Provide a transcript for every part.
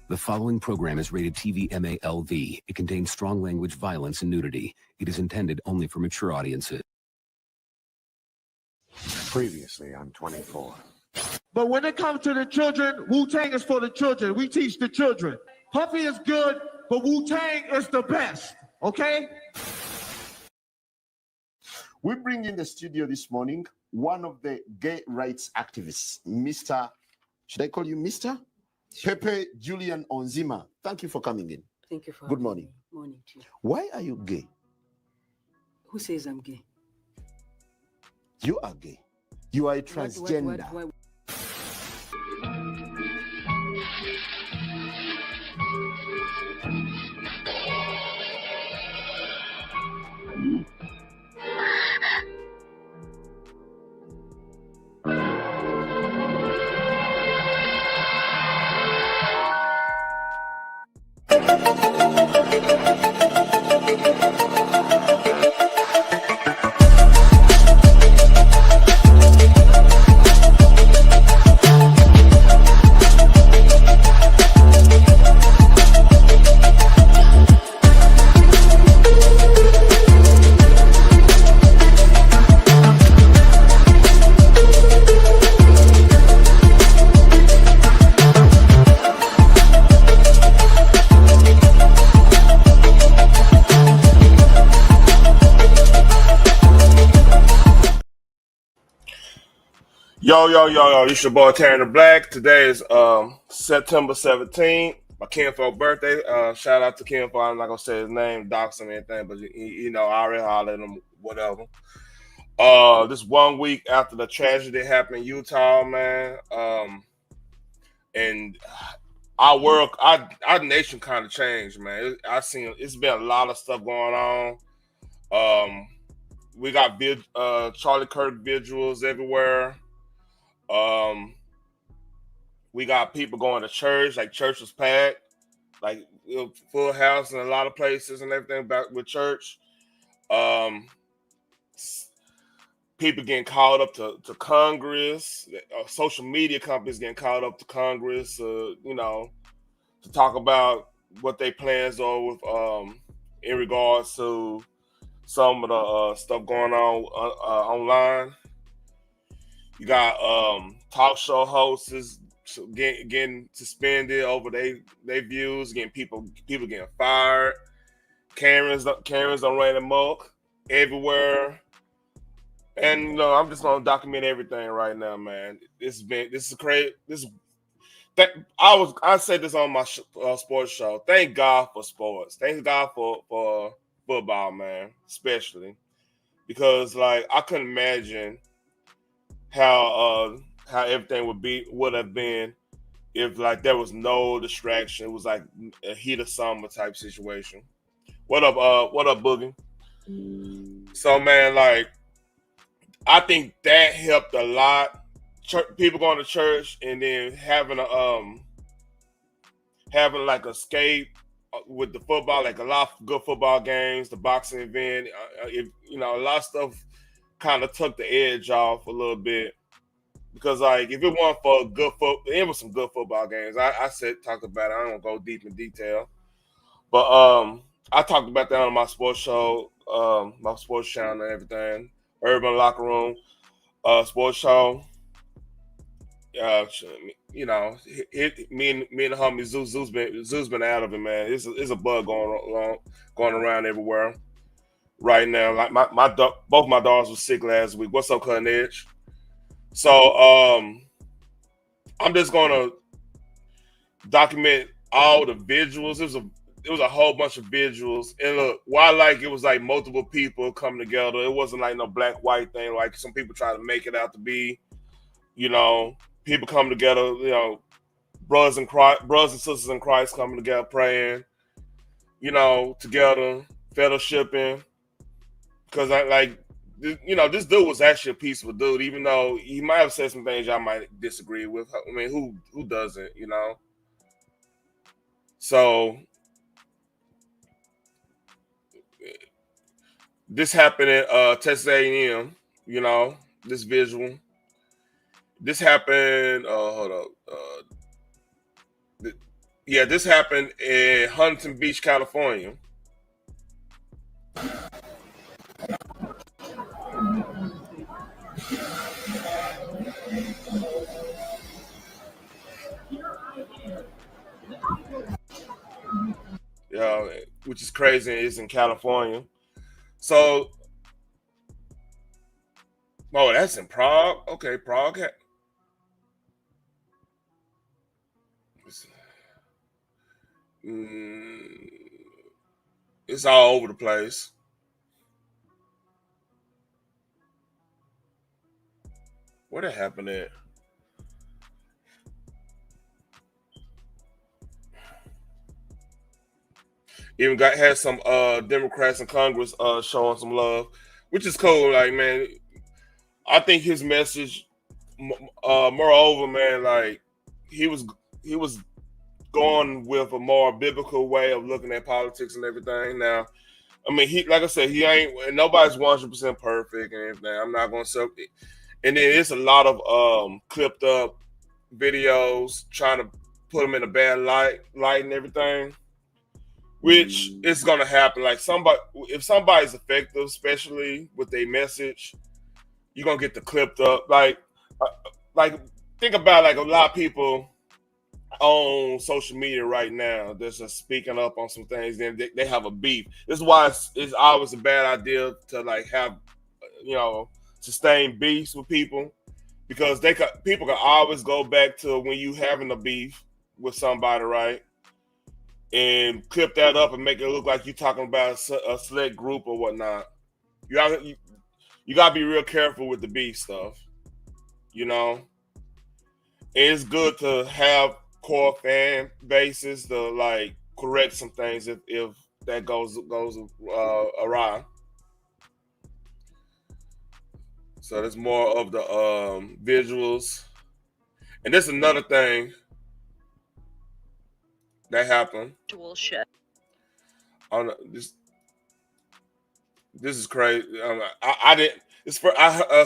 The following program is rated TV MALV. It contains strong language, violence, and nudity. It is intended only for mature audiences. Previously on 24. But when it comes to the children, Wu-Tang is for the children. We teach the children. Puffy is good, but Wu-Tang is the best. Okay? We bring in the studio this morning one of the gay rights activists, Mr. Should I call you Mr.? Pepe Julian Onzima. Thank you for coming in. Thank you for Good morning. me. Morning to you. Why are you gay? Who says I'm gay? You are gay. You are a transgender. Why? Yo, it's your boy Terry the Black. Today is September 17th, my kinfolk birthday. Shout out to kinfolk. I'm not gonna say his name, dox him, anything, but you know, I already hollered at him, whatever. This 1 week after the tragedy happened in Utah, man. And our nation kind of changed, man. It's been a lot of stuff going on. We got Charlie Kirk visuals everywhere. We got people going to church, like church was packed, like full house in a lot of places and everything back with church. People getting called up to Congress, social media companies getting called up to Congress, you know, to talk about what their plans are with in regards to some of the stuff going on online. You got talk show hosts getting suspended over their views, getting people getting fired. Karens on random amok everywhere. And you know, I'm just gonna document everything right now, man. This is crazy. I said this on my sports show. Thank God for sports. Thank God for football, man, especially because like I couldn't imagine how everything would have been if like there was no distraction. It was like a heat of summer type situation. What up, Boogie? So man, like I think that helped a lot. People going to church and then having like a skate with the football, like a lot of good football games, the boxing event. If you know, a lot of stuff kind of took the edge off a little bit because, like, if it weren't for it was some good football games. I talked about it. I don't go deep in detail, but I talked about that on my sports show, my sports channel and everything. Urban Locker Room, sports show. You know, me and the homie Zeus been out of it, man. It's a bug going around everywhere right now. Like both my dogs were sick last week. What's up, Cutting Edge? So I'm just gonna document all the visuals. It was a whole bunch of visuals, and look, why like it was like multiple people coming together. It wasn't like no black white thing like some people try to make it out to be. You know, people come together. You know, brothers and sisters in Christ coming together, praying. You know, together, fellowshipping. Because you know, this dude was actually a peaceful dude, even though he might have said some things I might disagree with. I mean, who doesn't, you know? So this happened at Texas A&M, you know, this visual. This happened, hold up. Yeah, this happened in Huntington Beach, California. Yeah, which is crazy. It's in California. So, oh, that's in Prague. Okay, Prague. Mm, it's all over the place. Where that happened at? Even had some Democrats in Congress showing some love, which is cool. Like, man, I think his message, moreover, man, like he was going with a more biblical way of looking at politics and everything. Now, I mean, he, like I said, he ain't, nobody's 100% perfect and everything. I'm not going to, and then it's a lot of clipped up videos trying to put him in a bad light and everything, which is going to happen. Like, somebody, if somebody's effective, especially with their message, you're gonna get the clipped up. Uh, like think about, like, a lot of people on social media right now that's just speaking up on some things. Then they have a beef. This is why it's always a bad idea to, like, have, you know, sustained beefs with people, because people can always go back to when you having a beef with somebody, right? And clip that up and make it look like you're talking about a select group or whatnot. You gotta be real careful with the beef stuff, you know. It's good to have core fan bases to, like, correct some things if that goes awry. So there's more of the visuals, and this is another thing that happened. Shit. On this is crazy. I didn't. It's for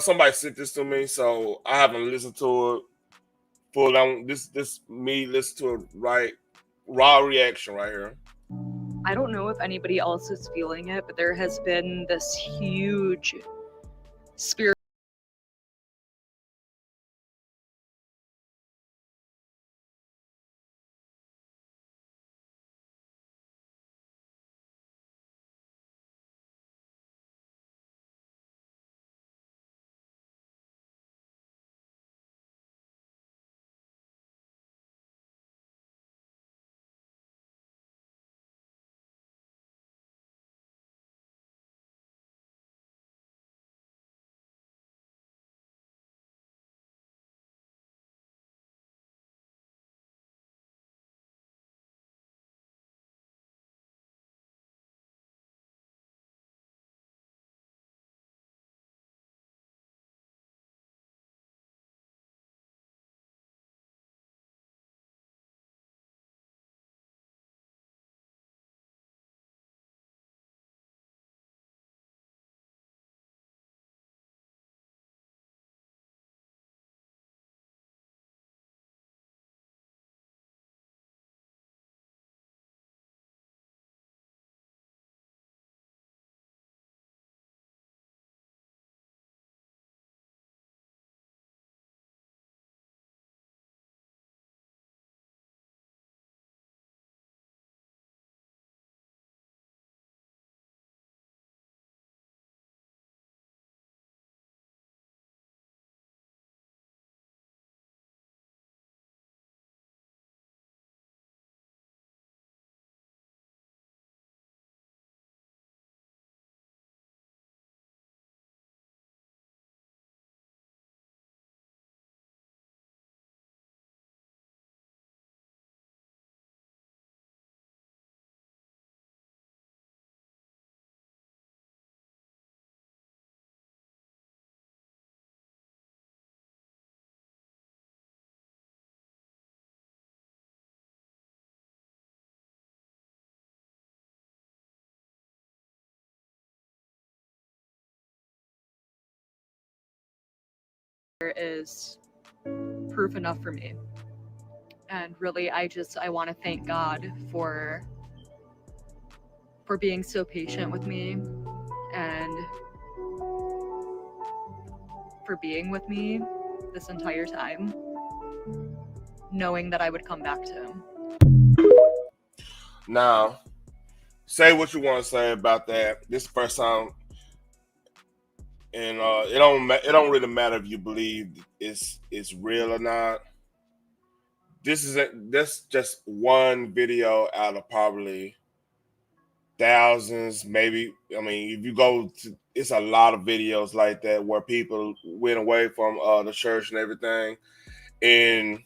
somebody sent this to me, so I haven't listened to it full on. This me listen to it, right, raw reaction right here. I don't know if anybody else is feeling it, but there has been this huge spirit is proof enough for me. And really, I want to thank God for being so patient with me and for being with me this entire time, knowing that I would come back to him. Now, say what you want to say about that. This is the first time, and it don't really matter if you believe it's real or not. This just one video out of probably thousands, maybe. I mean, if you go to, it's a lot of videos like that where people went away from the church and everything. And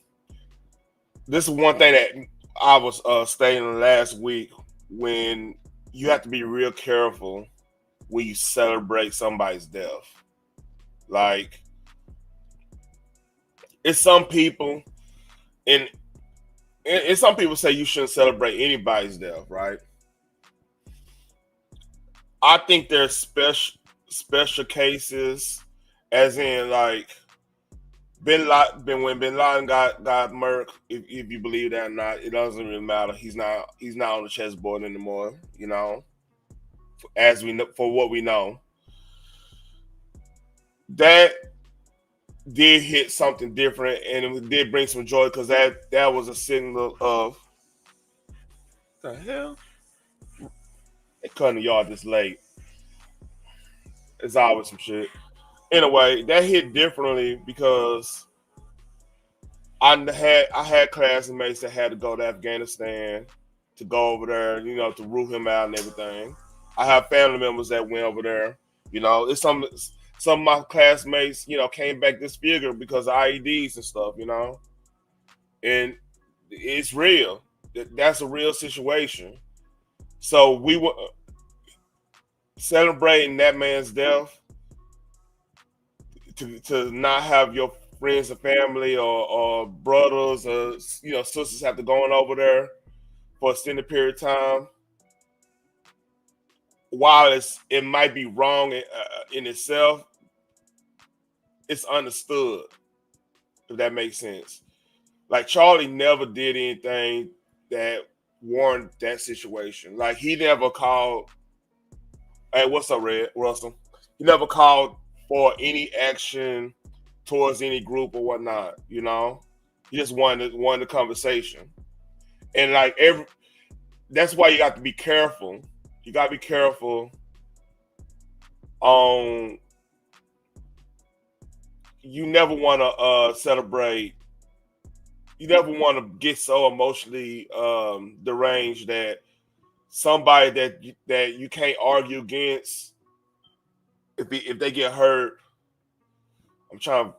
this is one thing that I was stating last week, when you have to be real careful when you celebrate somebody's death. Like, it's some people, and some people say you shouldn't celebrate anybody's death, right? I think there's special cases, as in like when Bin Laden got murked. If you believe that or not, it doesn't really matter. He's not on the chessboard anymore. You know, as we know, for what we know, that did hit something different, and it did bring some joy, because that was a signal of the hell. They cutting the yard this late. It's always some shit. Anyway, that hit differently because I had classmates that had to go to Afghanistan to go over there, you know, to root him out and everything. I have family members that went over there. You know, it's some of my classmates, you know, came back disfigured because of IEDs and stuff, you know. And it's real. That's a real situation. So we were celebrating that man's death, to not have your friends and family or brothers or, you know, sisters have to go on over there for an extended period of time. While it might be wrong in itself, it's understood, if that makes sense. Like, Charlie never did anything that warranted that situation. Like, he never called, hey, what's up, Russell? He never called for any action towards any group or whatnot, you know? He just wanted the conversation. And like that's why you got to be careful. You got to be careful on, you never want to celebrate, you never want to get so emotionally deranged that somebody that you can't argue against, if they get hurt, I'm trying to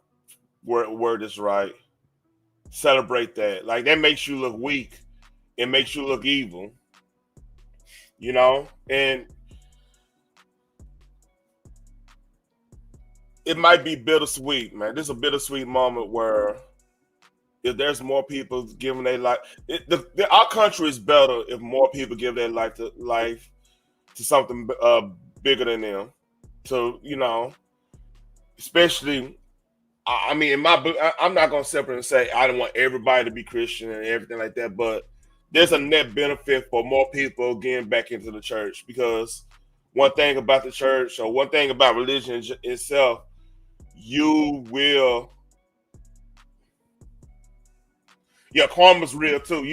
word this right, celebrate that. Like, that makes you look weak. It makes you look evil, you know? And it might be bittersweet, man. This is a bittersweet moment where if there's more people giving their life, our country is better if more people give their life to something bigger than them. So, you know, especially, I mean, in my book, I'm not going to separate and say I don't want everybody to be Christian and everything like that, but there's a net benefit for more people getting back into the church, because one thing about the church, or one thing about religion itself, you will, yeah, karma's real too.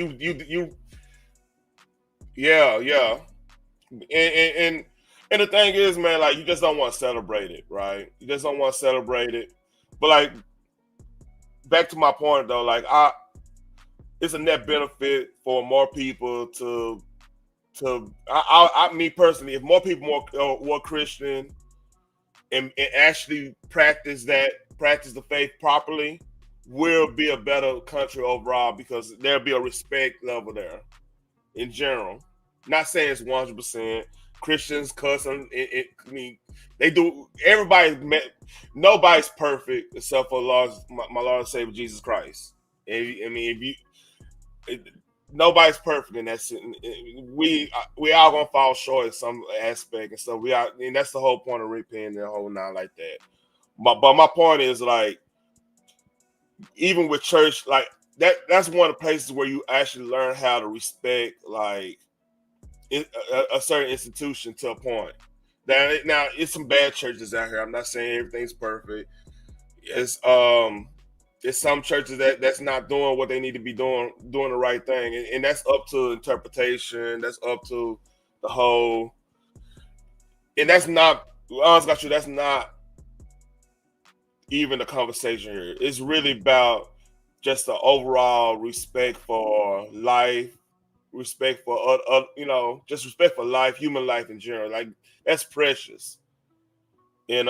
Yeah. And the thing is, man, like, you just don't want to celebrate it, right? You just don't want to celebrate it. But like, back to my point though, like, it's a net benefit for more people to me personally, if more people were Christian and actually practice the faith properly, we'll be a better country overall, because there'll be a respect level there in general. Not saying it's 100%. Christians cuss. I mean, they do. Nobody's perfect except for my Lord and Savior Jesus Christ. Nobody's perfect in that sense. We all gonna fall short in some aspect and stuff. And that's the whole point of repenting and whole nine like that. But my point is, like, even with church, like, that's one of the places where you actually learn how to respect like a certain institution to a point. Now it's some bad churches out here. I'm not saying everything's perfect. It's some churches that's not doing what they need to be doing the right thing, and that's up to interpretation. That's up to the whole, and that's not. Honestly, got you. That's not even the conversation here. It's really about just the overall respect for life, respect for just respect for life, human life in general. Like that's precious, and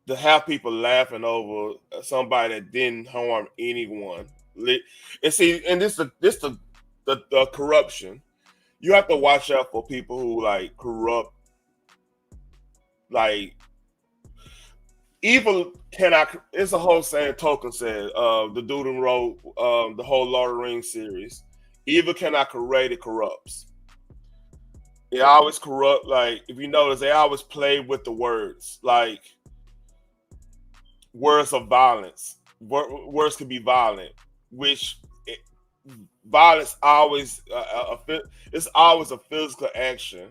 to have people laughing over somebody that didn't harm anyone. And see, and the corruption. You have to watch out for people who like corrupt, like evil cannot. It's a whole saying Tolkien said. The dude who wrote the whole Lord of the Rings series. Evil cannot correct; it corrupts. They always corrupt. Like if you notice, they always play with the words. Like words of violence. Words can be violent, which violence always it's always a physical action.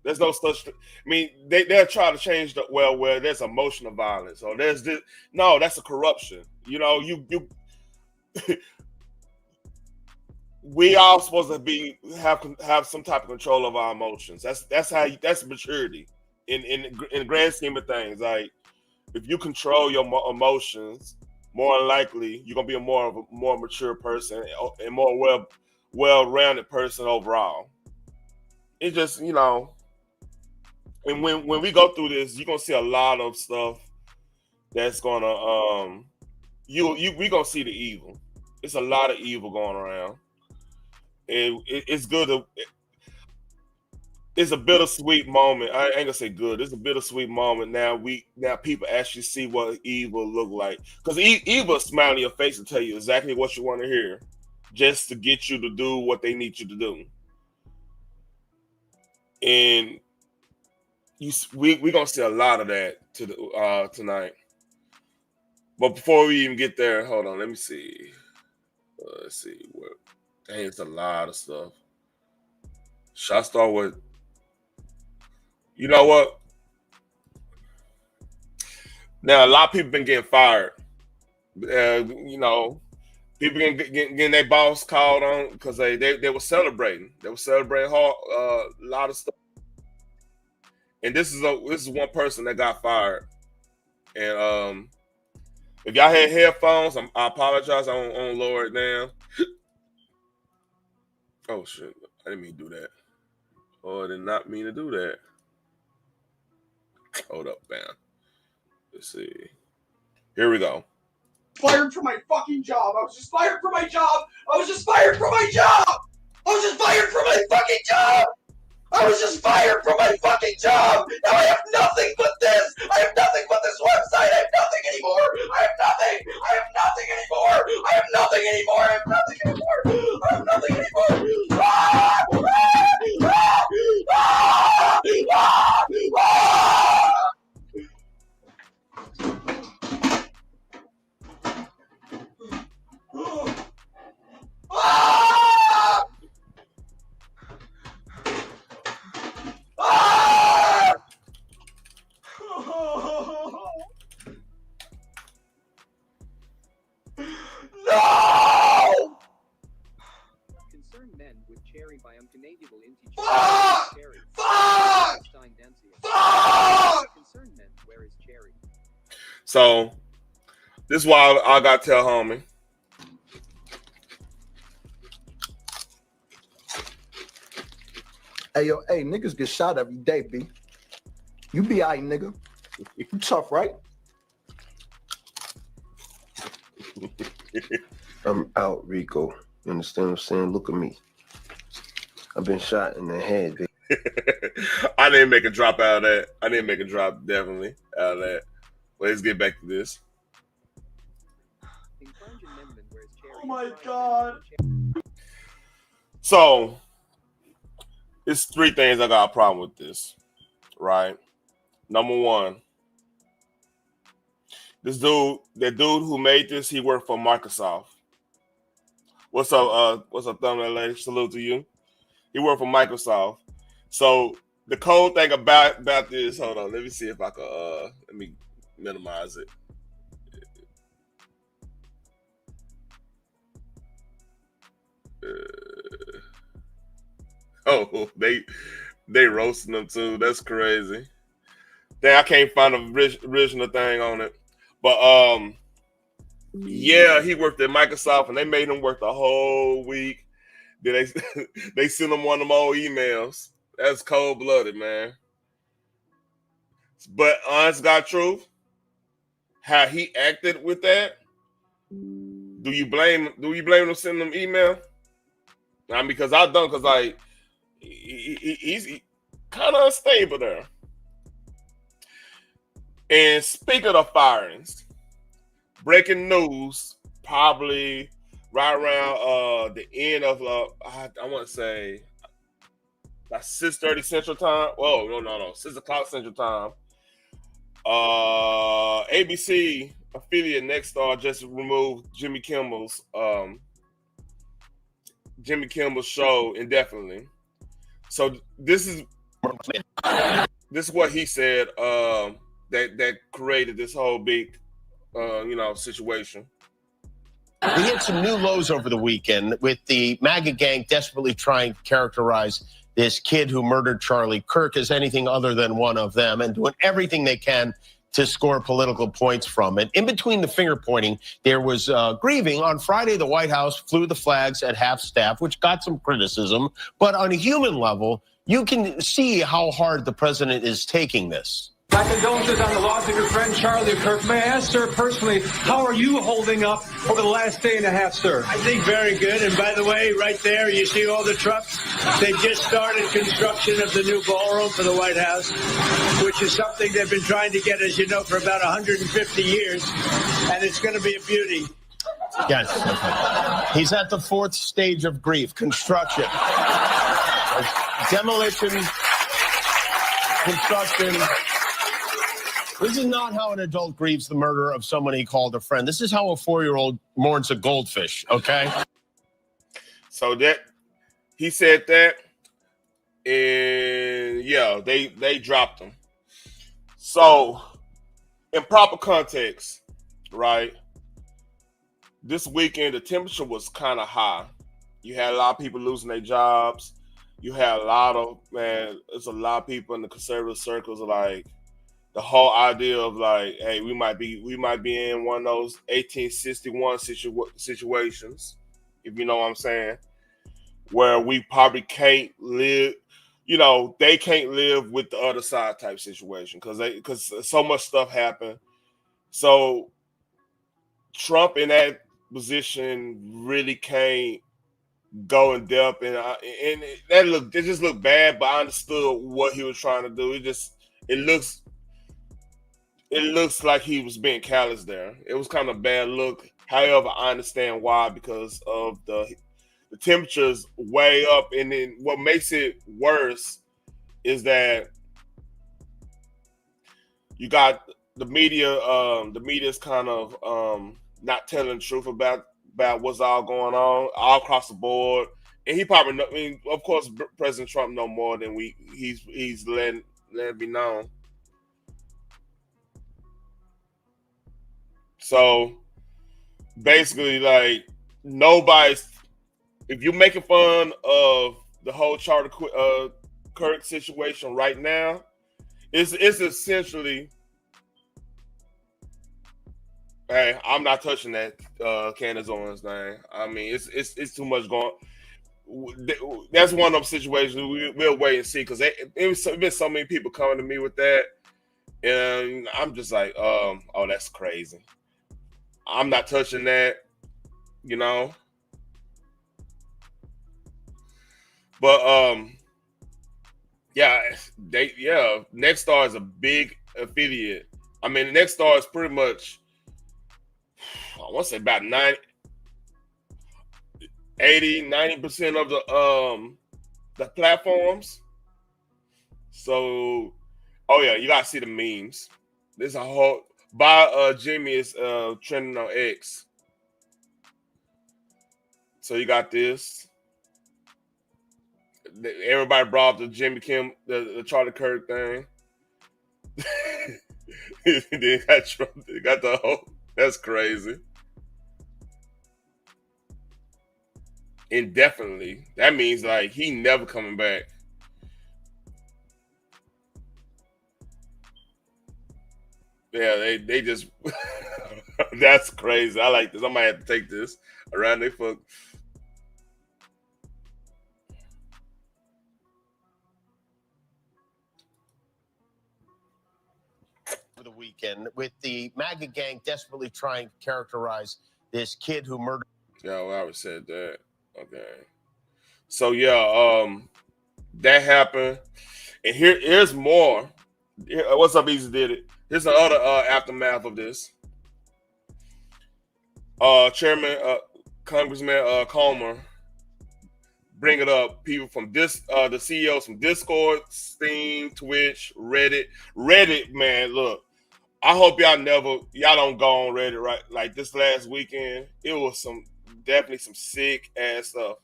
There's no such. I mean, they'll try to change the where there's emotional violence or there's this. No, that's a corruption. You know, you we all supposed to have some type of control of our emotions. That's maturity in the grand scheme of things. Like if you control your emotions, more than likely you're gonna be a more mature person and more well-rounded person overall. It's just and when we go through this, you're gonna see a lot of stuff that's gonna we gonna see the evil. It's a lot of evil going around, and it's good to. It's a bittersweet moment. I ain't gonna say good. It's a bittersweet moment. Now people actually see what evil look like, because evil smile in your face and tell you exactly what you want to hear, just to get you to do what they need you to do. And we gonna see a lot of that tonight. But before we even get there, hold on. Let me see. Let's see. Dang, it's a lot of stuff. Should I start with? You know what? Now a lot of people been getting fired. People getting their boss called on because they were celebrating. They were celebrating hard, a lot of stuff. And this is one person that got fired. And if y'all had headphones, I apologize. On lower it down. Oh shit! I didn't mean to do that. Oh, I did not mean to do that. Hold up, man. Let's see. Here we go. Fired from my fucking job. I was just fired from my job. I was just fired from my job. I was just fired from my fucking job. I was just fired from my fucking job. Now I have nothing but this. I have nothing but this website. I have nothing anymore. I have nothing. I have nothing anymore. I have nothing anymore. I have nothing anymore. I have nothing anymore. Ah! Ah! Ah! Ah! Ah! Ah! Ah! No! Concerned men with cherry biome Canadian into Fuck! cherry. Fuck! Fuck! Concerned men, where is cherry? So this is why I gotta tell homie. Hey, yo, niggas get shot every day, B. You be alright, nigga. You tough, right? I'm out, Rico. You understand what I'm saying? Look at me. I've been shot in the head, baby. I didn't make a drop out of that. I didn't make a drop, definitely, out of that. But let's get back to this. Oh my god. So, it's three things I got a problem with this, right? Number one, that dude who made this, he worked for Microsoft. What's up, thumbnail lady? Salute to you. He worked for Microsoft. So the cold thing about this, hold on, let me see if I can let me minimize it. Oh, they roasting them too. That's crazy. Dang, I can't find the original thing on it. But yeah, he worked at Microsoft and they made him work the whole week. Then they sent him one of them old emails. That's cold blooded, man. But honest God truth, how he acted with that, do you blame him sending them email? I mean, because I don't, because like he's kind of unstable there. And speaking of firings, breaking news, probably right around the end of I want to say about 6:30 Central Time. Whoa, no, 6 o'clock Central Time. ABC affiliate Nexstar just removed Jimmy Kimmel's show indefinitely. So this is what he said that created this whole big situation. We hit some new lows over the weekend with the MAGA gang desperately trying to characterize this kid who murdered Charlie Kirk as anything other than one of them and doing everything they can to score political points from it. In between the finger pointing, there was grieving. On Friday, the White House flew the flags at half staff, which got some criticism. But on a human level, you can see how hard the president is taking this. My condolences on the loss of your friend Charlie Kirk. May I ask, sir, personally, how are you holding up over the last day and a half, sir? I think very good. And by the way, right there, you see all the trucks? They just started construction of the new ballroom for the White House, which is something they've been trying to get, as you know, for about 150 years. And it's going to be a beauty. Yes. He's at the fourth stage of grief, construction. Demolition, construction. This is not how an adult grieves the murder of someone he called a friend. This is how a 4-year-old mourns a goldfish, okay? So that he said that, and yeah, they dropped him. So in proper context, right? This weekend the temperature was kind of high. You had a lot of people losing their jobs. You had there's a lot of people in the conservative circles like the whole idea of like, hey, we might be in one of those 1861 situations, if you know what I'm saying, where we probably can't live, they can't live with the other side type situation because so much stuff happened. So Trump in that position really can't go in depth, and it just looked bad. But I understood what he was trying to do. It looks like he was being callous there. It was kind of a bad look. However, I understand why, because of the temperatures way up. And then what makes it worse is that you got the media. The media's kind of not telling the truth about what's all going on all across the board. And he probably know, I mean, of course, President Trump know more than he's letting it be known. So basically, like, if you're making fun of the whole Charlie Kirk situation right now, it's essentially, hey, I'm not touching that Candace Owens thing. I mean, it's too much going. That's one of those situations we'll wait and see, because there's been so many people coming to me with that, and I'm just like, oh, that's crazy. I'm not touching that, But Nexstar is a big affiliate. I mean, Nexstar is pretty much, I want to say about 90% of the platforms. So, oh yeah, you gotta see the memes. There's a whole by Jimmy is trending on X. So you got this. Everybody brought up the Jimmy Kim, the Charlie Kirk thing. They got Trump. They got the whole. That's crazy. Indefinitely. That means like he never coming back. Yeah, they just. That's crazy. I like this. I might have to take this around they fuck. The weekend with the MAGA gang desperately trying to characterize this kid who murdered. Yeah, well, I already said that. Okay. So yeah, that happened, and here's more. What's up, Easy Did It? Here's the other aftermath of this. Chairman, Congressman Comer, bring it up. People from the CEOs from Discord, Steam, Twitch, Reddit, man. Look, I hope y'all don't go on Reddit, right? Like this last weekend, it was definitely some sick ass stuff.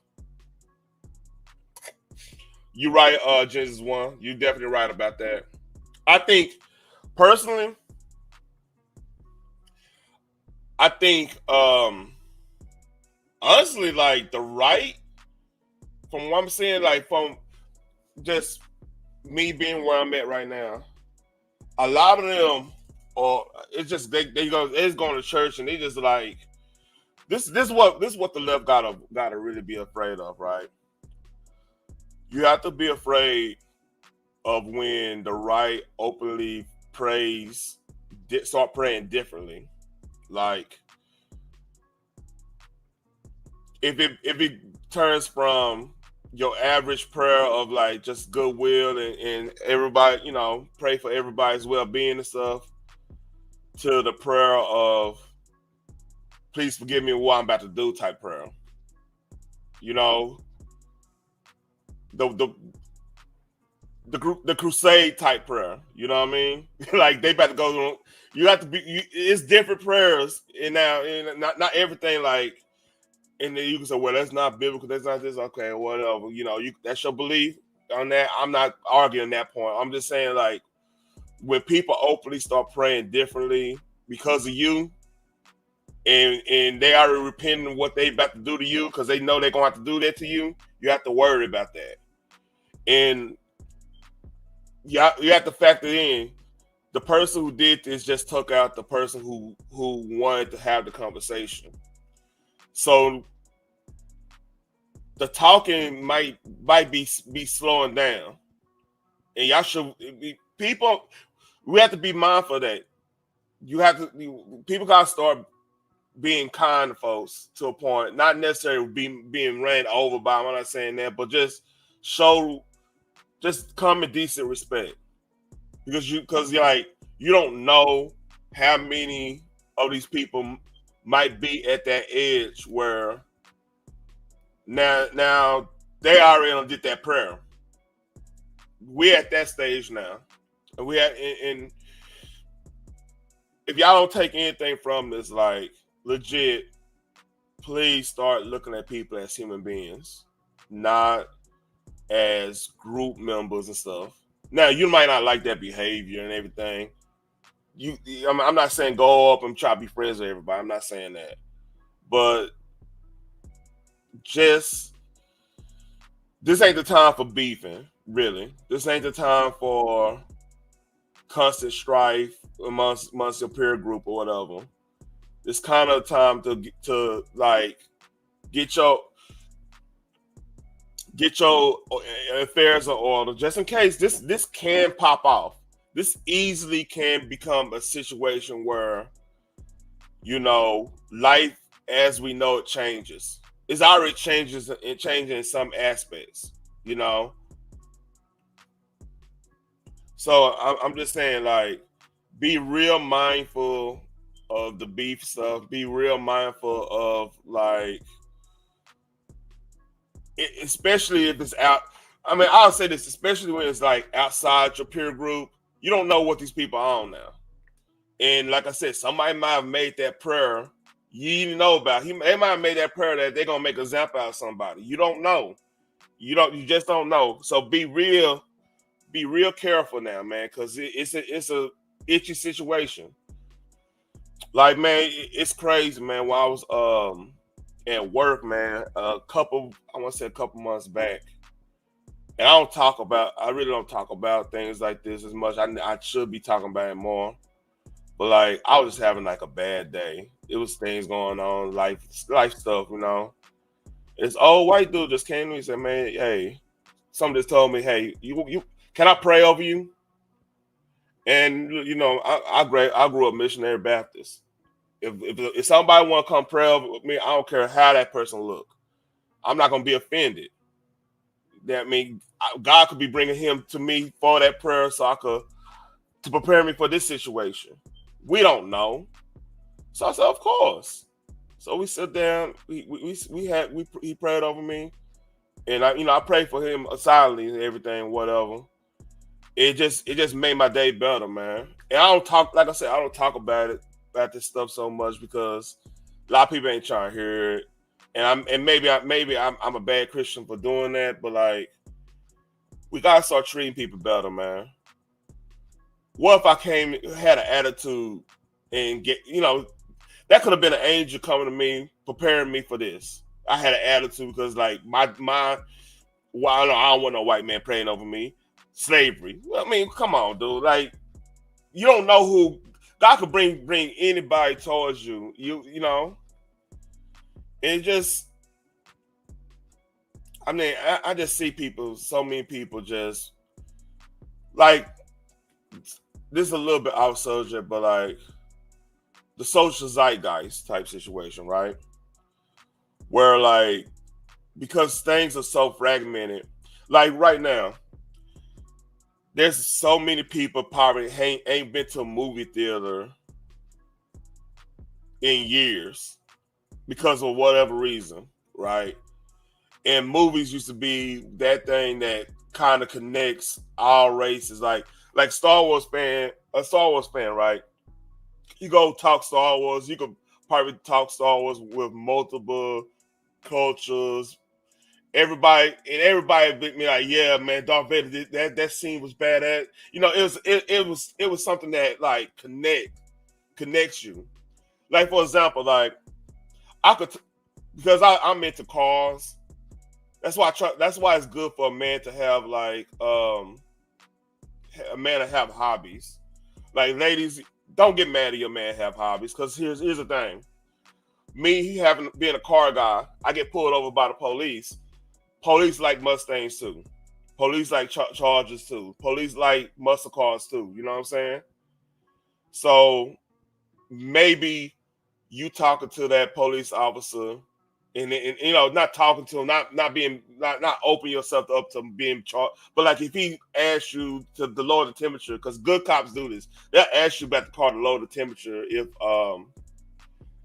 You right, Genesis One. You definitely right about that. I think personally, honestly, like the right, from what I'm saying, like from just me being where I'm at right now, a lot of them, or it's just it's going to church and they just like this is what the left gotta really be afraid of, right? You have to be afraid of when the right openly start praying differently. Like if it turns from your average prayer of like just goodwill and everybody, pray for everybody's well-being and stuff, to the prayer of please forgive me what I'm about to do type prayer. The crusade type prayer. You know what I mean? Like they about to go. You have to be. It's different prayers, and now not everything like. And then you can say, well, that's not biblical. That's not this. Okay, whatever. That's your belief on that. I'm not arguing that point. I'm just saying, like, when people openly start praying differently because of you, and they already repenting of what they about to do to you because they know they're gonna have to do that to you, you have to worry about that. And you have to factor in the person who did this just took out the person who wanted to have the conversation. So the talking might be slowing down, and y'all should people. We have to be mindful of that. People gotta start being kind to folks to a point, not necessarily being ran over by. I'm not saying that, but just show common decent respect, because you don't know how many of these people might be at that edge where now they already did that prayer. We're at that stage now, and if y'all don't take anything from this, like legit, please start looking at people as human beings, not as group members and stuff. Now, you might not like that behavior and everything. I'm not saying go up and try to be friends with everybody. I'm not saying that. But just, this ain't the time for beefing, really. This ain't the time for constant strife amongst your peer group or whatever. It's kind of time to like get your affairs in order, just in case this can pop off. This easily can become a situation where, life as we know it changes. It's already changing in some aspects, So I'm just saying, like, be real mindful of the beef stuff. Be real mindful of, like, especially if it's out. I mean, I'll say this, especially when it's like outside your peer group. You don't know what these people are on now. And like I said, somebody might have made that prayer you didn't know about. They might have made that prayer that they're gonna make an example out of somebody. You don't know. You just don't know. So be real careful now, man, because it's a itchy situation. Like, man, it's crazy, man. While I was at work, man, I want to say a couple months back, and I really don't talk about things like this as much. I should be talking about it more. But like, I was just having like a bad day. It was things going on, life stuff, you know. This old white dude just came to me and said, "Man, hey," somebody just told me, "Hey, you can I pray over you?" And you know, I grew up missionary Baptist. If somebody want to come pray over me, I don't care how that person look. I'm not gonna be offended. That means God could be bringing him to me for that prayer, to prepare me for this situation. We don't know. So I said, of course. So we sit down. He prayed over me, and I prayed for him silently and everything, whatever. It just made my day better, man. And I don't talk, like I said, I don't talk about this stuff so much because a lot of people ain't trying to hear it, and maybe I'm a bad Christian for doing that, but like we gotta start treating people better, man. What if I had an attitude and that could have been an angel coming to me, preparing me for this. I had an attitude because like I don't want no white man praying over me. Slavery. I mean, come on, dude. Like, you don't know who God could bring anybody towards you. You know. It just, I mean, I just see so many people just like, this is a little bit off subject, but like the social zeitgeist type situation, right? Where like, because things are so fragmented, like right now, there's so many people probably ain't been to a movie theater in years because of whatever reason, right? And movies used to be that thing that kind of connects all races, like a Star Wars fan, right? You go talk Star Wars, you could probably talk Star Wars with multiple cultures. Everybody be like, yeah, man, Darth Vader, that scene was badass. You know, it was something that like connects you. Like, for example, like because I'm into cars. That's why it's good for a man to have like a man to have hobbies. Like, ladies, don't get mad at your man have hobbies, because here's the thing. Me being a car guy, I get pulled over by the police. Police like Mustangs too. Police like Chargers too. Police like muscle cars too. You know what I'm saying? So maybe you talking to that police officer, and you know, not talking to him, not open yourself up to being charged. But like, if he asks you to lower the temperature, because good cops do this, they'll ask you about the car to lower the temperature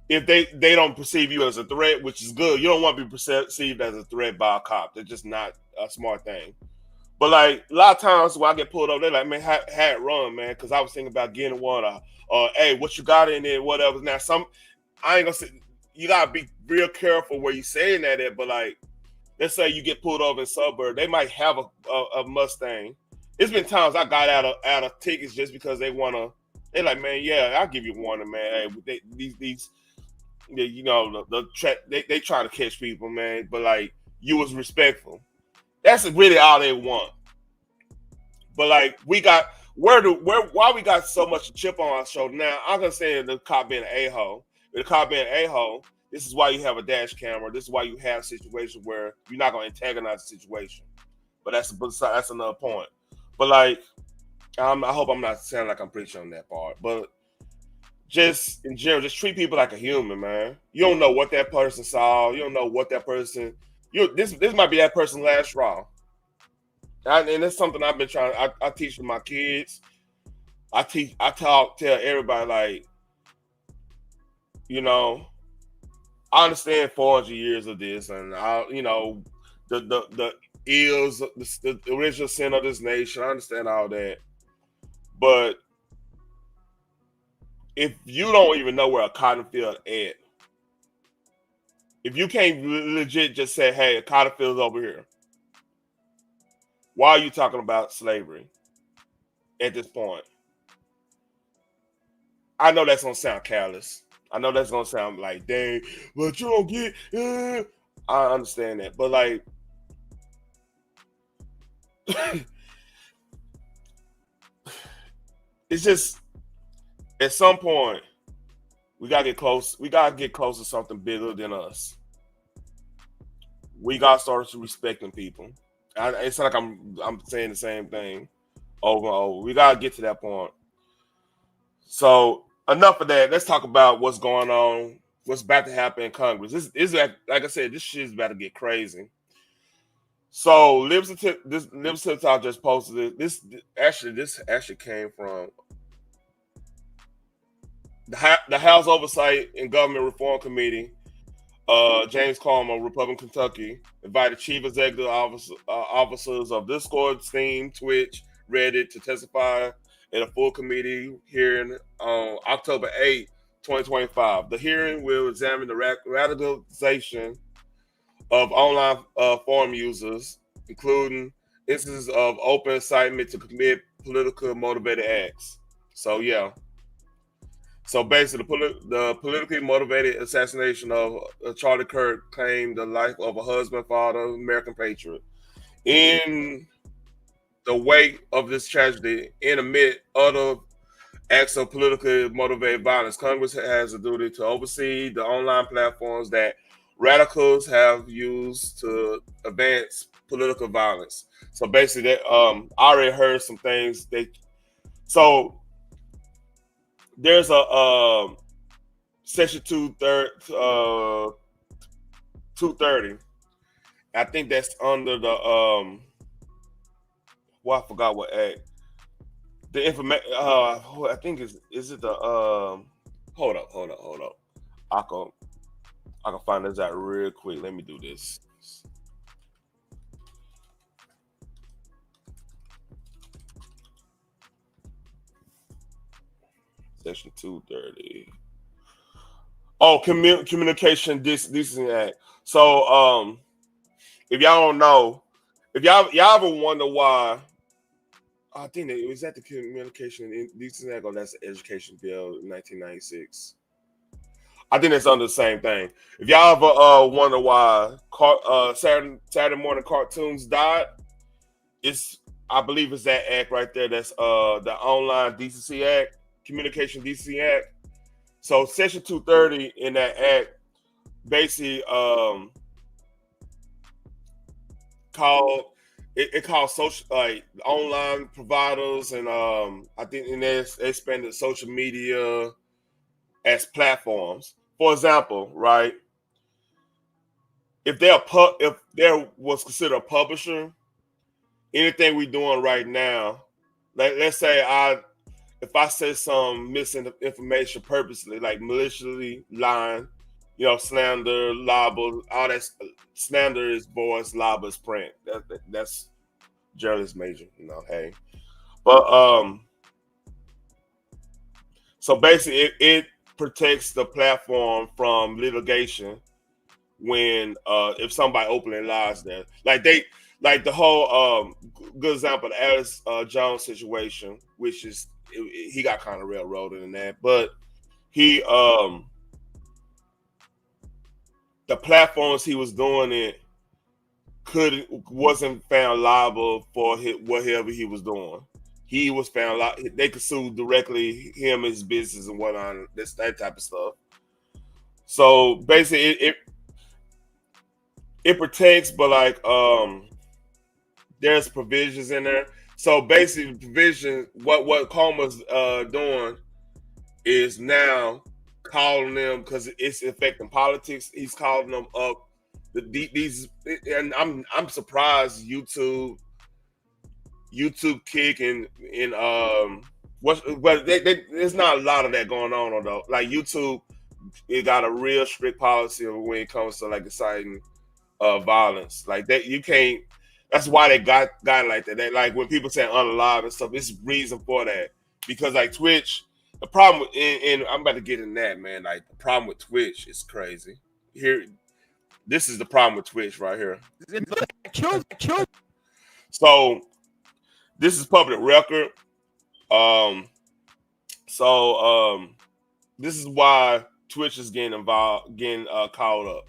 if they don't perceive you as a threat, which is good. You don't want to be perceived as a threat by a cop. That's just not a smart thing. But like, a lot of times when I get pulled over, they're like, man, how it run, man? Because I was thinking about getting one, or hey, what you got in there, whatever. Now, I ain't gonna say, you gotta be real careful where you saying that at, but like, let's say you get pulled over in suburb, they might have a Mustang. It's been times I got out of tickets just because they're like, man, yeah, I'll give you one, man. Hey, these you know, they try to catch people, man, but like, you was respectful. That's really all they want. But like, why we got so much chip on our shoulder now? I'm gonna say the cop being an a-hole. With the cop being an a-hole, this is why you have a dash camera. This is why you have situations where you're not gonna antagonize the situation. But that's another point. But like, I hope I'm not sounding like I'm preaching on that part. But just in general, just treat people like a human, man. You don't know what that person saw. You don't know what that person. This might be that person's last straw. And that's something I've been trying. I teach to my kids. I tell everybody, like, you know, I understand 400 years of this, and you know, the ills, the original sin of this nation. I understand all that, but if you don't even know where a cotton field at, if you can't legit just say, hey, a cotton field's over here, why are you talking about slavery at this point? I know that's gonna sound callous. I know that's gonna sound like, dang, but you don't get. I understand that, but like, it's just at some point we gotta get close. We gotta get close to something bigger than us. We gotta start respecting people. It's like I'm saying the same thing over and over. We gotta get to that point. So enough of that. Let's talk about what's going on, what's about to happen in Congress. This is like I said, this shit is about to get crazy. So Libs to the Top just posted it. This actually came from the House Oversight and Government Reform Committee. James Carmer, Republican Kentucky, invited chief executive officers of Discord, Steam, Twitch, Reddit to testify in a full committee hearing on October 8, 2025. The hearing will examine the radicalization of online forum users, including instances of open incitement to commit political motivated acts. So yeah. So basically, the politically motivated assassination of Charlie Kirk claimed the life of a husband, father, American patriot. In the wake of this tragedy, and amid other acts of politically motivated violence, Congress has a duty to oversee the online platforms that radicals have used to advance political violence. So basically, I already heard some things. There's a section 230. I think that's under the I forgot what act. The information. I think is it the Hold up. I can find this out real quick. Let me do this. Section 230. Oh, Communication Decency Act. So, if y'all don't know, if y'all ever wonder why, I think that was that the Communication Decency Act, or that's the Education Bill in 1996. I think it's under the same thing. If y'all ever wonder why Saturday morning cartoons died, I believe it's that act right there. That's the Online Decency Act, Communication Decency Act. So Section 230 in that act basically called social, like online providers, and I think they expanded social media as platforms. For example, right? If there was considered a publisher, anything we're doing right now, like let's say if I say some misinformation purposely, like maliciously lying, slander, libel, all that. Slander is voice, libel is print. That's journalist major, hey. But so basically, it protects the platform from litigation when if somebody openly lies there, like the whole good example, the Alice Jones situation, which is he got kind of railroaded in that, but he the platforms he was doing it wasn't found liable for whatever he was doing. He was found they could sue directly him, his business, and whatnot. That type of stuff. So basically, it protects, but like there's provisions in there. So basically, provision what Comer's doing is now calling them, because it's affecting politics. He's calling them up. These, and I'm surprised YouTube Kick and there's not a lot of that going on, although like YouTube, it got a real strict policy when it comes to like inciting violence. Like that, you can't. That's why they got like that. Like when people say unalive and stuff, it's reason for that, because like Twitch The problem, and I'm about to get in that, man. Like the problem with Twitch is crazy. Here, this is the problem with Twitch right here. So this is public record. This is why Twitch is getting involved, called up.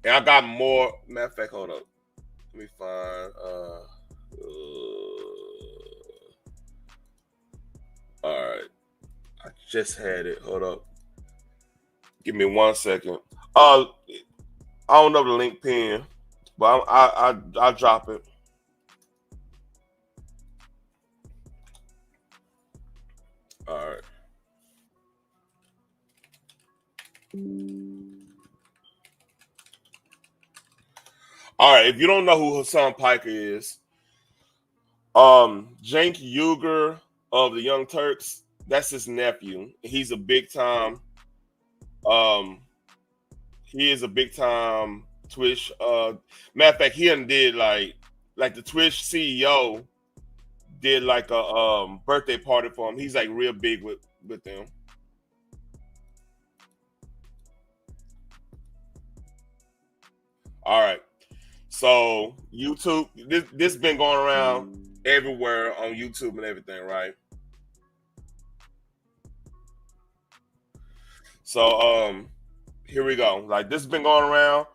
And I got more. Matter of fact, hold up. Let me find. All right. I just had it. Hold up. Give me 1 second. I don't know the link pin, but I'll drop it. All right. All right. If you don't know who Hassan Piker is, Cenk Uygur of the Young Turks, that's his nephew. He's a big time. He is a big time Twitch. Matter of fact, he did like the Twitch CEO did like a birthday party for him. He's like real big with them. All right. So YouTube, this been going around everywhere on YouTube and everything, right? So here we go. Like this has been going around.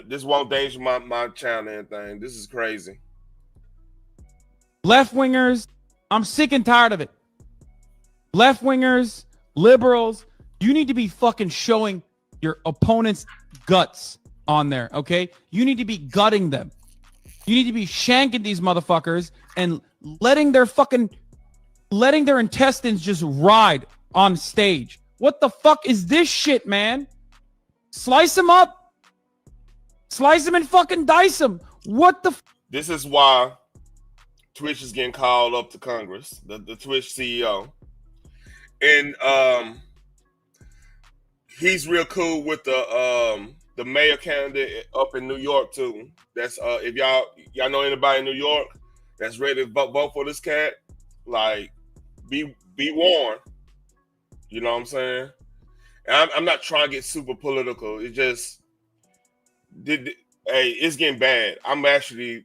This won't danger my channel and anything. This is crazy. Left wingers, I'm sick and tired of it. Left wingers, liberals, you need to be fucking showing your opponent's guts on there, okay? You need to be gutting them. You need to be shanking these motherfuckers and letting their intestines just ride on stage. What the fuck is this shit, man? Slice them up. Slice them and fucking dice them. What the This is why Twitch is getting called up to Congress, the Twitch CEO. And he's real cool with the mayor candidate up in New York too. That's if y'all know anybody in New York that's ready to vote for this cat, like be warned. You know what I'm saying? And I'm not trying to get super political. It just it's getting bad. I'm actually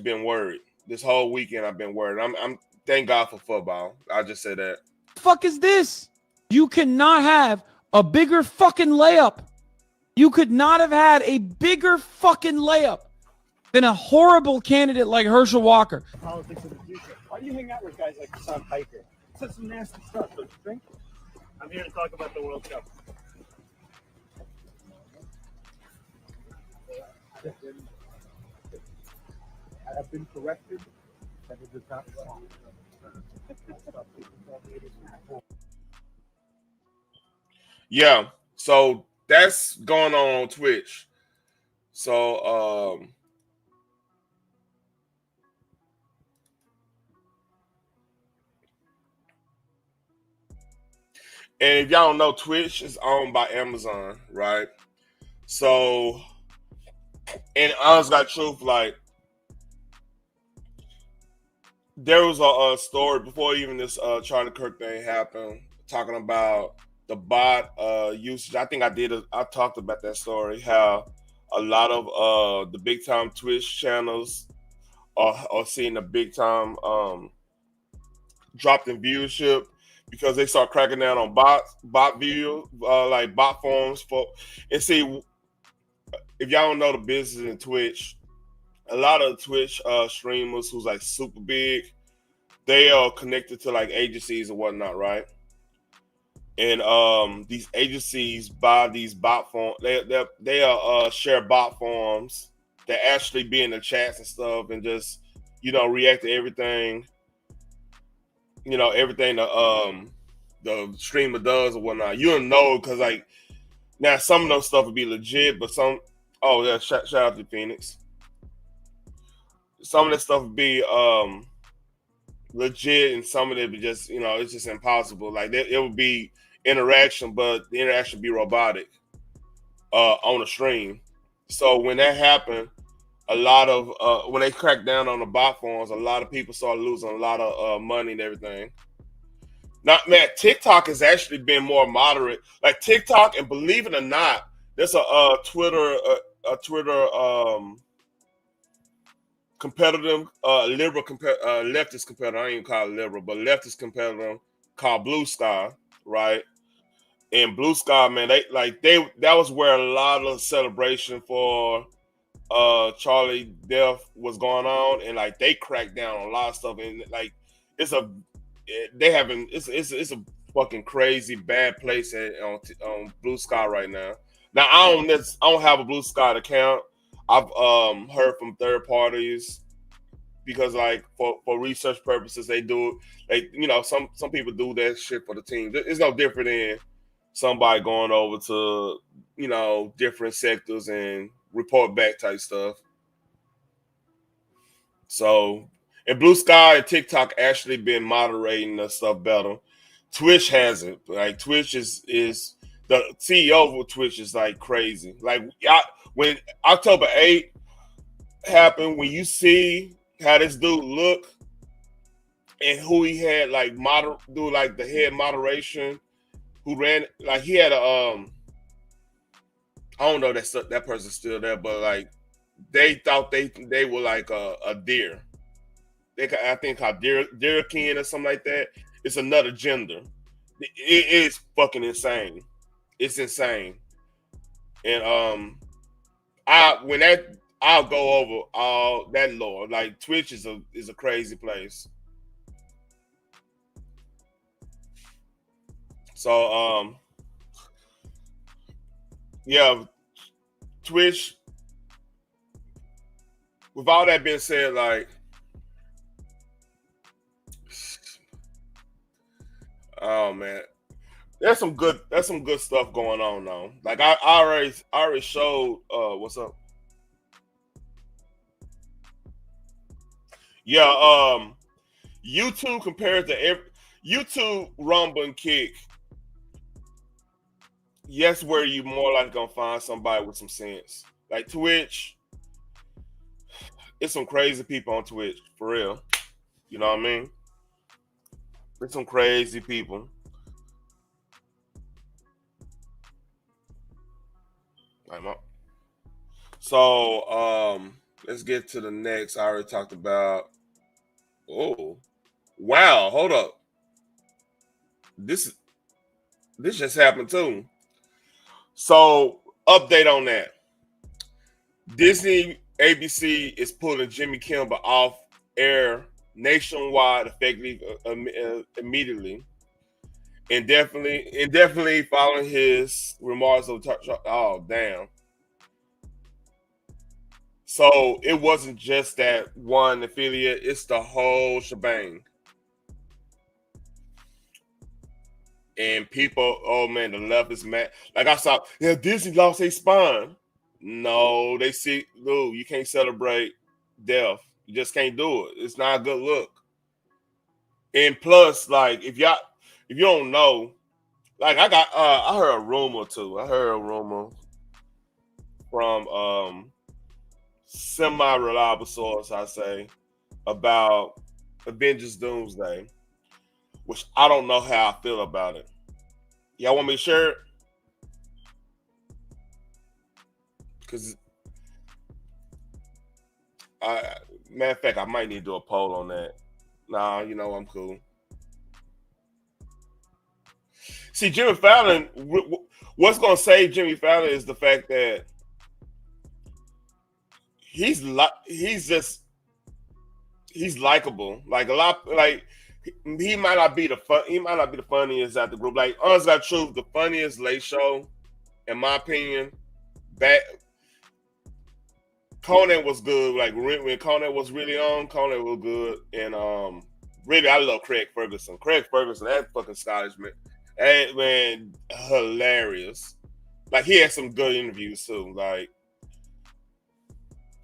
been worried. This whole weekend I've been worried. I'm thank God for football. I just say that. The fuck is this? You cannot have a bigger fucking layup. You could not have had a bigger fucking layup than a horrible candidate like Herschel Walker. Politics of the future. Why do you hang out with guys like Hassan Piker? Said some nasty stuff, don't you think? I'm here to talk about the World Cup. I have been corrected. That it is not wrong. Yeah, so that's going on Twitch. So and if y'all don't know, Twitch is owned by Amazon, right? So, and honest got truth, like there was a story before even this Charlie Kirk thing happened, talking about the bot usage. I think I talked about that story, how a lot of the big time Twitch channels are seeing a big time drop in viewership because they start cracking down on bot view, like bot forms and see, if y'all don't know the business in Twitch, a lot of Twitch streamers who's like super big, they are connected to like agencies and whatnot, right? And these agencies buy these bot forms. They share bot forms that actually be in the chats and stuff, and just react to everything. Everything the streamer does or whatnot. You don't know because like now some of those stuff would be legit, but some shout out to Phoenix. Some of that stuff would be legit, and some of it would just it's just impossible. Like it would be interaction, but the interaction would be robotic on a stream. So when that happened, a lot of when they cracked down on the bot forms, a lot of people started losing a lot of money and everything Not man, TikTok has actually been more moderate. Like TikTok, and believe it or not, there's a Twitter competitive liberal leftist competitor. I ain't even call it liberal, but leftist competitor called Blue Sky, right? And Blue Sky, man, they that was where a lot of celebration for Charlie death was going on, and like they cracked down on a lot of stuff, and like it's a they having it's a fucking crazy bad place on Blue Sky right now. Now I don't have a Blue Sky account. I've heard from third parties because like for research purposes they do like some people do that shit for the team. It's no different than somebody going over to different sectors and report back type stuff. So, and Blue Sky and TikTok actually been moderating the stuff better. Twitch hasn't. Like Twitch is the CEO of Twitch is like crazy. Like when October 8th happened, when you see how this dude look and who he had like do like the head moderation, who ran like he had a I don't know that person's still there, but like they thought they were like a deer. I think called deer king or something like that. It's another gender. It is fucking insane. It's insane. And I'll go over all that lore. Like Twitch is a crazy place. So yeah, Twitch. With all that being said, like oh man, there's some good stuff going on though. Like I already showed what's up. Yeah, YouTube compared to YouTube, Rumble, and Kick. Yes, where you more likely gonna find somebody with some sense. Like Twitch, it's some crazy people on Twitch for real. You know what I mean? It's some crazy people. So let's get to the next. I already talked about. Oh, wow! Hold up. This just happened too. So update on that. Disney ABC is pulling Jimmy Kimmel off air nationwide, effectively immediately, and definitely following his remarks of oh damn. So it wasn't just that one affiliate; it's the whole shebang. And people, oh man, the left is mad. Like I saw, yeah, Disney lost their spine. No, they see, dude, you can't celebrate death. You just can't do it. It's not a good look. And plus, like, if you don't know, like I heard a rumor too. I heard a rumor from semi-reliable source, I say, about Avengers Doomsday, which I don't know how I feel about it. Y'all want me to share it? Because, matter of fact, I might need to do a poll on that. Nah, I'm cool. See, Jimmy Fallon, what's going to save Jimmy Fallon is the fact that he's likable. Like a lot, like he might not be the funniest at the group. Like honest got truth, the funniest late show, in my opinion, Conan was good. Like when Conan was really on, Conan was good. And really I love Craig Ferguson. That fucking Scottish man, hilarious. Like he had some good interviews too. Like,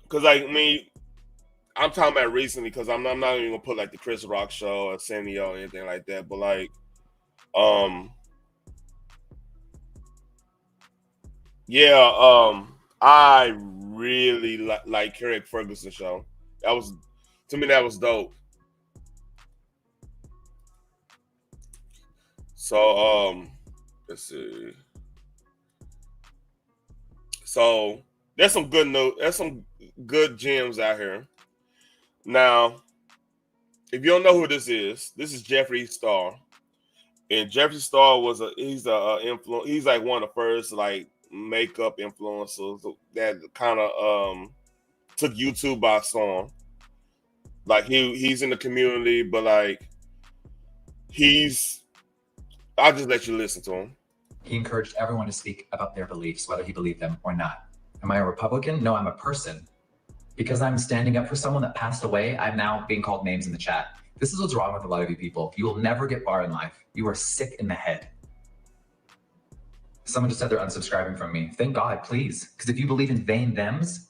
cause like I mean, I'm talking about recently because I'm not even gonna put like the Chris Rock show or Arsenio or anything like that. But like, yeah, I really like Craig Ferguson show. To me that was dope. So let's see. So there's some good note. There's some good gems out here. Now, if you don't know who this is Jeffree Star, and Jeffree Star he's like one of the first like makeup influencers that kind of took YouTube by storm. Like he's in the community, but like I'll just let you listen to him. He encouraged everyone to speak about their beliefs, whether he believed them or not. Am I a Republican? No, I'm a person. Because I'm standing up for someone that passed away, I'm now being called names in the chat. This is what's wrong with a lot of you people. You will never get far in life. You are sick in the head. Someone just said they're unsubscribing from me. Thank God, please. Because if you believe in they and thems,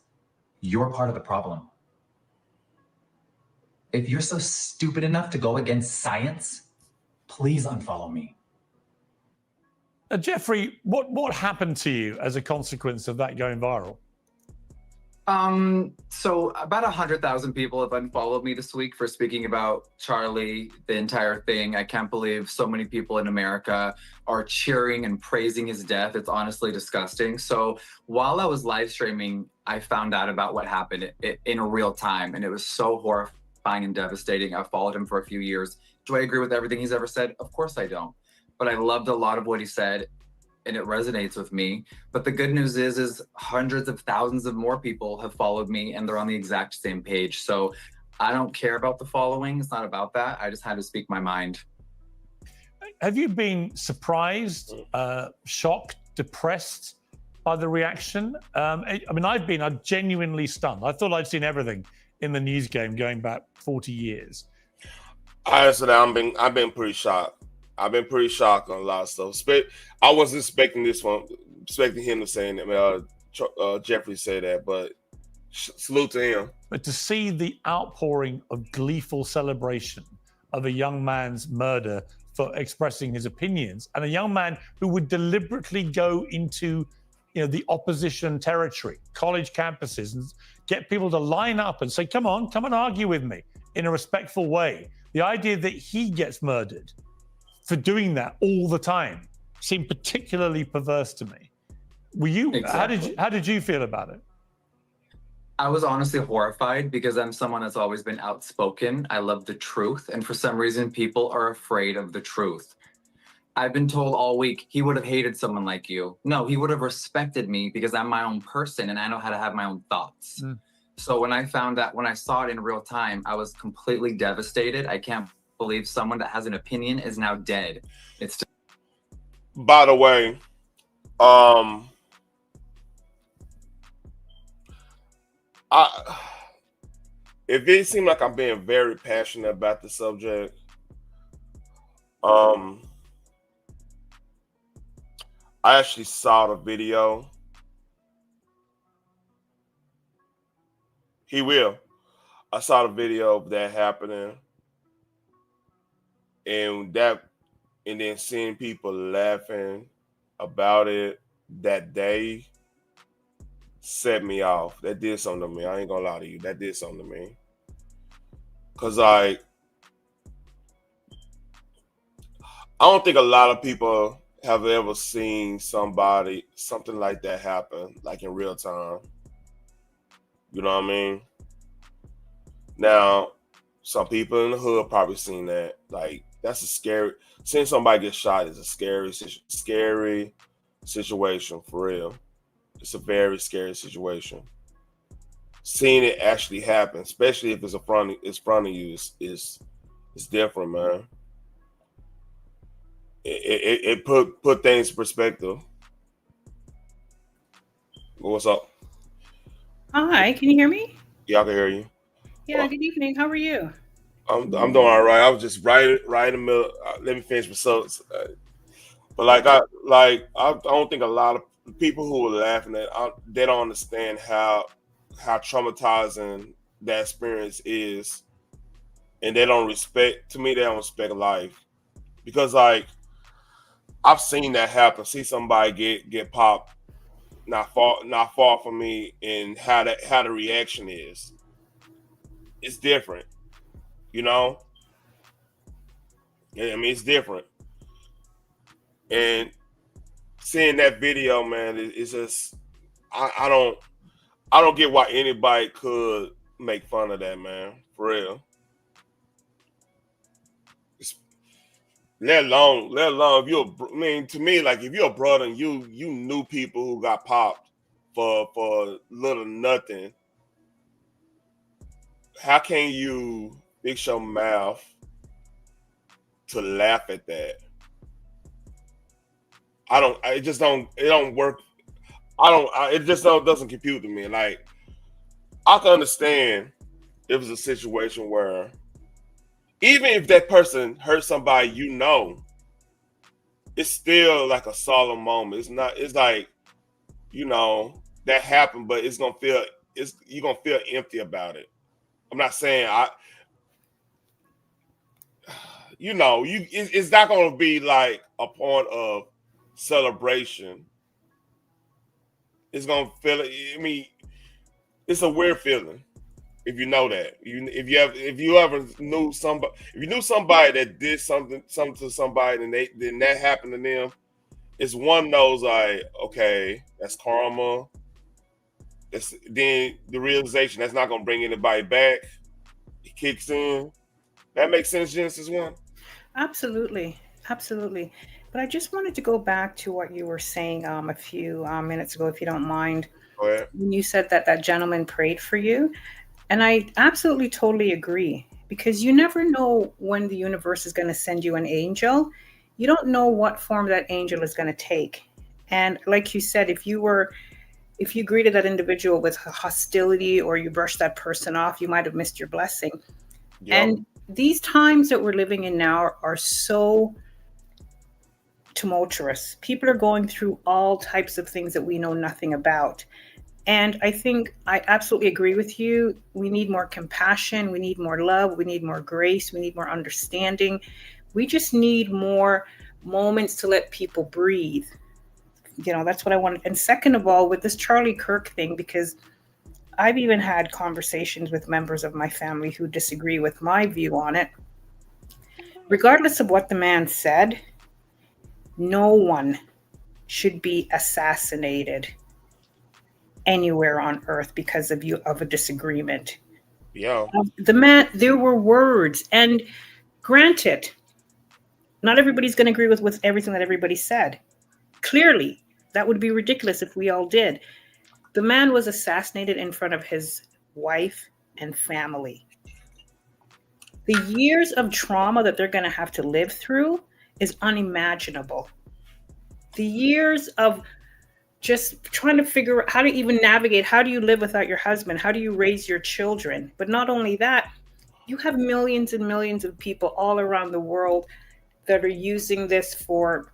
you're part of the problem. If you're so stupid enough to go against science, please unfollow me. Jeffrey, what happened to you as a consequence of that going viral? So about 100,000 people have unfollowed me this week for speaking about Charlie, the entire thing. I can't believe so many people in America are cheering and praising his death. It's honestly disgusting. So while I was live streaming, I found out about what happened in real time, and it was so horrifying and devastating. I followed him for a few years. Do I agree with everything he's ever said? Of course I don't. But I loved a lot of what he said, and it resonates with me. But the good news is hundreds of thousands of more people have followed me, and they're on the exact same page. So I don't care about the following. It's not about that. I just had to speak my mind. Have you been surprised, shocked, depressed by the reaction? I mean, I'm genuinely stunned. I thought I'd seen everything in the news game going back 40 years. Honestly, I've been pretty shocked. I've been pretty shocked on a lot of stuff. I wasn't expecting him to say that. Jeffrey said that, but salute to him. But to see the outpouring of gleeful celebration of a young man's murder for expressing his opinions, and a young man who would deliberately go into the opposition territory, college campuses, and get people to line up and say, come on, argue with me in a respectful way. The idea that he gets murdered for doing that all the time seemed particularly perverse to me. Were you? Exactly. How did you feel about it? I was honestly horrified because I'm someone that's always been outspoken. I love the truth, and for some reason, people are afraid of the truth. I've been told all week, he would have hated someone like you. No, he would have respected me because I'm my own person and I know how to have my own thoughts. So when I saw it in real time, I was completely devastated. I can't believe someone that has an opinion is now dead. By the way, if it seemed like I'm being very passionate about the subject, I actually saw the video. He will. I saw the video of that happening. And then seeing people laughing about it that day set me off. That did something to me. I ain't gonna lie to you. That did something to me. Cause I don't think a lot of people have ever seen something like that happen, like in real time. You know what I mean? Now, some people in the hood probably seen that. Like, seeing somebody get shot is a scary situation for real. It's a very scary situation. Seeing it actually happen, especially if it's in front of you, is different, man. It put things in perspective. What's up? Hi, can you hear me? Yeah, I can hear you. Yeah, good evening. How are you? I'm doing all right. I was just right in the middle. Let me finish my thoughts. But I don't think a lot of people who are laughing at they don't understand how traumatizing that experience is, and they don't respect life, because like I've seen that happen. See somebody get popped not far from me, and how the reaction is. It's different, you know. I mean, it's different. And seeing that video, man, it's just I don't get why anybody could make fun of that, man. For real. Let alone if you're, I mean, to me, like if you're a brother and you knew people who got popped for little nothing, how can you fix your mouth to laugh at that? It just don't work. It just doesn't compute to me. Like, I can understand if it's a situation where even if that person hurt somebody, it's still like a solemn moment. It's like, that happened, but you're gonna feel empty about it. I'm not saying it's not gonna be like a point of celebration. It's gonna feel, I mean, it's a weird feeling if you know that. If you ever knew somebody that did something to somebody and then that happened to them, it's one of those like, okay, that's karma. Then the realization that's not gonna bring anybody back. It kicks in. That makes sense, Genesis 1? Absolutely. Absolutely. But I just wanted to go back to what you were saying a few minutes ago, if you don't mind. Go ahead. When you said that gentleman prayed for you. And I absolutely totally agree, because you never know when the universe is going to send you an angel. You don't know what form that angel is going to take. And like you said, if you greeted that individual with hostility or you brushed that person off, you might have missed your blessing. Yep. And these times that we're living in now are so tumultuous. People are going through all types of things that we know nothing about. And I think I absolutely agree with you. We need more compassion. We need more love. We need more grace. We need more understanding. We just need more moments to let people breathe. That's what I wanted. And second of all, with this Charlie Kirk thing, because I've even had conversations with members of my family who disagree with my view on it. Regardless of what the man said, no one should be assassinated anywhere on earth because of a disagreement. Yeah. There were words, and granted, not everybody's going to agree with everything that everybody said. Clearly, that would be ridiculous if we all did. The man was assassinated in front of his wife and family. The years of trauma that they're going to have to live through is unimaginable. The years of just trying to figure out how to even navigate. How do you live without your husband? How do you raise your children? But not only that, you have millions and millions of people all around the world that are using this for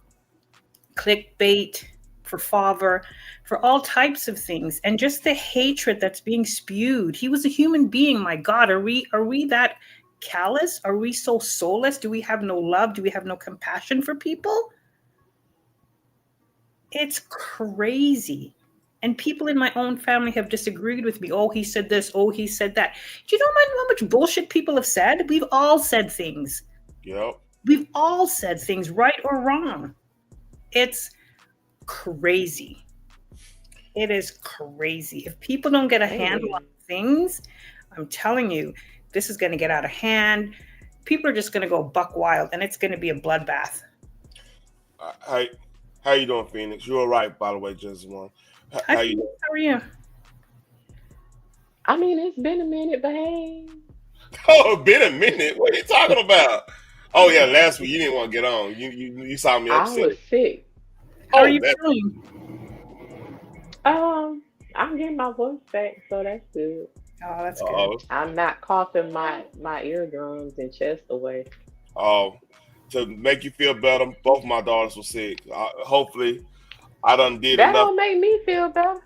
clickbait, for favor, for all types of things. And just the hatred that's being spewed. He was a human being. My God, are we that callous? Are we so soulless? Do we have no love? Do we have no compassion for people? It's crazy. And people in my own family have disagreed with me. Oh, he said this. Oh, he said that. Do you know how much bullshit people have said? We've all said things. Yep. We've all said things, right or wrong. It's crazy. It is crazy. If people don't get a handle on things, I'm telling you, this is going to get out of hand. People are just going to go buck wild, and it's going to be a bloodbath. How you doing, Phoenix? You're all right, by the way, just one. How you doing? How are you? I mean, it's been a minute, but hey. Oh, been a minute. What are you talking about? Oh yeah, last week you didn't want to get on. You saw me upset. I was sick. How are you feeling? I'm getting my voice back, so that's good. Oh, that's good. I'm not coughing my eardrums and chest away. Oh, to make you feel better, both my daughters were sick. Hopefully, I done did that enough. Don't make me feel better.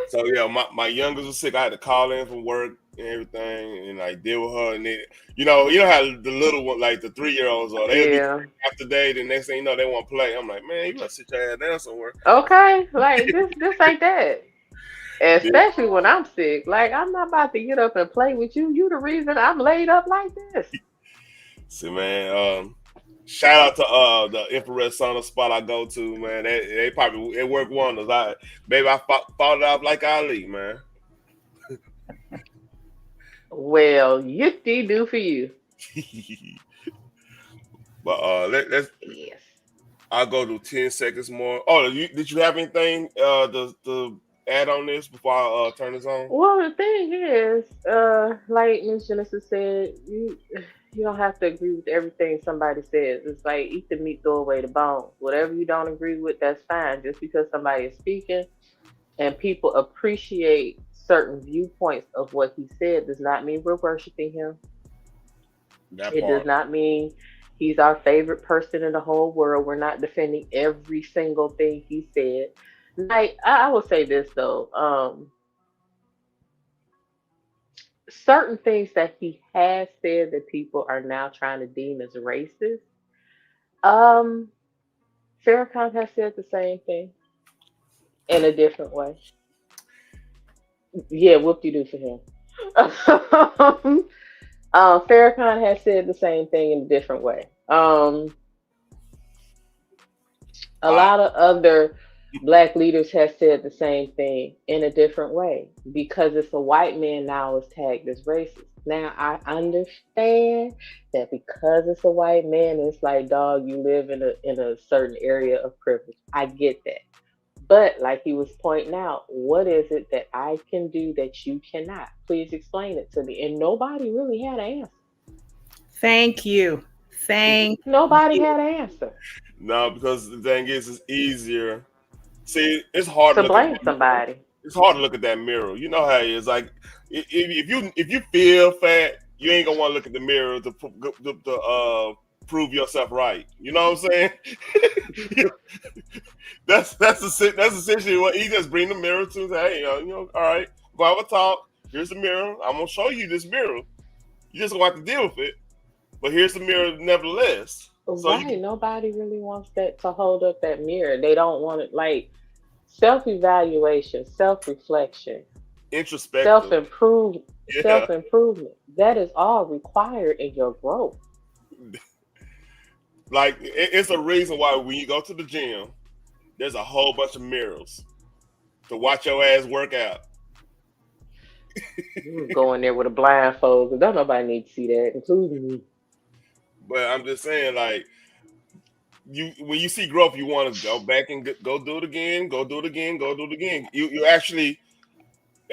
So yeah, my youngest was sick. I had to call in from work and everything, and I deal with her. And then, you know how the little one, like the 3-year-olds are. They'll be after day. The next thing you know, they want to play. I'm like, man, you gotta sit your ass down somewhere. Okay, like this ain't that. Especially when I'm sick. Like, I'm not about to get up and play with you. You the reason I'm laid up like this. See, man, Shout out to the infrared sauna spot I go to, man. They probably it work wonders. Maybe I fought it out like Ali, man. Well, yippee do for you. But let's. Yes. I'll go to 10 seconds more. Oh, did you have anything to add on this before I turn this on? Well, the thing is, like Miss Genesis said, you don't have to agree with everything somebody says. It's like eat the meat, throw away the bones. Whatever you don't agree with, that's fine. Just because somebody is speaking and people appreciate certain viewpoints of what he said does not mean we're worshiping him. It does not mean he's our favorite person in the whole world. We're not defending every single thing he said. Like I will say this though, certain things that he has said that people are now trying to deem as racist. Farrakhan has said the same thing in a different way. Yeah, whoop-de-doo for him. Farrakhan has said the same thing in a different way. A lot of other black leaders have said the same thing in a different way because it's a white man now is tagged as racist. Now I understand that because it's a white man, it's like, dog, you live in a certain area of privilege. I get that. But like he was pointing out, what is it that I can do that you cannot? Please explain it to me. And nobody really had an answer. Thank you. Nobody had an answer. No, because the thing is, it's easier. See, it's hard to look blame at somebody. It's hard to look at that mirror. You know how it is. Like if you feel fat, you ain't gonna want to look at the mirror to prove yourself right. You know what I'm saying? that's essentially what he just bring the mirror to. And say, hey, all right, go have a talk. Here's the mirror. I'm gonna show you this mirror. You just gonna have to deal with it. But here's the mirror, nevertheless. So right. Nobody really wants that to hold up that mirror. They don't want it like self-evaluation, self-reflection, introspective, self-improvement. That is all required in your growth. Like it's a reason why when you go to the gym, there's a whole bunch of mirrors to watch your ass work out. You go in there with a blindfold, because don't nobody need to see that, including me. But I'm just saying, like, when you see growth, you want to go back and go do it again, go do it again, go do it again. You actually,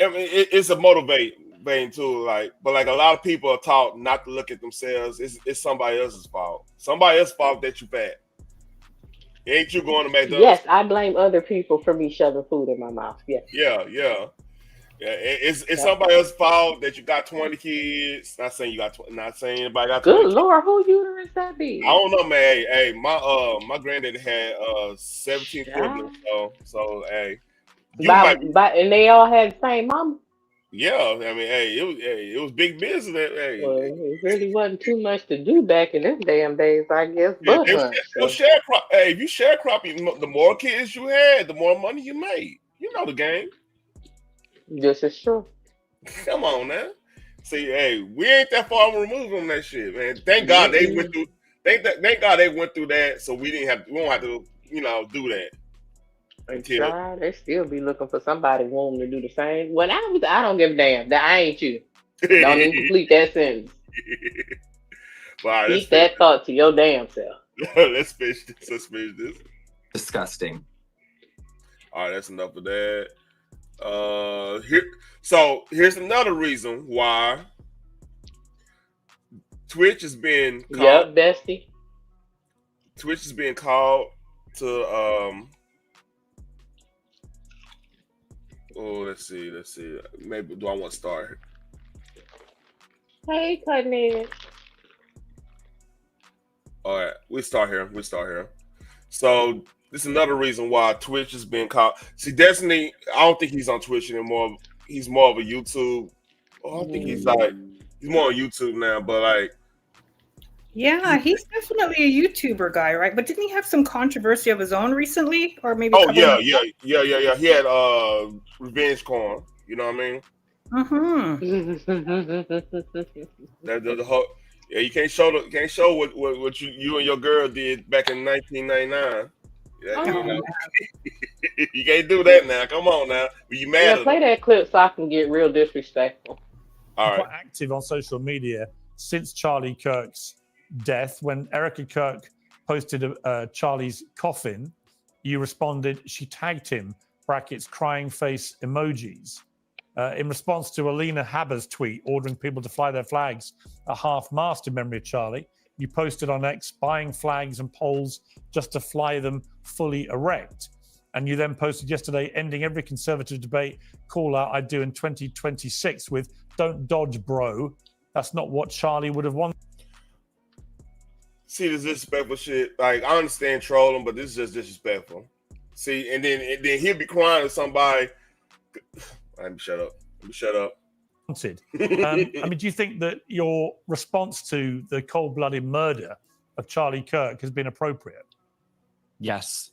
I mean, it's a motivating tool. But a lot of people are taught not to look at themselves. It's somebody else's fault. Somebody else's fault that you fat. Ain't you going to McDonald's? Yes, I blame other people for me shoving food in my mouth. Yes. Yeah. It's somebody else's fault that you got 20 kids. Not saying you got not saying anybody got 20 Good kids. Lord, who uterus that be? I don't know, man. Hey, my granddaddy had 17 siblings, so hey. And they all had the same mama. Yeah, I mean, hey, it was big business. Hey, well, it really wasn't too much to do back in them damn days, I guess. But sharecrop. Hey, if you sharecrop, the more kids you had, the more money you made. You know the game. This is true. Come on now. See, hey, we ain't that far removed from that shit, man. Thank God they went through. Thank God they went through that, so we don't have to, do that. They still be looking for somebody wanting to do the same. When I don't give a damn. That I ain't you. Don't even complete that sentence. Right, keep that thought to your damn self. Let's finish this. Disgusting. All right, that's enough of that. Here's another reason why Twitch has been called. Yep, bestie. Twitch is being called to let's see. Maybe do I want to start? Hey, Cutman. All right, we start here. So this is another reason why Twitch has been called. See, Destiny, I don't think he's on Twitch anymore. He's more of a YouTube. I think he's more on YouTube now, but yeah, he's definitely a YouTuber guy, right? But didn't he have some controversy of his own recently, or maybe? Oh yeah. He had Revenge Corn. You know what I mean? Mm-hmm. The whole. Yeah, you can't show what you and your girl did back in 1999. Yeah, Oh. you know, you can't do that now. Come on now. You mad Yeah, at play her. that clip so I can get real disrespectful. All right. Quite active on social media since Charlie Kirk's death. When Erica Kirk posted Charlie's coffin, you responded, she tagged him, brackets, crying face emojis. In response to Alina Haber's tweet ordering people to fly their flags at half-mast in memory of Charlie, you posted on X buying flags and poles just to fly them fully erect. And you then posted yesterday, ending every conservative debate call out I do in 2026 with "Don't dodge, bro." That's not what Charlie would have wanted. See this disrespectful shit. Like I understand trolling, but this is just disrespectful. See, and then he'll be crying to somebody. Let me shut up. I mean, do you think that your response to the cold-blooded murder of Charlie Kirk has been appropriate? Yes.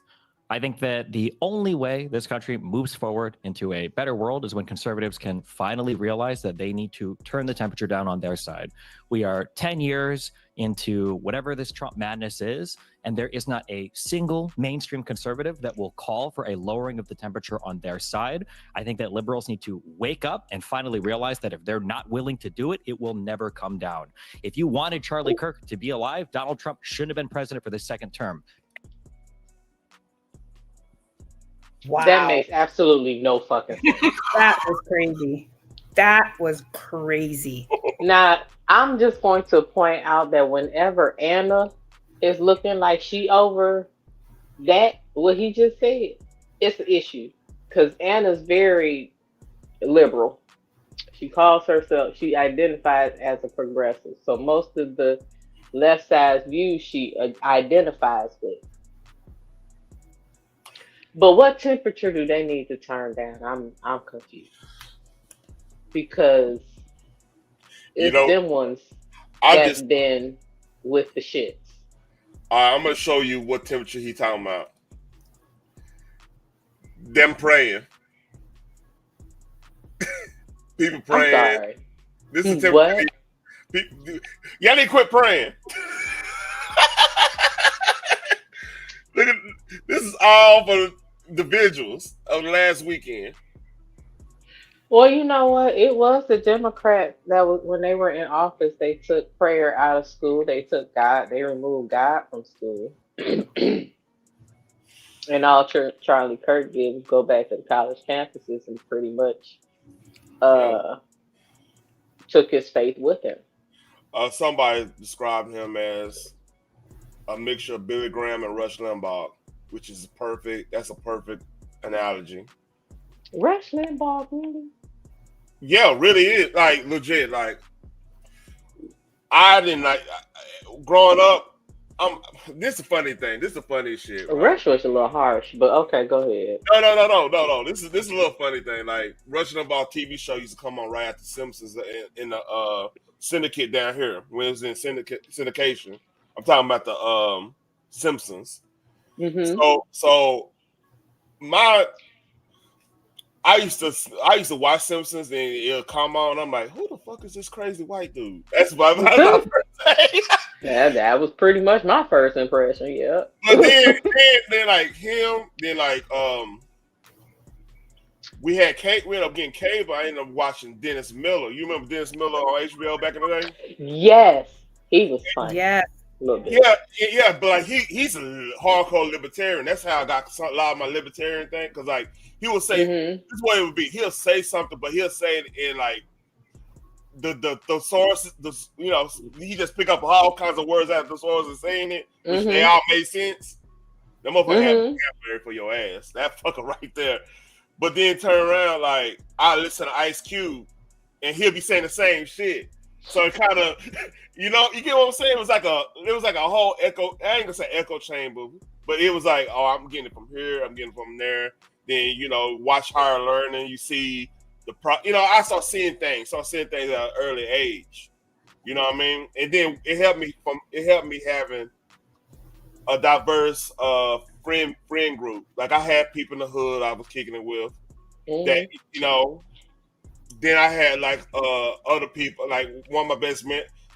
I think that the only way this country moves forward into a better world is when conservatives can finally realize that they need to turn the temperature down on their side. We are 10 years into whatever this Trump madness is, and there is not a single mainstream conservative that will call for a lowering of the temperature on their side. I think that liberals need to wake up and finally realize that if they're not willing to do it, it will never come down. If you wanted Charlie Kirk to be alive, Donald Trump shouldn't have been president for the second term. Wow. That makes absolutely no fucking sense. That was crazy. That was crazy. Now, I'm just going to point out that whenever Anna is looking like she over that, what he just said, it's an issue. Because Anna's very liberal. She calls herself, she identifies as a progressive. So most of the left side views she identifies with. But what temperature do they need to turn down? I'm confused. Because it's them ones that's been with the shits. All right, I'm gonna show you what temperature he talking about. Them praying. People praying. I'm sorry. This is temperature. Y'all need to quit praying. Look at this is all for the vigils of last weekend. Well, you know what? It was the Democrats that was when they were in office. They took prayer out of school. They took God. They removed God from school. And all Charlie Kirk did was go back to the college campuses and pretty much took his faith with him. Somebody described him as a mixture of Billy Graham and Rush Limbaugh, which is perfect. That's a perfect analogy. Rush Limbaugh, really? Yeah, really is. Like, legit. Like, I didn't like growing up. This is a funny thing. This is the funniest shit. Right? Rush was a little harsh, but okay, go ahead. No. This is a little funny thing. Like, Rush Limbaugh TV show used to come on right after Simpsons in the syndicate down here when it was in syndication. I'm talking about the Simpsons. Mm-hmm. So I used to watch Simpsons and it'll come on. I'm like, who the fuck is this crazy white dude? That's my first thing. Yeah, that was pretty much my first impression. Yeah. But then like him, then like we had cake. We ended up getting cable. I ended up watching Dennis Miller. You remember Dennis Miller on HBO back in the day? Yes, he was funny. Yeah. Yeah, but like he's a hardcore libertarian. That's how I got a lot of my libertarian thing. Because like he will say this is what it would be. He'll say something, but he'll say it in like the sources. He just pick up all kinds of words out of the sources saying it, which they all made sense. The motherfucker had vocabulary for your ass. That fucker right there. But then turn around, like I listen to Ice Cube, and he'll be saying the same shit. So it kind of, you get what I'm saying? It was like a whole echo. I ain't gonna say echo chamber, but it was like, oh, I'm getting it from here, I'm getting it from there. Then watch Higher Learning. You see I started seeing things. At an early age. You know what I mean? And then it helped me having a diverse friend group. Like I had people in the hood I was kicking it with. That Then I had like other people, like one of my best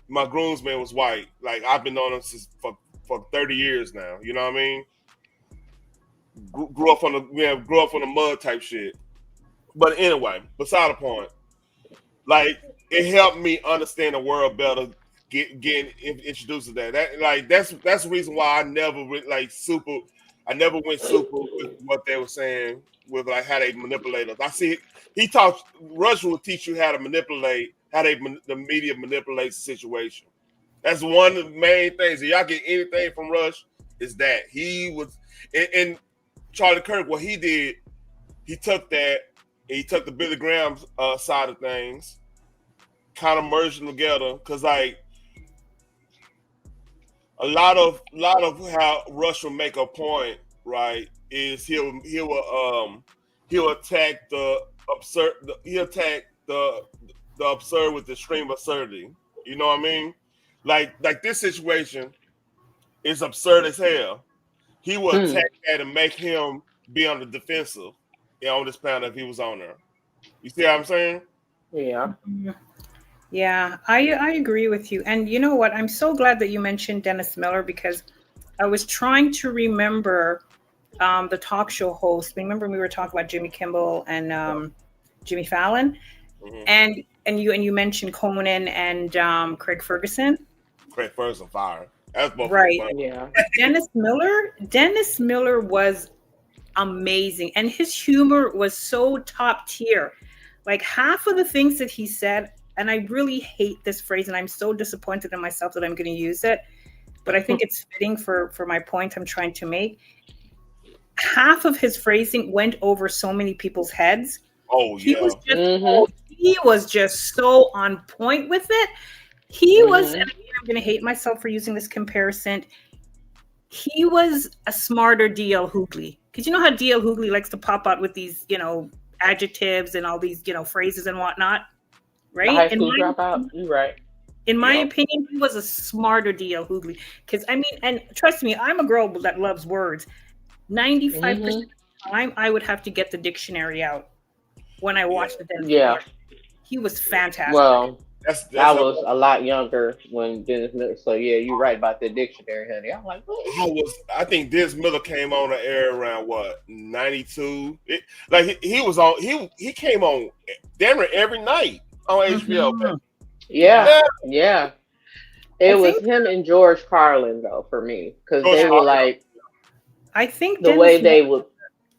my groomsman was white. Like I've been on him since for 30 years now. You know what I mean? Grew up on the mud type shit. But anyway, beside the point, like it helped me understand the world better. Getting introduced to that. That's the reason why I never went super with what they were saying with like how they manipulate us. I see Rush will teach you how to manipulate, the media manipulates the situation. That's one of the main things. If y'all get anything from Rush, is that he was and Charlie Kirk. What he did, he took that. He took the Billy Graham side of things, kind of merged them together. Because like a lot of how Rush will make a point, right? Is he'll attack the absurd. He'll attack the absurd with extreme absurdity. You know what I mean? Like this situation is absurd as hell. He will attack that and make him be on the defensive on this planet if he was on there. You see what I'm saying? Yeah. Yeah, I agree with you. And you know what? I'm so glad that you mentioned Dennis Miller, because I was trying to remember the talk show host. Remember we were talking about Jimmy Kimmel and Jimmy Fallon, and you mentioned Conan and Craig Ferguson. Craig Ferguson fire. That's both Right. Yeah. Dennis Miller was amazing, and his humor was so top tier. Like half of the things that he said, and I really hate this phrase, and I'm so disappointed in myself that I'm going to use it, but I think it's fitting for my point I'm trying to make. Half of his phrasing went over so many people's heads. Oh, he yeah. was just so on point with it. He was, and again, I'm going to hate myself for using this comparison. He was a smarter D.L. Hughley. Because you know how D.L. Hughley likes to pop out with these, adjectives and all these, phrases and whatnot, right? The high school dropout. You're right. In my opinion, he was a smarter D.L. Hughley. Because and trust me, I'm a girl that loves words. 95% of the time, I would have to get the dictionary out when I watched the Dennis Miller. He was fantastic. Well, that's I was a lot younger when Dennis Miller. So yeah, you're right about the dictionary, honey. I'm like, what? I think Dennis Miller came on the air around what 92. He came on damn near every night on HBO. Man. Yeah. It was him and George Carlin though for me, because they were like, I think the way they would.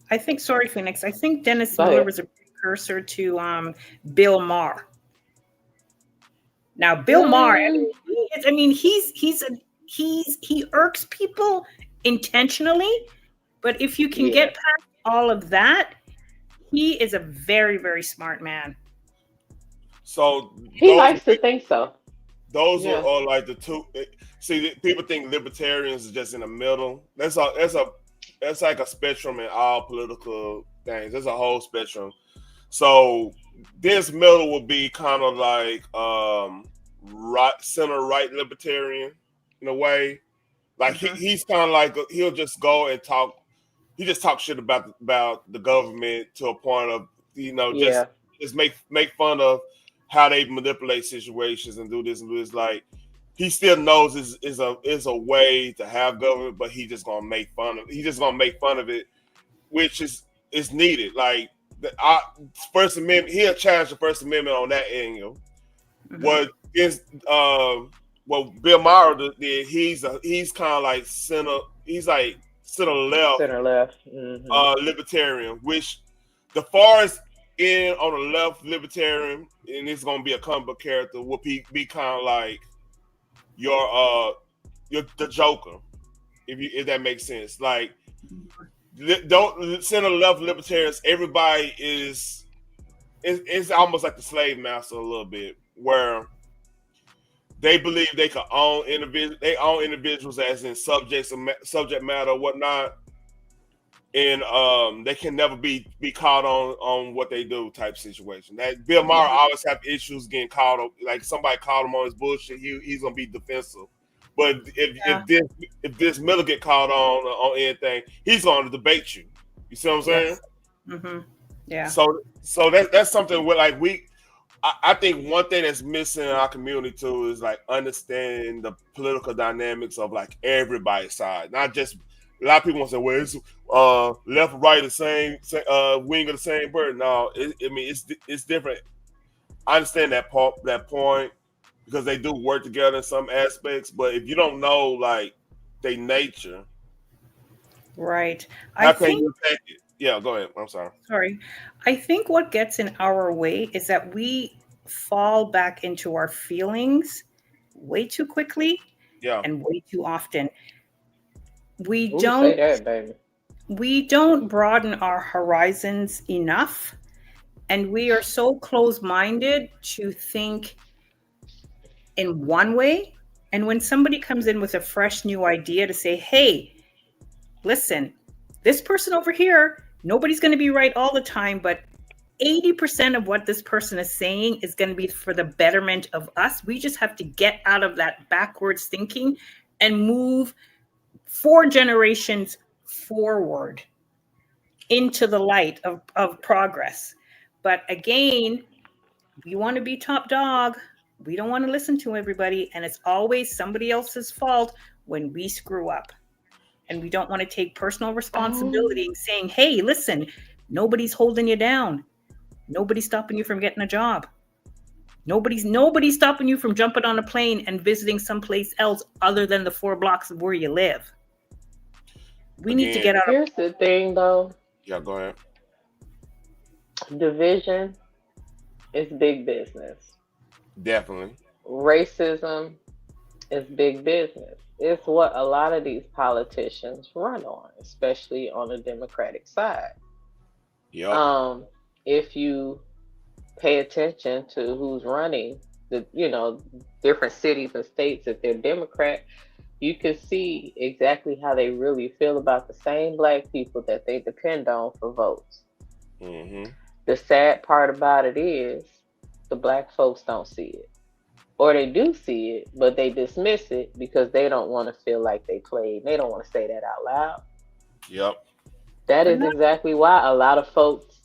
I think Phoenix. I think Dennis Miller was a precursor to Bill Maher. Now, Bill Maher, he irks people intentionally, but if you can get past all of that, he is a very, very smart man. So he likes to think so. Those are like the two. See, people think libertarians is just in the middle. That's like a spectrum in all political things. There's a whole spectrum. So this Miller will be kind of like center right libertarian in a way. Like he's kind of like he'll just go and talk. He just talks shit about the government to a point of just make fun of how they manipulate situations and do this and do this. Like he still knows is a way to have government, but he just gonna make fun of. He just gonna make fun of it, which is needed. Like the First Amendment, he'll challenge the First Amendment on that angle. What Bill Maher did? He's kind of like center. He's like center left, libertarian. Which the farthest in on the left libertarian, and it's gonna be a comic book character, will be kind of like your the Joker, if that makes sense. Like don't center left libertarians. Everybody is it's almost like the slave master a little bit, where they believe they can own individuals. They own individuals as in subject matter or whatnot, and they can never be caught on what they do type situation. That Bill Maher always have issues getting caught up. Like somebody called him on his bullshit, he's gonna be defensive. But if this Miller get caught on anything, he's gonna debate you. You see what I'm saying? Yeah. So that's something where like I think one thing that's missing in our community too is like understanding the political dynamics of like everybody's side, not just a lot of people want to say, well, it's left or right the same wing of the same bird. No, I mean it's different. I understand that point because they do work together in some aspects, but if you don't know like their nature, Right. how I can think you attack it? Yeah, go ahead. I'm sorry. Sorry. I think what gets in our way is that we fall back into our feelings way too quickly Yeah. and way too often. We Ooh, say don't that, baby. we don't broaden our horizons enough, and we are so close-minded to think in one way. And when somebody comes in with a fresh new idea to say, hey, listen, this person over here, nobody's going to be right all the time, but 80% of what this person is saying is going to be for the betterment of us. We just have to get out of that backwards thinking and move 4 generations forward into the light of progress. But again, we want to be top dog. We don't want to listen to everybody. And it's always somebody else's fault when we screw up. And we don't want to take personal responsibility saying, hey, listen, nobody's holding you down. Nobody's stopping you from getting a job. Nobody's stopping you from jumping on a plane and visiting someplace else other than the 4 blocks of where you live. We need to get out of. Here's the thing, though. Yeah, go ahead. Division is big business. Definitely. Racism is big business. It's what a lot of these politicians run on, especially on the Democratic side. Yep. If you pay attention to who's running the, different cities and states, if they're Democrat, you can see exactly how they really feel about the same black people that they depend on for votes. Mm-hmm. The sad part about it is the black folks don't see it. Or they do see it, but they dismiss it because they don't want to feel like they played. They don't want to say that out loud. Yep. That is exactly why a lot of folks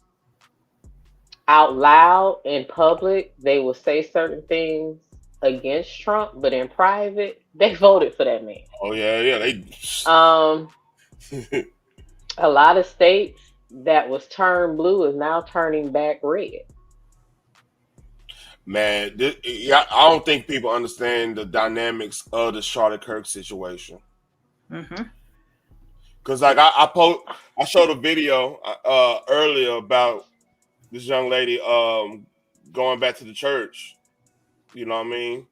out loud in public, they will say certain things against Trump, but in private, they voted for that man. Oh yeah, they a lot of states that was turned blue is now turning back red. Man, I don't think people understand the dynamics of the Charlotte Kirk situation. Mm-hmm. Cause like I showed a video earlier about this young lady going back to the church. You know what I mean?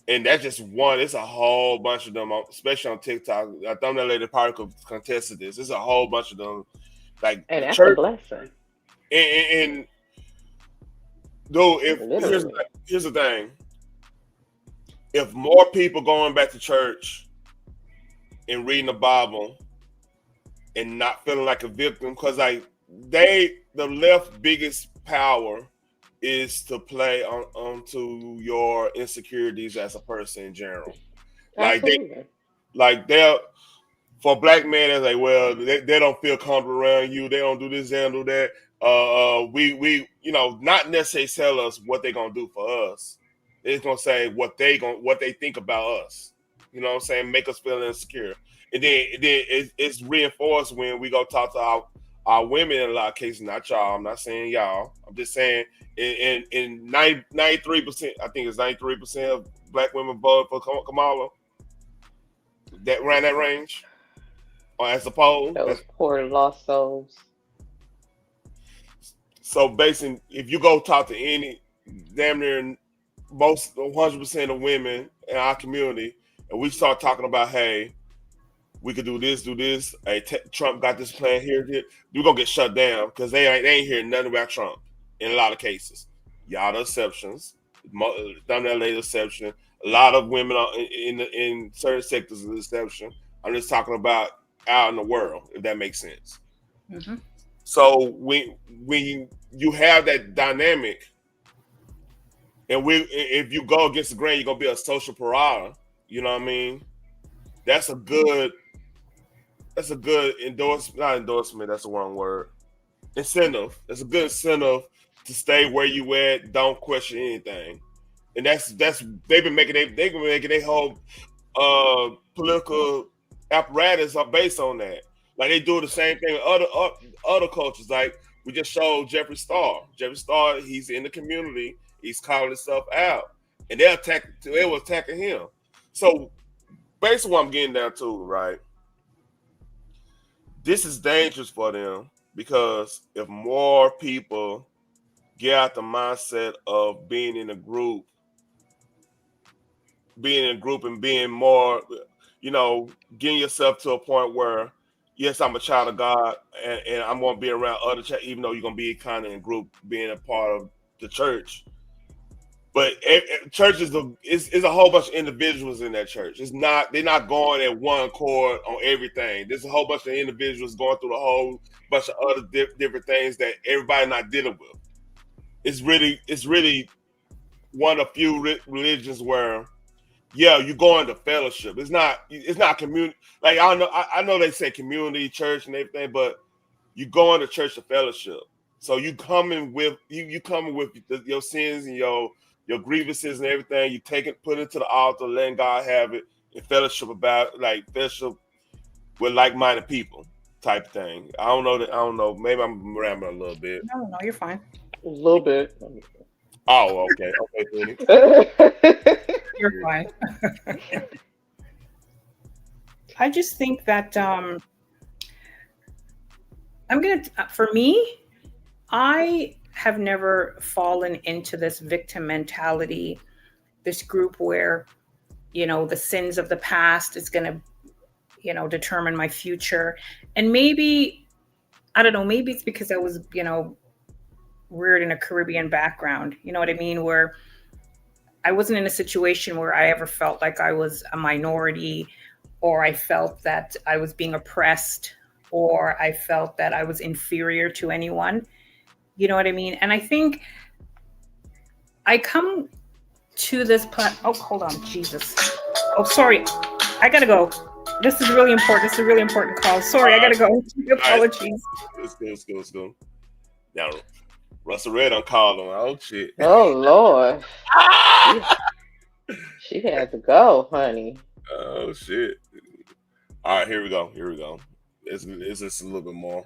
And that's just one. It's a whole bunch of them, especially on TikTok. I thought that lady probably could contest this. It's a whole bunch of them. Like and the that's church, a blessing. And dude, here's the thing. If more people going back to church and reading the Bible and not feeling like a victim, because like the left biggest power is to play onto your insecurities as a person in general. Absolutely. They're for black men, they're like, well, they don't feel comfortable around you. They don't do this, they don't do that. We not necessarily tell us what they're gonna do for us. They're gonna say what they think about us. You know what I'm saying? Make us feel insecure. And then it's reinforced when we go talk to our women in a lot of cases, not y'all. I'm not saying y'all. I'm just saying in 93%, I think it's 93% of black women voted for Kamala. That ran that range. Or as a poll. Those poor lost souls. So basically, if you go talk to any damn near most 100% of women in our community, and we start talking about, hey, we could do this. Hey, Trump got this plan here. You're gonna get shut down because they ain't hearing nothing about Trump in a lot of cases. Y'all the exceptions. Thumbnail lady exception. A lot of women are in certain sectors of the exception. I'm just talking about out in the world, if that makes sense. Mm-hmm. So when you have that dynamic, and if you go against the grain, you're gonna be a social pariah. You know what I mean? That's a good endorsement. Not endorsement. That's the wrong word. Incentive. That's a good incentive to stay where you at. Don't question anything, and that's they've been making their whole political apparatus are based on that. Like they do the same thing with other cultures. Like we just showed Jeffree Star. Jeffree Star, he's in the community. He's calling himself out, and they were attacking him. So basically, what I'm getting down to, right? This is dangerous for them because if more people get out the mindset of being in a group and being more, getting yourself to a point where, yes, I'm a child of God and I'm going to be around other even though you're going to be kind of in group, being a part of the church. But church is a whole bunch of individuals in that church. They're not going at one accord on everything. There's a whole bunch of individuals going through a whole bunch of other different things that everybody not dealing with. It's really one of few religions where, yeah, you go into fellowship. It's not community. Like I know they say community, church, and everything, but you go into church to fellowship. So you coming with your sins and your grievances and everything. You put it to the altar, letting God have it, and fellowship fellowship with like-minded people, type of thing. I don't know. Maybe I'm rambling a little bit. No, you're fine. A little bit. Oh, okay, Phoenix. You're fine. I just think that for me, I have never fallen into this victim mentality, this group where, the sins of the past is going to, determine my future. And maybe, I don't know, maybe it's because I was, reared in a Caribbean background, you know what I mean? Where I wasn't in a situation where I ever felt like I was a minority, or I felt that I was being oppressed, or I felt that I was inferior to anyone. You know what I mean? And I think I come to this oh, hold on, Jesus. Oh, sorry. I gotta go. This is really important. This is a really important call. Sorry, I gotta go. Apologies. Let's go. Now, Russell Red on call on. Oh shit. Oh Lord. She had to go, honey. Oh shit. All right, here we go. It's just a little bit more.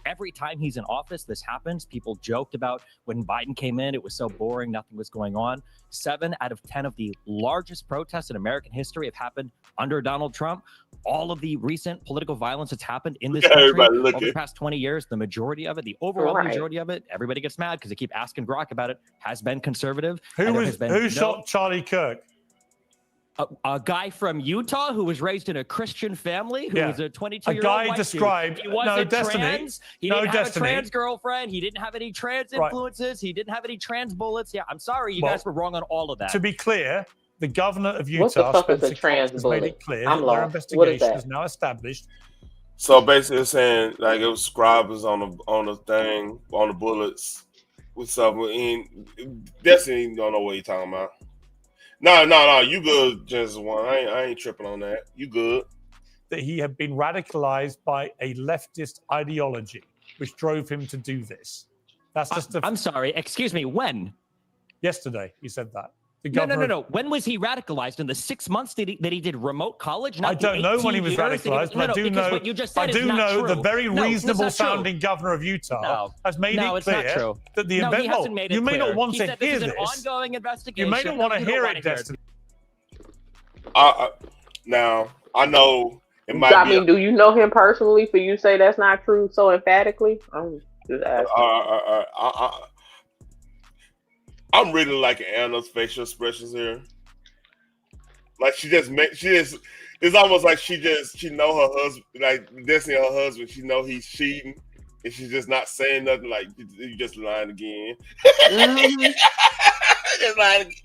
Every time he's in office, this happens. People joked about when Biden came in, it was so boring, nothing was going on. 7 out of 10 of the largest protests in American history have happened under Donald Trump. All of the recent political violence that's happened in this country over the past 20 years, the majority of it, the overwhelming majority of it, everybody gets mad because they keep asking Grok about it, has been conservative. Who shot Charlie Kirk? A guy from Utah who was raised in a Christian family, who was a 22-year-old guy described. He wasn't trans. He didn't have a Destiny. trans girlfriend. He didn't have any trans influences. He didn't have any trans bullets. Yeah, I'm sorry, you guys were wrong on all of that. To be clear, the governor of What the Utah, fuck is a Spencer trans Cox, has bullet? made it clear I'm that their lost. What is investigation that? is now established. So basically, it's saying like it was scribes on the thing on the bullets with something. Destiny don't know what you're talking about. No, you good, Genesis One. I ain't tripping on that. You good. That he had been radicalized by a leftist ideology, which drove him to do this. That's just I'm sorry, excuse me, when? Yesterday, he said that. No. When was he radicalized? In the 6 months that he did remote college? I don't know when he was radicalized, but I do know. What you just said I do is not know true. the very No, reasonable that's not true. sounding governor of Utah has made it it's not clear true. that the No, event. he hasn't made it You may clear. not want He to said hear this is this. an ongoing investigation. You may not want to hear it, Destiny. Now I know it might I be. mean, do you know him personally for you say that's not true so emphatically? I'm just asking. I'm really liking Anna's facial expressions here. Like it's almost like she know her husband, like Destiny, her husband. She know he's cheating, and she's just not saying nothing. Like you just lying again. Just lying again.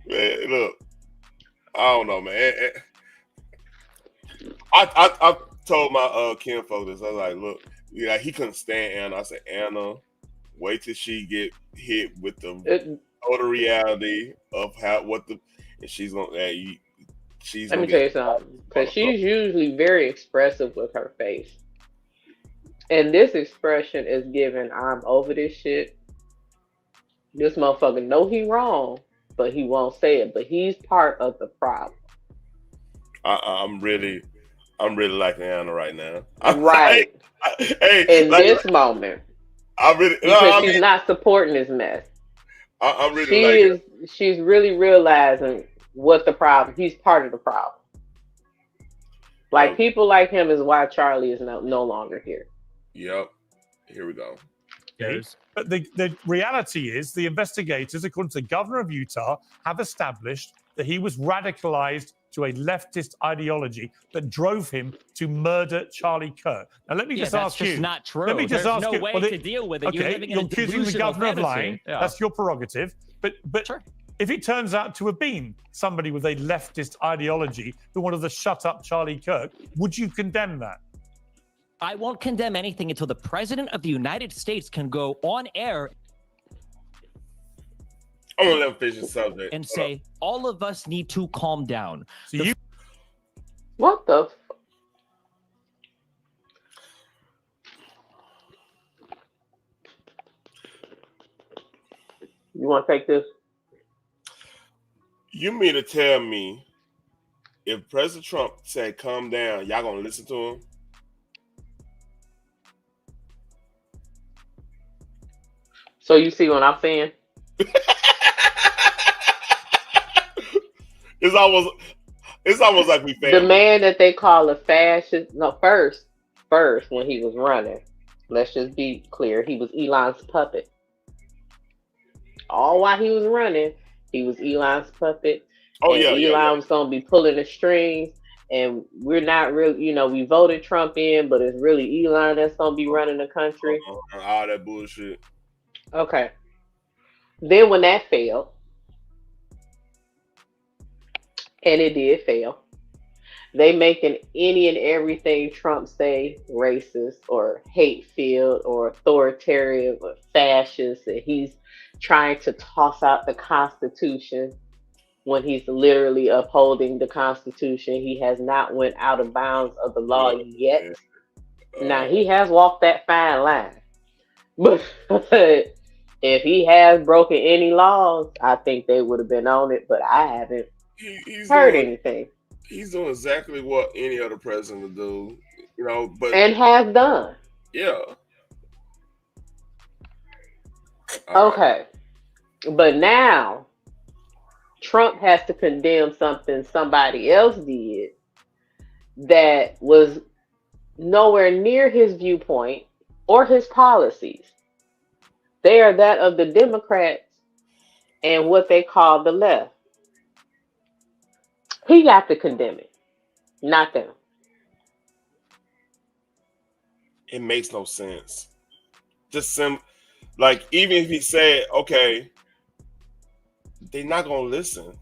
Man, look, I don't know, man. I told my kinfolk this. I was like, look, he couldn't stand Anna. I said, Anna, wait till she get hit with the total reality of and she's gonna. Let me tell you something, because she's usually very expressive with her face. And this expression is given, I'm over this shit. This motherfucker know he wrong, but he won't say it. But he's part of the problem. I'm really liking Anna right now. Right. Hey, In like, this moment. I really Because she's not supporting this mess. I'm really liking. She's really realizing what the problem. He's part of the problem. Like people like him is why Charlie is no longer here. Yep. Here we go. Okay. But the reality is the investigators, according to the governor of Utah, have established that he was radicalized to a leftist ideology that drove him to murder Charlie Kirk. Now, let me Yeah, just that's ask just you. not true. Let me just There's ask no you. way to deal with it. You're Okay, living in a accusing the delusional governor of fantasy. lying. Yeah. That's your prerogative. But if it turns out to have been somebody with a leftist ideology who wanted to shut up Charlie Kirk, would you condemn that? I won't condemn anything until the president of the United States can go on air I'm gonna let him finish the subject and say all of us need to calm down. What the? You want to take this? You mean to tell me if President Trump said calm down, y'all gonna listen to him? So you see what I'm saying? It's almost like we family. The man that they call a fascist. No, first when he was running, let's just be clear, he was Elon's puppet. All while he was running, he was Elon's puppet. Oh, and Elon was going to be pulling the strings. And we're not really, we voted Trump in, but it's really Elon that's going to be running the country. All that bullshit. Okay. Then when that failed, and it did fail, they making any and everything Trump say racist or hate-filled or authoritarian or fascist, and he's trying to toss out the Constitution when he's literally upholding the Constitution. He has not went out of bounds of the law yet. Now, he has walked that fine line. But if he has broken any laws, I think they would have been on it, but I haven't heard anything. He's doing exactly what any other president would do, but and has done. Yeah. Okay. But now Trump has to condemn something somebody else did that was nowhere near his viewpoint or his policies. They are that of the Democrats and what they call the left. He got to condemn it, not them. It makes no sense. Just like, even if he said, okay, they're not gonna listen.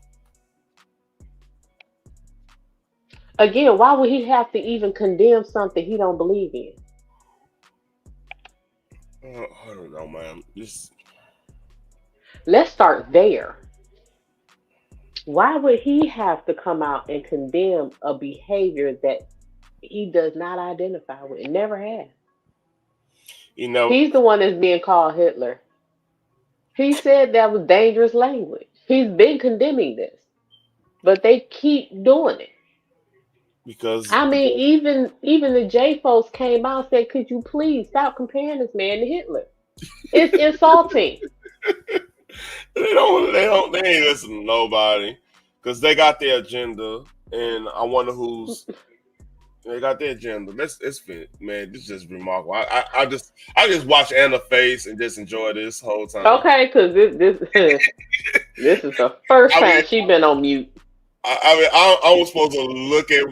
Again, why would he have to even condemn something he don't believe in? I don't know, man. Let's start there. Why would he have to come out and condemn a behavior that he does not identify with and never has? He's the one that's being called Hitler. He said that was dangerous language. He's been condemning this, but they keep doing it. Because even the J folks came out and said, "Could you please stop comparing this man to Hitler? It's insulting." They ain't listen to nobody because they got their agenda, and I wonder who's they got their agenda. It's fit, man. This is just remarkable. I just watch Anna face and just enjoy this whole time. Okay, because this is the first time she's been on mute. I was supposed to look at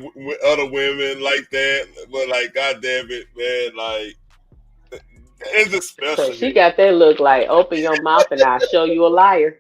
other women like that, but like, God damn it, man, like. It's just special. So she got that look like, open your mouth and I'll show you a liar.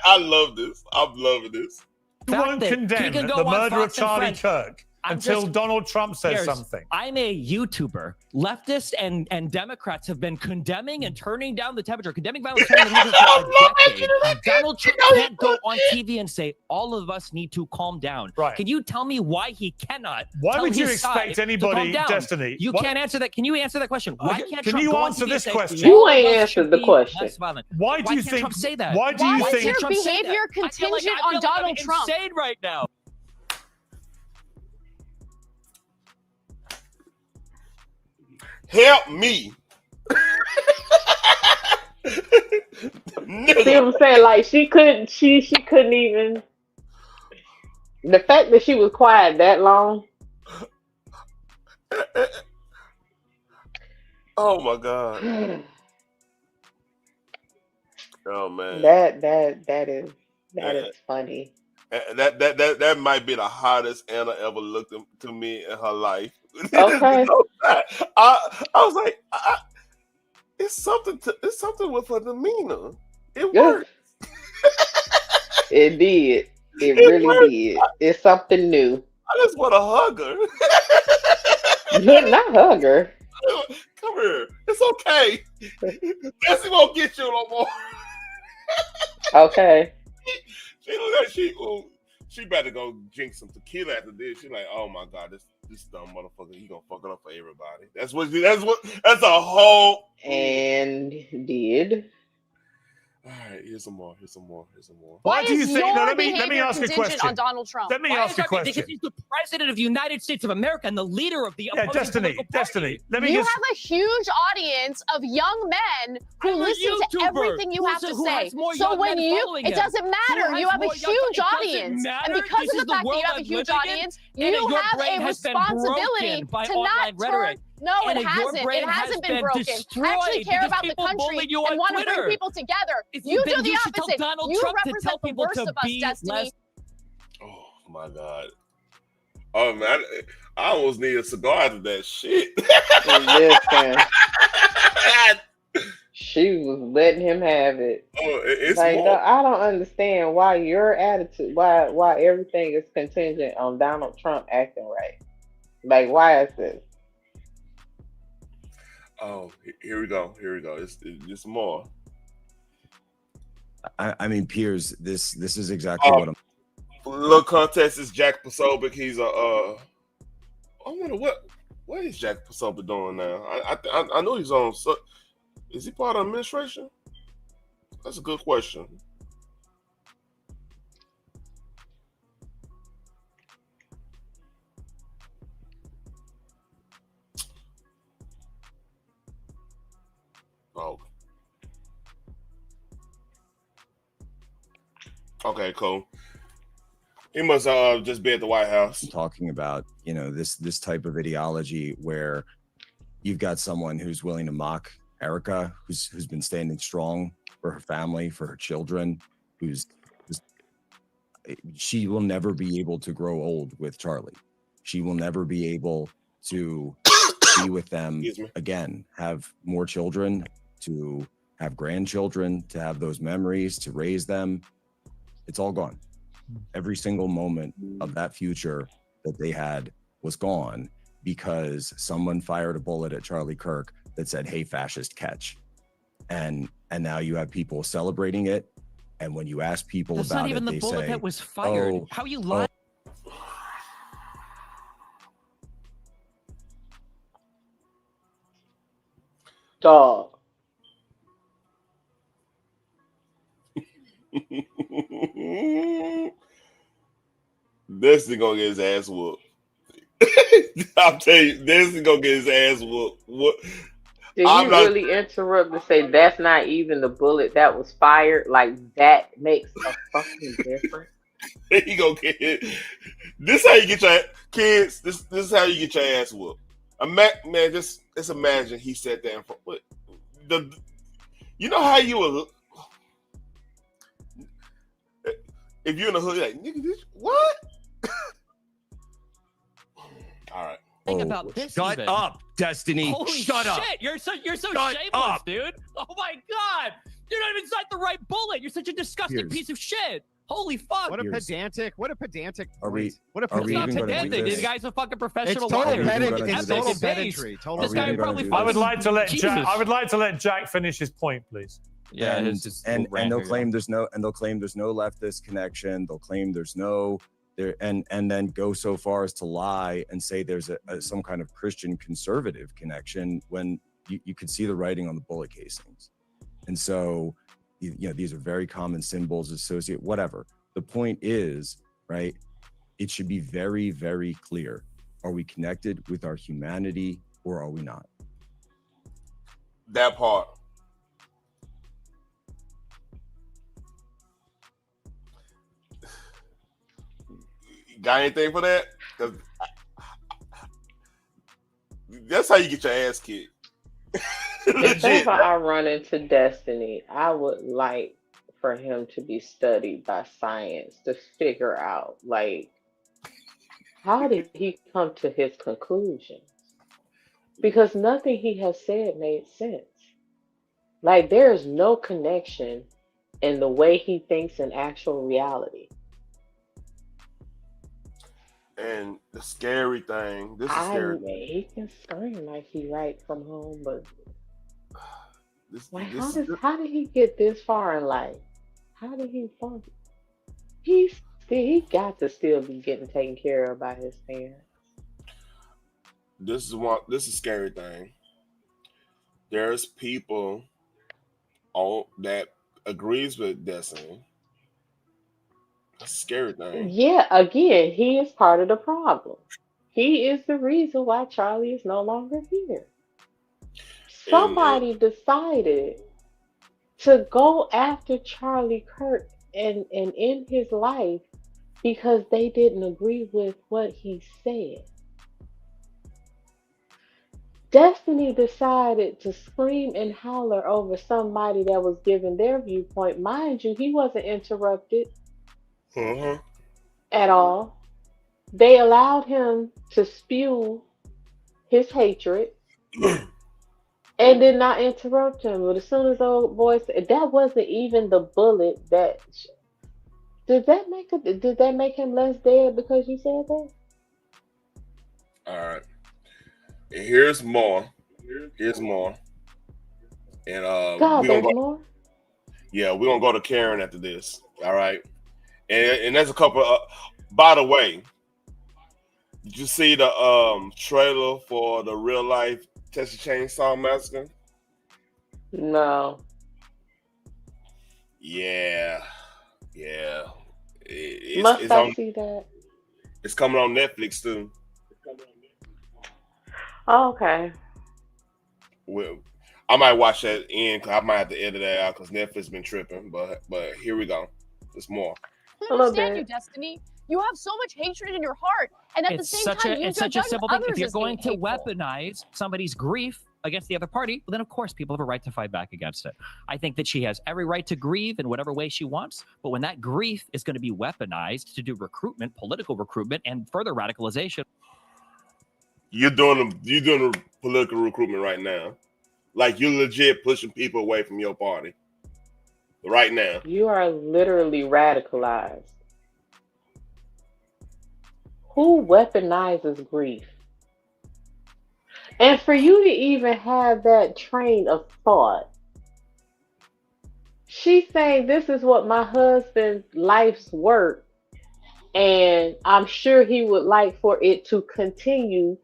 I love this. I'm loving this. You won't condemn the murder of Charlie Kirk until Donald Trump says Here's- something. I'm a YouTuber. Leftists and Democrats have been condemning and turning down the temperature, condemning violence turning the temperature for a decade. Donald Trump can't go on TV and say all of us need to calm down. Right. Can you tell me why he cannot? Why tell would you his expect side to anybody, calm down? Destiny? You what- can't answer that. Can you answer that question? Why can't Can Trump you go on answer TV this and say, question? You all of ain't us answered should the be question. less violent? Why do you can't think? Trump say that? Why do you Why is think? your Trump say behavior that? I feel like contingent I'm on Donald Trump? insane right now. Help me. See what I'm saying? Like she couldn't even. The fact that she was quiet that long. Oh my God. Oh man. That is funny. That might be the hottest Anna ever looked to me in her life. Okay. I was like, it's something with her demeanor. It worked. It did. It really did. It's something new. I just want to hug her. Not hug her. Come here. It's okay. Bessie won't get you no more. Okay. She look like she better go drink some tequila after this. She like, oh my God, this dumb motherfucker, he gonna fuck it up for everybody. That's a whole. And did. All right, here's some more. Why do you is think? your No, let me behavior ask a contingent question. on Donald Trump? Let me Why ask is a that? question. Because he's the president of the United States of America and the leader of the opposing political party. Destiny. Let me You just. have a huge audience of young men who I'm a listen to YouTuber everything you have to who say. has more So young when men you, following it him. doesn't matter. Who You has have a more young- huge it doesn't audience, matter. and because This of is the fact that you world have a I'm huge living in, audience, and you your have brain a has been responsibility broken by to online not rhetoric. turn. No, And it your hasn't. It brain has hasn't been been broken. I actually destroyed care because about the people country bully you on and want to bring Twitter. people together. If You then do the you should tell opposite. Donald You Trump to tell represent the people worst to of us, be Destiny. less. Oh my God. Oh man, I almost need a cigar after that shit. Listen. She was letting him have it. Oh, it's Like, more. I don't understand why your attitude, why everything is contingent on Donald Trump acting right. Like, why is this? Oh, here we go. It's more. I mean, Piers, this is exactly what I'm. Little contest is Jack Posobiec. He's I wonder what is Jack Posobiec doing now? I know he's on. Is he part of administration? That's a good question. Oh. Okay, cool. He must just be at the White House. Talking about, this type of ideology where you've got someone who's willing to mock Erica, who's been standing strong for her family, for her children, she will never be able to grow old with Charlie. She will never be able to be with them again, have more children, to have grandchildren, to have those memories, to raise them. It's all gone. Every single moment of that future that they had was gone because someone fired a bullet at Charlie Kirk that said, "Hey, fascist, catch." And now you have people celebrating it. And when you ask people That's about not even it, the they bullet say, that was fired. "Oh, How you lie? Dog. Destiny gonna get his ass whooped. I'm telling you, Destiny gonna get his ass whooped. What? Did he really interrupt to say that's not even the bullet that was fired? Like, that makes a fucking difference. He gonna get it. This is how you get your kids. This is how you get your ass whooped. Man, just imagine he said that in front. What you know how you will. If you're in the hood, you're like, nigga, what? All right. Think about this. Shut even. up, Destiny. Holy Shut up. shit! You're so Shut shameless, up. dude. Oh my God! You're not even inside the right bullet. You're such a disgusting Piers. piece of shit. Holy fuck! What a Years. pedantic! What a pedantic! Are we? point. What a Are we It's not even going to do pedantic. This this? guy's a fucking professional It's total liar. pedant- gonna it's do total this? pedantry. Total This guy we gonna probably do I would this? like to let Jack. Jesus. I would like to let Jack finish his point, please. Yeah, and his and rant they'll here, claim there's no leftist connection. They'll claim there's no there and then go so far as to lie and say there's some kind of Christian conservative connection when you could see the writing on the bullet casings. And so these are very common symbols associated, whatever. The point is, right, it should be very, very clear. Are we connected with our humanity or are we not? That part. Got anything for that? 'Cause that's how you get your ass kicked. If ever I run into Destiny, I would like for him to be studied by science to figure out, like, how did he come to his conclusions? Because nothing he has said made sense. Like, there is no connection in the way he thinks in actual reality. And the scary thing, this is scary. He can scream like he right from home, but like, this how did he get this far in life? How did he function? He got to still be getting taken care of by his parents. This is a scary thing. There's people that agrees with Destiny. That's a scary thing. Yeah, again, he is part of the problem. He is the reason why Charlie is no longer here. Somebody decided to go after Charlie Kirk and end his life because they didn't agree with what he said. Destiny decided to scream and holler over somebody that was giving their viewpoint. Mind you, he wasn't interrupted at all. They allowed him to spew his hatred and did not interrupt him. But as soon as the old boy said, that wasn't even the bullet that did that make him less dead because you said that? All right. And here's more. And God, there's more? Yeah, we're gonna go to Karen after this. All right. And there's a couple by the way, did you see the trailer for the real life Texas Chainsaw Massacre? No. Yeah. Must I see that? It's coming on Netflix too. Oh, okay. Well, I might watch that in because I might have to edit that out because Netflix been tripping. But here we go. There's more. I understand you, Destiny. You have so much hatred in your heart, and at the same time, you it's such judge a simple thing. others If you're as being going to hateful. weaponize somebody's grief against the other party, well, then of course people have a right to fight back against it. I think that she has every right to grieve in whatever way she wants, but when that grief is going to be weaponized to do recruitment, political recruitment, and further radicalization. You're doing the political recruitment right now. Like you're legit pushing people away from your party. Right now. You are literally radicalized. Who weaponizes grief? And for you to even have that train of thought, she's saying this is what my husband's life's work, and I'm sure he would like for it to continue.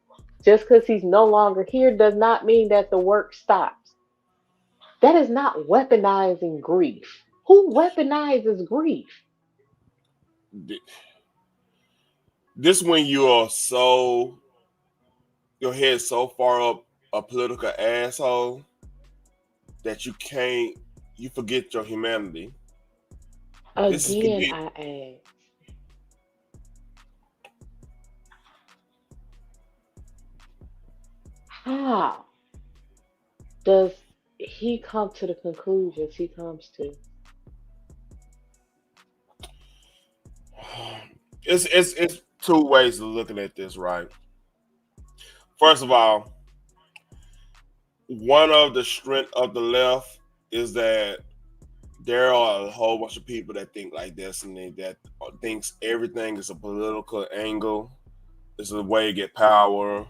Just because he's no longer here does not mean that the work stops. That is not weaponizing grief. Who weaponizes grief? This when you are your head's so far up a political asshole that you forget your humanity. Again, I ask. How does he come to the conclusions he comes to? It's two ways of looking at this, right? First of all, one of the strength of the left is that there are a whole bunch of people that think like Destiny, that thinks everything is a political angle. It's a way to get power.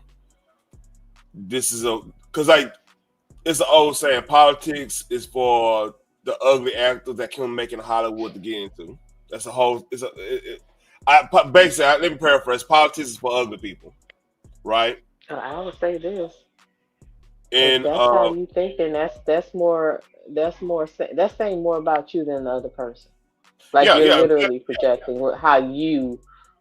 This is because like it's an old saying, politics is for the ugly actors that can make it in Hollywood to get into. That's a whole. Basically, let me paraphrase. Politics is for ugly people, right? I would say this. And If that's how you think, then that's saying more about you than the other person. Like yeah, you're yeah, literally projecting how you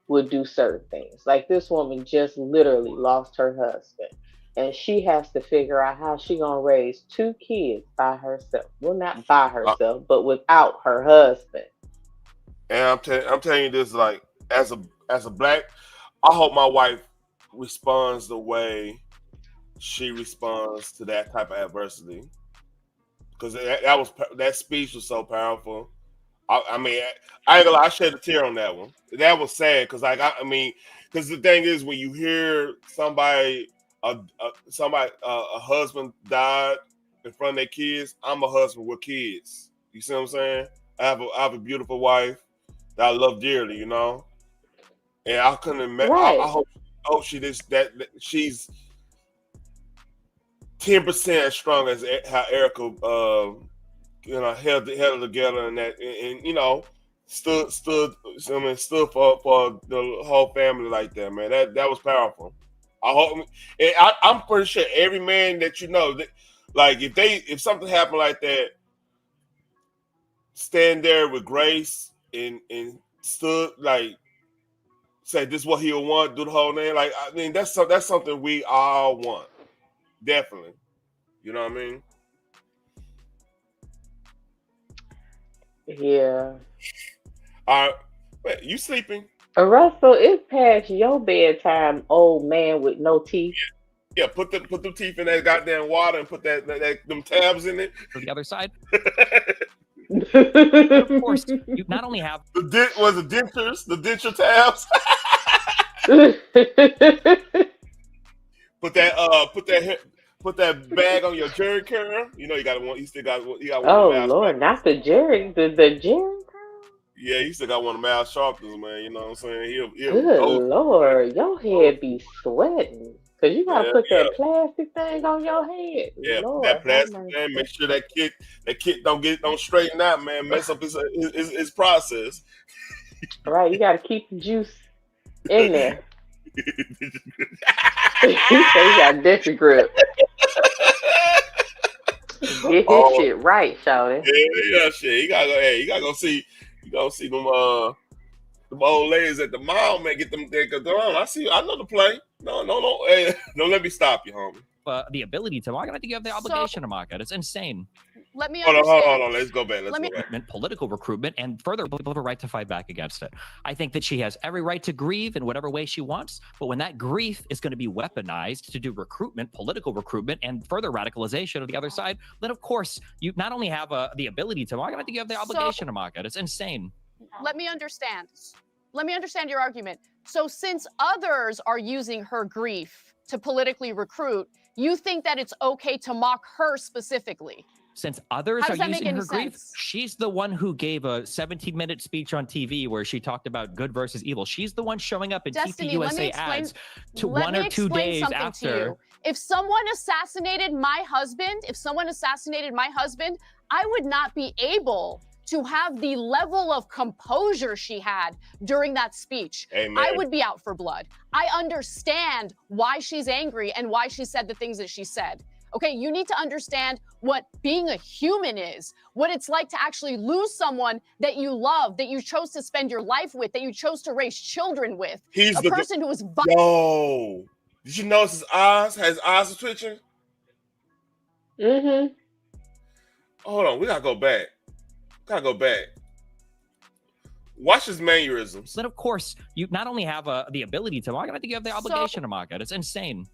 would do certain things. Like this woman just literally lost her husband, and she has to figure out how she gonna raise 2 kids by herself. Well, not by herself, but without her husband. and I'm telling you this, like as a black, I hope my wife responds the way she responds to that type of adversity, because that speech was so powerful. I mean, I ain't gonna lie, I shed a tear on that one. That was sad because, like, I mean, because the thing is, when you hear somebody, a husband died in front of their kids. I'm a husband with kids. You see what I'm saying? I have a beautiful wife that I love dearly, you know. And I couldn't imagine. I hope she's 10% as strong as how Erica, held it together and that, and you know, stood for the whole family like that, man. That was powerful. I hope, and I'm pretty sure every man that you know, like if something happened like that, stand there with grace and stood like say this is what he'll want, do the whole thing. Like I mean, that's something we all want, definitely. You know what I mean? Yeah. All right, wait, you sleeping? Russell, it's past your bedtime, old man with no teeth. Yeah, put them teeth in that goddamn water and put them tabs in it. For the other side. Of course, you not only have the denture tabs. Put that bag on your jerry curl. You know you got one. You still got one. You got one. Oh Lord, not the Jerry, the Jerry. Yeah, you still got one of Mal Sharpton's, man. You know what I'm saying? Good Lord, your head be sweating because you gotta put that plastic thing on your head. Yeah, Lord, that plastic, man. Make sure that kit don't straighten out, man. Mess up his process. Right, you gotta keep the juice in there. He say he got denture grip. Get his shit right, shawty. Yeah, shit. You gotta go see. You gotta see them old ladies at the mall, man. Get them. I know the play. No. Hey, don't let me stop you, homie. The ability to market. I think you have the obligation to market. It's insane. Let me hold on. Let's go back. Political recruitment, and further, people have a right to fight back against it. I think that she has every right to grieve in whatever way she wants, but when that grief is going to be weaponized to do recruitment, political recruitment, and further radicalization of the other side, then of course you not only have the ability to market, I think you have the obligation to market. It's insane. Let me understand. Let me understand your argument. So since others are using her grief to politically recruit, you think that it's okay to mock her specifically? Since others are using her grief, she's the one who gave a 17-minute speech on TV where she talked about good versus evil. She's the one showing up in Destiny, TPUSA ads 1 or 2 days after. If someone assassinated my husband, I would not be able to have the level of composure she had during that speech. Amen. I would be out for blood. I understand why she's angry and why she said the things that she said. Okay, you need to understand what being a human is, what it's like to actually lose someone that you love, that you chose to spend your life with, that you chose to raise children with. He's a person who was Yo, did you notice his eyes? His eyes are twitching? Mm-hmm. Hold on, we gotta go back. Watch his mannerisms. Then of course, you not only have the ability to market, I think you have the obligation to market. It's insane.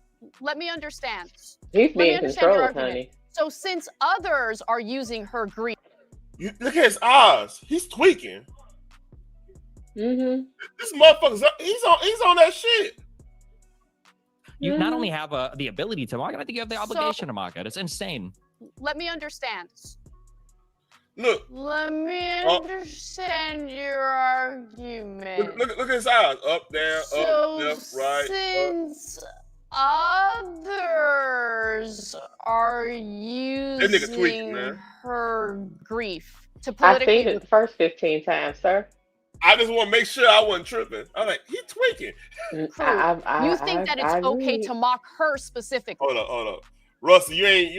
Let me understand. He's being controlled, honey. So since others are using her grief, You look at his eyes. He's tweaking. Mm-hmm. This motherfucker's he's on that shit. You not only have the ability to market, I think you have the obligation to market. It's insane. let me understand. Look. Let me understand your argument. Look at his eyes. Up, down, up, left, right. Since others are That nigga tweaking, using man. her grief to I seen politically it the first 15 times, sir. I just want to make sure I wasn't tripping. I'm like, he tweaking. you think that it's okay to mock her specifically. Hold up. Russell, you ain't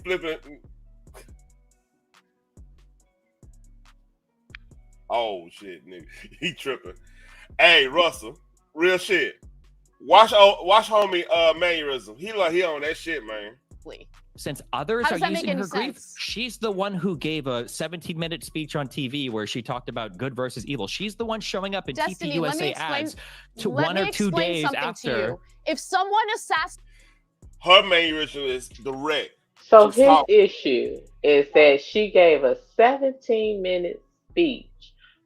flipping. Oh shit, nigga. He tripping. Hey, Russell, real shit. Watch homie mannerism. He on that shit, man. Since others How are does that make using her any grief, sense? she's the one who gave a 17-minute speech on TV where she talked about good versus evil. She's the one showing up in Destiny, let me TPUSA explain. ads to let 1 me or 2 explain days something after. to you. If someone assassinates Her mannerism is direct. So She's his talking. issue is that she gave a 17-minute speech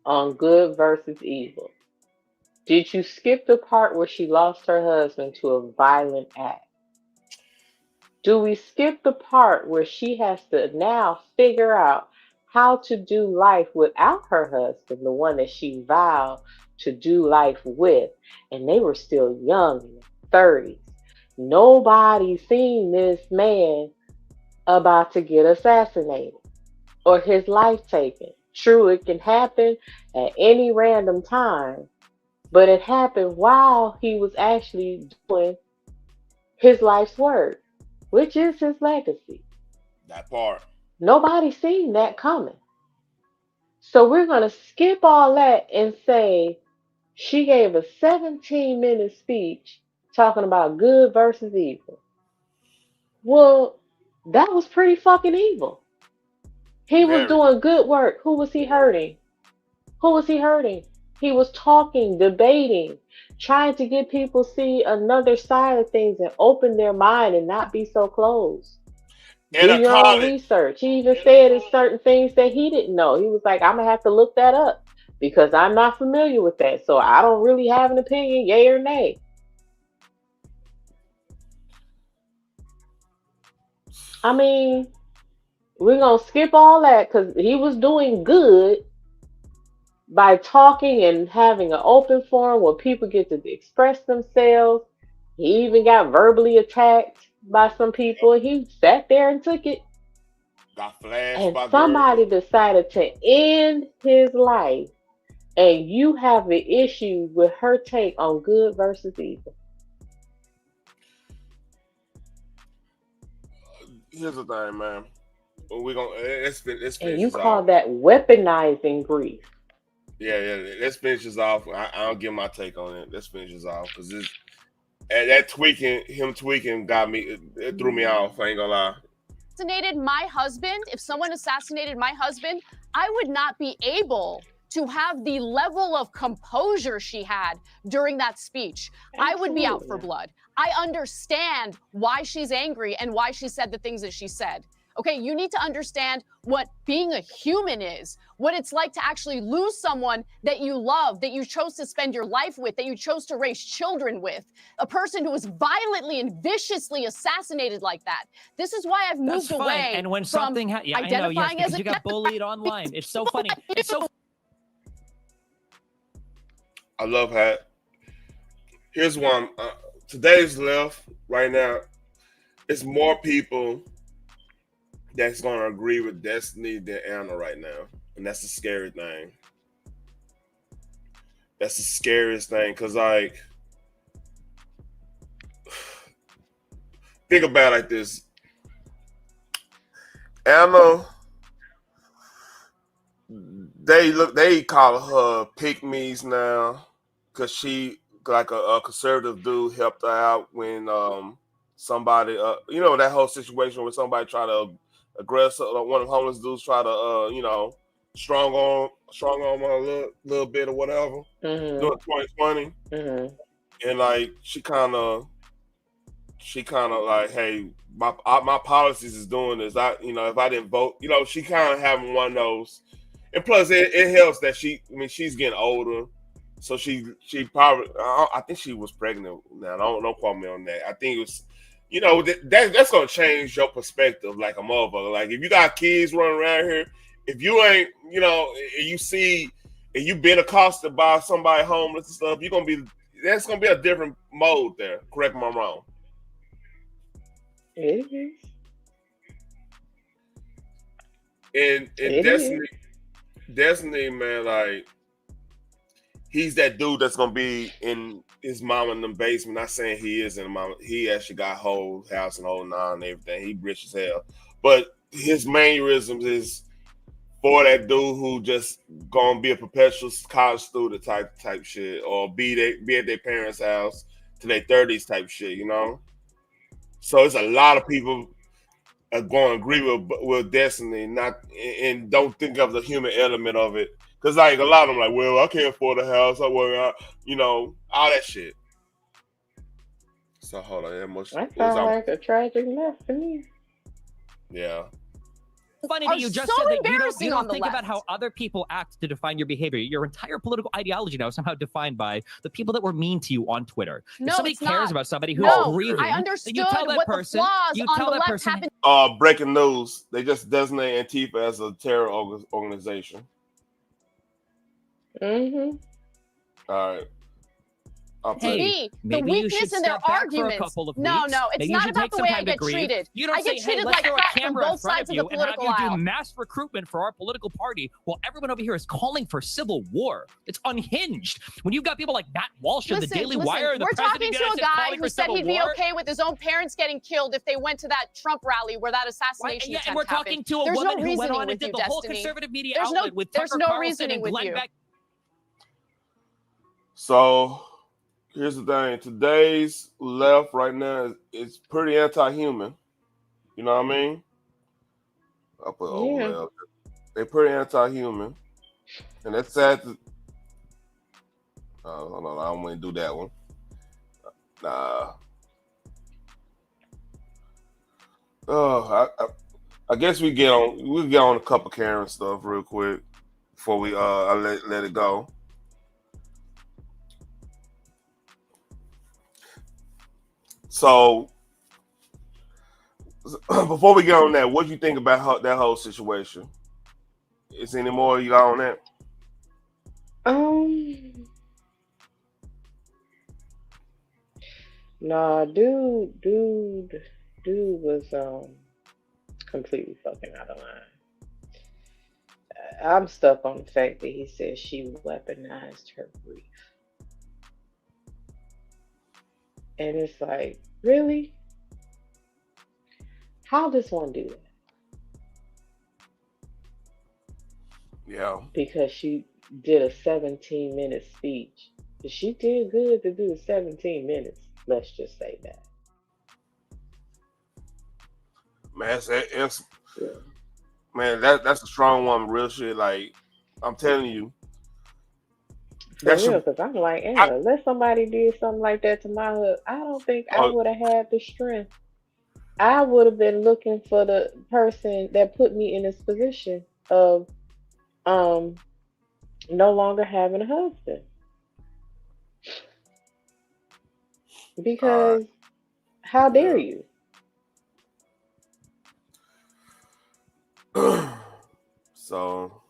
on good versus evil. Did you skip the part where she lost her husband to a violent act? Do we skip the part where she has to now figure out how to do life without her husband, the one that she vowed to do life with, and they were still young in their 30s? Nobody seen this man about to get assassinated or his life taken. True, it can happen at any random time, but it happened while he was actually doing his life's work, which is his legacy. That part. Nobody seen that coming. So we're going to skip all that and say she gave a 17-minute speech talking about good versus evil. Well, that was pretty fucking evil. He was doing good work. Who was he hurting? Who was he hurting? He was talking, debating, trying to get people to see another side of things and open their mind and not be so closed. Do your own research. He even said it's certain things that he didn't know. He was like, I'm going to have to look that up because I'm not familiar with that. So I don't really have an opinion, yay or nay. I mean, we're going to skip all that because he was doing good by talking and having an open forum where people get to express themselves. He even got verbally attacked by some people. He sat there and took it. Got flashed And by somebody girls. decided to end his life, and you have an issue with her take on good versus evil. Here's the thing, man. We're gonna let's finish And you this call off. that weaponizing grief. Yeah. Let's finish this off. I'll give my take on it. Let's finish this off because that him tweaking got me. It threw me off. I ain't gonna lie. If someone assassinated my husband, I would not be able to have the level of composure she had during that speech. I would be out for blood. I understand why she's angry and why she said the things that she said. Okay, you need to understand what being a human is, what it's like to actually lose someone that you love, that you chose to spend your life with, that you chose to raise children with, a person who was violently and viciously assassinated like that. This is why I've moved That's fine. away And when from something I know, yes, identifying because as you got bullied online. It's so funny. It's so. I love how. Here's one. Today's left right now. It's more people that's gonna agree with Destiny than Anna right now, and that's the scary thing. That's the scariest thing, cause like, think about it like this. Anna, they call her pick-me's now, cause she like a conservative dude helped her out when somebody that whole situation where somebody tried to aggress one of the homeless dudes try to strong arm her a little bit or whatever during 2020, and like she kind of like, hey, my policies is doing this. If I didn't vote, she kind of having one of those, and plus it helps that she's getting older, so she probably I think she was pregnant. Now don't quote me on that. I think it was you know, that's gonna change your perspective like a motherfucker. Like if you got kids running around here, if you ain't, you know, and you see and you've been accosted by somebody homeless and stuff, that's gonna be a different mode there. Correct me if I'm wrong. It is. And It Destiny, man, like he's that dude that's gonna be in his mom in the basement. Not saying he is in the mom. He actually got whole house and whole nine and everything. He rich as hell. But his mannerisms is for that dude who just gonna be a perpetual college student type shit, or be at their parents' house to their 30s type shit, you know. So it's a lot of people are going to agree with Destiny, and don't think of the human element of it, because like a lot of them like, well, I can't afford a house, you know, all that shit. So hold on, That sounds like a tragic mess to me. Yeah. Funny Are that you just so said that you embarrassing don't on the think about left. how other people act to define your behavior. Your entire political ideology now is somehow defined by the people that were mean to you on Twitter. No, if somebody it's cares not. about somebody who's No, grieving, I then understood you tell that what person, the flaws you on tell the that left person, happened. Breaking news: they just designate Antifa as a terror organization. Mm-hmm. All right. The maybe you weakness should in their step back for a arguments. couple of No, weeks. no, it's Maybe you not should about take the some way time I to get grieve. treated. You don't I say, get hey, treated let's like throw a crap from camera in both front sides of of you the and have political you do aisle. mass recruitment for our political party while everyone over here is calling for civil war. It's unhinged. When you've got people like Matt Walsh and the Daily Wire and the we're president talking of the to a United States guy calling who for said civil he'd be war. okay with his own parents getting killed if they went to that Trump rally where that assassination Yeah, attempt and we're talking to a There's woman no who went reasoning on and with did you, the whole Destiny. conservative media There's outlet with there's Tucker no Carlson reasoning and with Glenn you. Beck. So here's the thing: today's left right now is pretty anti-human. You know what I mean? I'll put overlay. They're pretty anti-human, and that's sad. Hold on, I don't want to do that one. Nah. I guess we'll get on a couple Karen stuff real quick before we let it go. So before we get on that, what do you think about that whole situation? Is there any more you got on that? Nah, dude was completely fucking out of line. I'm stuck on the fact that he said she weaponized her grief. And it's like, really? How does one do that? Yeah. Because she did a 17-minute speech. She did good to do 17 minutes. Let's just say that. Man, that's a strong one, real shit. Like, I'm telling you. For real, because I'm like, unless somebody did something like that to my hood, I don't think I would have had the strength. I would have been looking for the person that put me in this position of no longer having a husband. Because how dare you? So,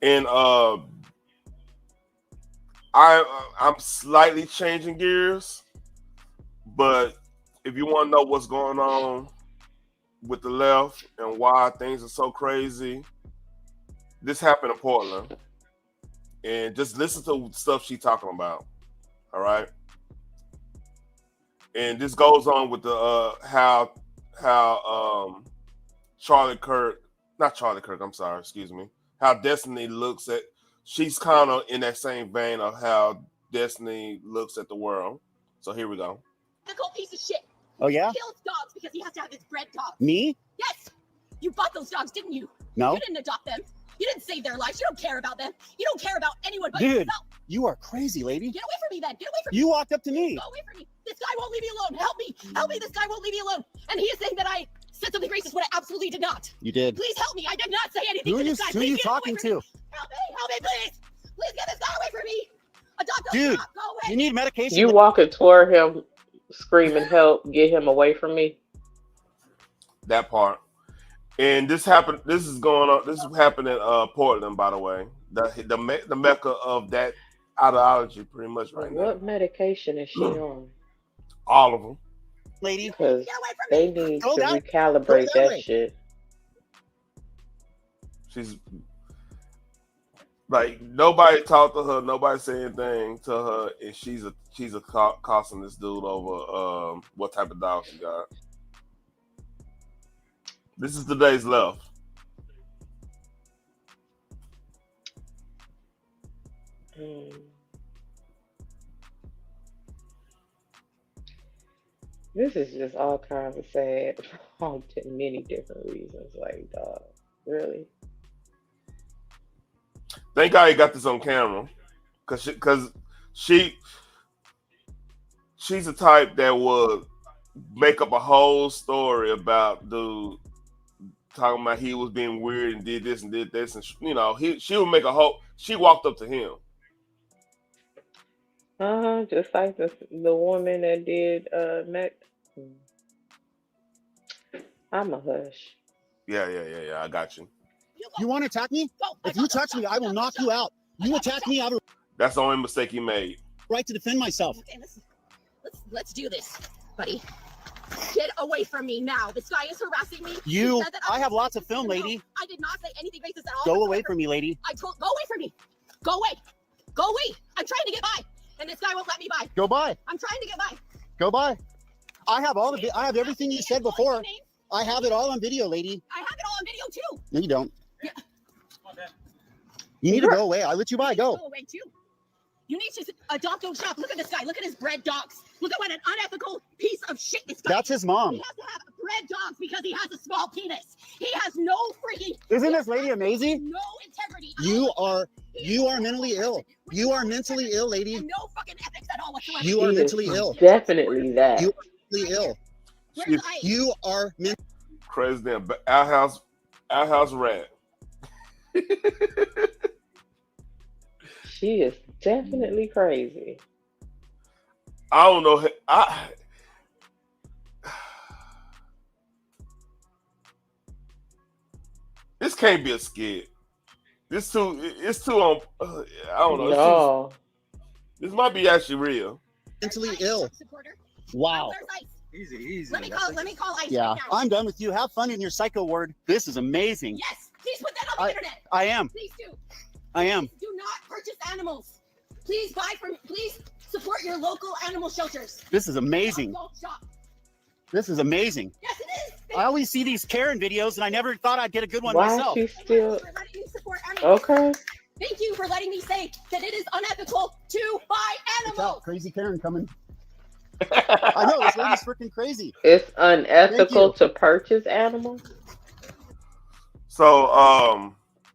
and I'm slightly changing gears, but if you want to know what's going on with the left and why things are so crazy, this happened in Portland, and just listen to stuff she's talking about. All right, and this goes on with the how how Destiny looks at. She's kind of in that same vein of how Destiny looks at the world. So here we go. Piece of shit. Oh, yeah? He kills dogs because he has to have his bred dogs. Me? Yes. You bought those dogs, didn't you? No. You didn't adopt them. You didn't save their lives. You don't care about them. You don't care about anyone but Dude, yourself. you are crazy, lady. Get away from me then. Get away from me. You walked up to me. Go away from me. This guy won't leave me alone. Help me. Help me. This guy won't leave me alone. And he is saying that I said something racist when I absolutely did not. You did. Please help me. I did not say anything Who are to you, this guy. who are Please you get away talking from me. to? Help me, please. Please get this guy away from me. Adopt those Dude, stop. Go away. you need medication. You walking toward him, screaming, "Help! Get him away from me!" That part. And this happened. This is going on. This happened in Portland, by the way. The mecca of that ideology, pretty much right now. What medication is she on? All of them. Lady, Because they need Go to that- recalibrate go that that way. shit. She's like nobody talked to her, nobody said anything to her, and she's costing this dude over what type of dog she got. This is the days left. This is just all kinds of sad for many different reasons. Like, dog, really? Thank God he got this on camera, because she's the type that would make up a whole story about dude talking about he was being weird and did this, and you know, she would make a whole. She walked up to him. Just like the woman that did Mac. I'm a hush. Yeah. I got you. You want to attack me? If you touch me, I will knock you out. You attack me, I have a That's the only mistake he made. right to defend myself. Okay, let's do this, buddy. Get away from me now. This guy is harassing me. He You, said that I have lots of film, lady. I did not say anything racist at all. Go away whatsoever. from me, lady. Go away from me. Go away. Go away. I'm trying to get by, and this guy won't let me by. Go by. I'm trying to get by. Go by. I have all I have everything you said before. I have it all on video, lady. I have it all on video too. No, you don't. Yeah. You need to go away. I let you by. Go. Go away too. You need to adopt those shops. Look at this guy. Look at his bred dogs. Look at what an unethical piece of shit this guy. That's his mom. He has to have bred dogs because he has a small penis. He has no freaking. Isn't this lady amazing? No integrity. You are mentally ill. You are mentally ill, lady. And no fucking ethics at all whatsoever. You are She mentally is ill. Definitely that. You are mentally ill. You are mentally Crazy damn outhouse rat. She is definitely crazy. I don't know. This can't be a skit. It's too on. I don't know. No. This might be actually real. mentally ill. Wow. Easy. Let me call Ice Yeah, right now. I'm done with you. Have fun in your psycho ward. This is amazing. Yes, please put that on the internet. I am. Please do. I am. Do not purchase animals. Please please support your local animal shelters. This is amazing. Don't shop. This is amazing. Yes, it is. I always see these Karen videos, and I never thought I'd get a good one Why myself. she still? For letting me support animals. Okay. Thank you for letting me say that it is unethical to buy Watch animals. out, crazy Karen coming. I know, this lady's freaking crazy. It's unethical Thank you. to purchase animals. So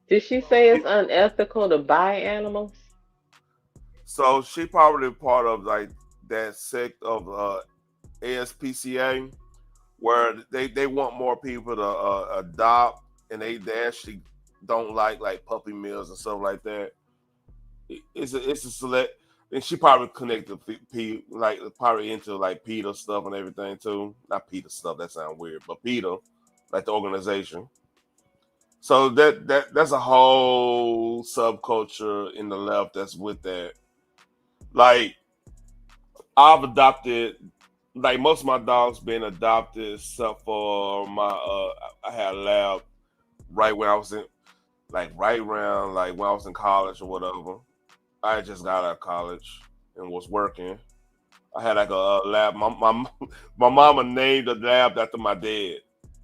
Did she say it's unethical to buy animals? so she probably part of like that sect of ASPCA where they want more people to adopt, and they actually don't like puppy mills and stuff like that. It's a select, and she probably connected like probably into like PETA stuff and everything too. Not PETA stuff, that sounds weird, but PETA, like the organization. So that's a whole subculture in the left that's with that. Like I've adopted, like most of my dogs been adopted, except for my I had a lab right when I was in, like right around like when I was in college or whatever. I had just got out of college and was working. I had like a lab. My mama named the lab after my dad,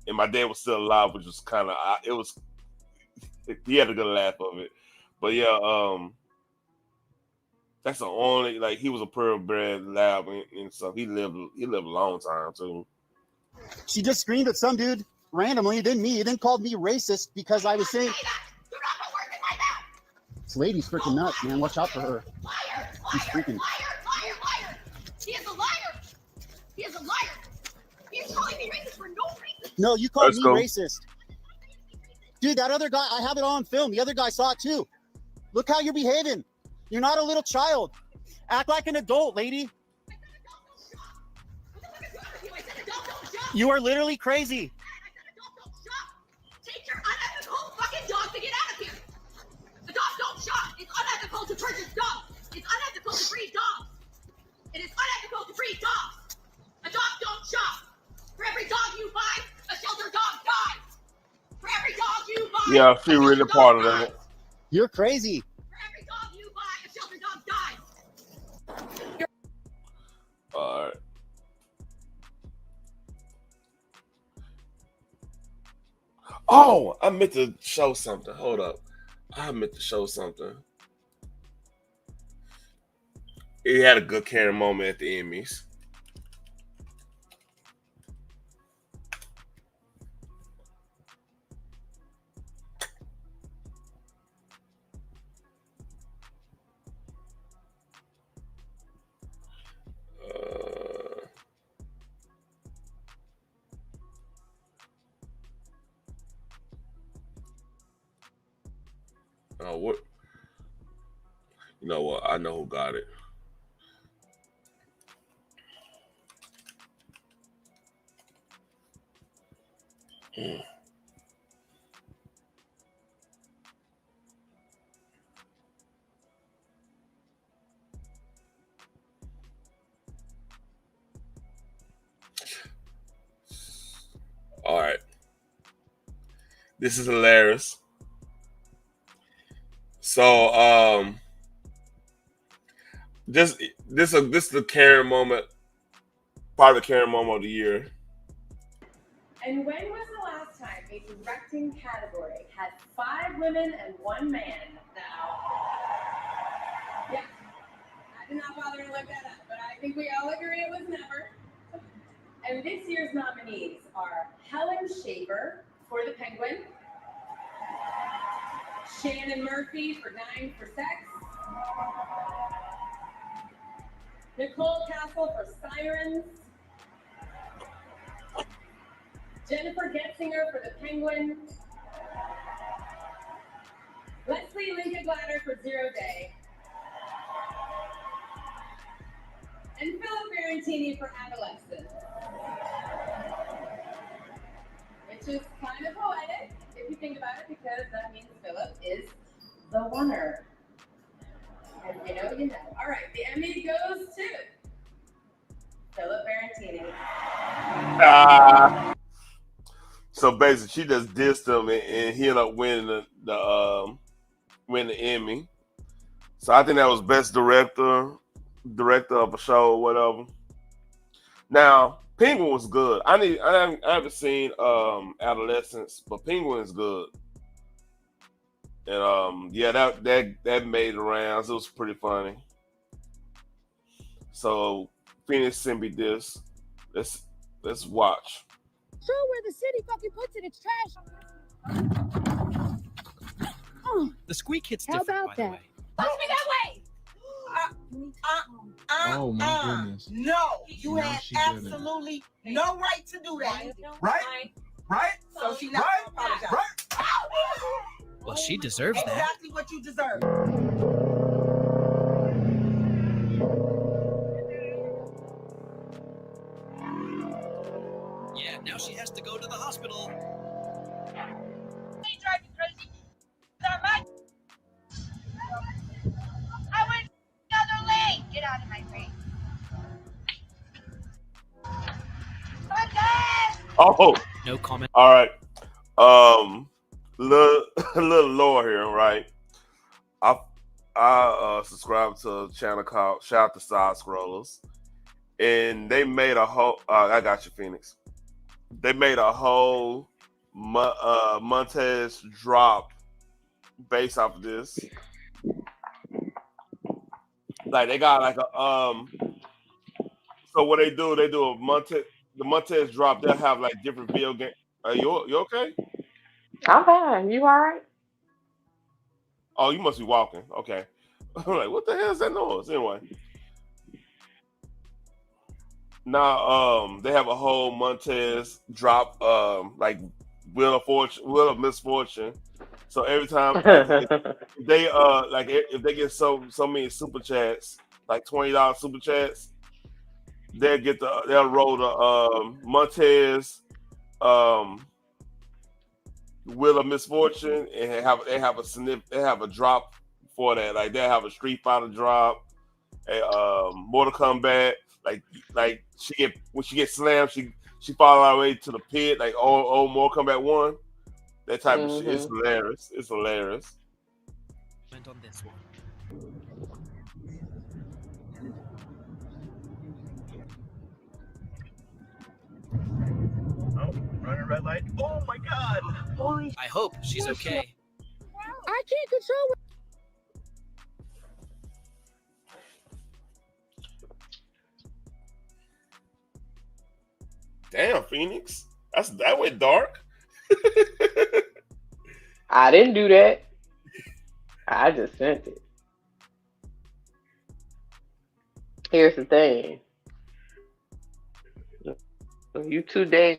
and my dad was still alive, which was kind of he had a good laugh of it. But yeah, that's the only, like, he was a purebred lab and stuff. He lived a long time too. She just screamed at some dude randomly. It didn't me. It didn't call me racist because I was saying. This lady's freaking nuts, man. Watch out for her. She's freaking. Liar. He is a liar. He is a liar. He is calling me racist for no reason. No, you called me Go. racist. Dude, that other guy, I have it all on film. The other guy saw it too. Look how you're behaving. You're not a little child. Act like an adult, lady. You are literally crazy. Take your unethical fucking dog to get out of here. The dogs don't shop. It's unethical to purchase dogs. It's unethical to breed dogs. It is unethical to breed dogs. A dog don't shop. For every dog you buy, a shelter dog dies. For every dog you buy, Yeah, she really part of that. You're crazy. for every dog you buy, a shelter dog dies. All right. Oh, I meant to show something. Hold up. I meant to show something. It had a good Karen moment at the Emmys. Oh, what? You know what? I know who got it. All right. This is hilarious. So, this is the Karen moment, part of the Karen moment of the year. And when was the last time a directing category had 5 women and 1 man? Now, yeah, I did not bother to look that up, but I think we all agree it was never. And this year's nominees are Helen Shaver for The Penguin, Shannon Murphy for Dying for Sex, Nicole Castle for Sirens, Jennifer Getzinger for The Penguin, Leslie Lincoln Glatter for Zero Day, and Philip Barantini for Adolescence. Which is kind of poetic, if you think about it, because that means Philip is the winner. And you know, you know. All right, the Emmy goes to Philip Barantini. So basically, she just dissed him, and he ended up winning the Emmy. So I think that was best director of a show or whatever. Now, Penguin was good. I haven't seen Adolescence, but Penguin is good. And yeah, that made the rounds. It was pretty funny. So Phoenix sent me this. Let's watch. Show where the city fucking puts it. It's trash. Oh, The squeak hits how different, about by the that? way. Push me that way. Oh, my goodness. No, you No, had she didn't. absolutely no right to do that. Right? Right? So she not gonna apologize. Well, she deserves that. Exactly what you deserve. Yeah, now she has to go to the hospital. You drive me crazy. I went the other lane. Get out of my way. Oh, no comment. All right. Little lower here, right? I subscribe to a channel called Shout Out to Side Scrollers, and they made a whole. I got you, Phoenix. They made a whole Montez drop based off of this. Like they got like a So what they do a Montez. The Montez drop. They'll have like different video game. Are you okay? I'm fine. You all right? Oh, you must be walking. Okay. I'm like, what the hell is that noise? Anyway. Now, they have a whole Montez drop, like Wheel of Misfortune. So every time if they like if they get so many super chats, like $20 super chats, they'll roll the Montez Wheel of Misfortune and they have a drop for that. Like they'll have a Street Fighter drop, a Mortal Kombat. Like when she gets slammed, she fall all the way to the pit. Like old Mortal Kombat 1. That type of shit. It's hilarious. It's hilarious. On this one. Oh, running red light. Oh my God. Holy. I hope she's okay. I can't control it. Damn, Phoenix. That went dark. I didn't do that. I just sent it. Here's the thing. You too dang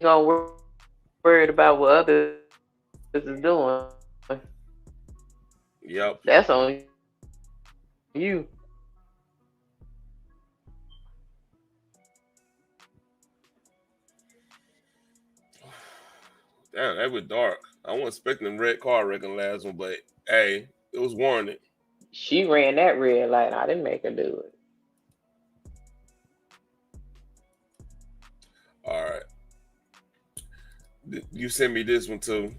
worried about what others is doing. Yep. That's on you. Damn, that was dark. I wasn't expecting red car wreck in the last one, but hey, it was warranted. She ran that red light. I didn't make her do it. All right. You sent me this one too.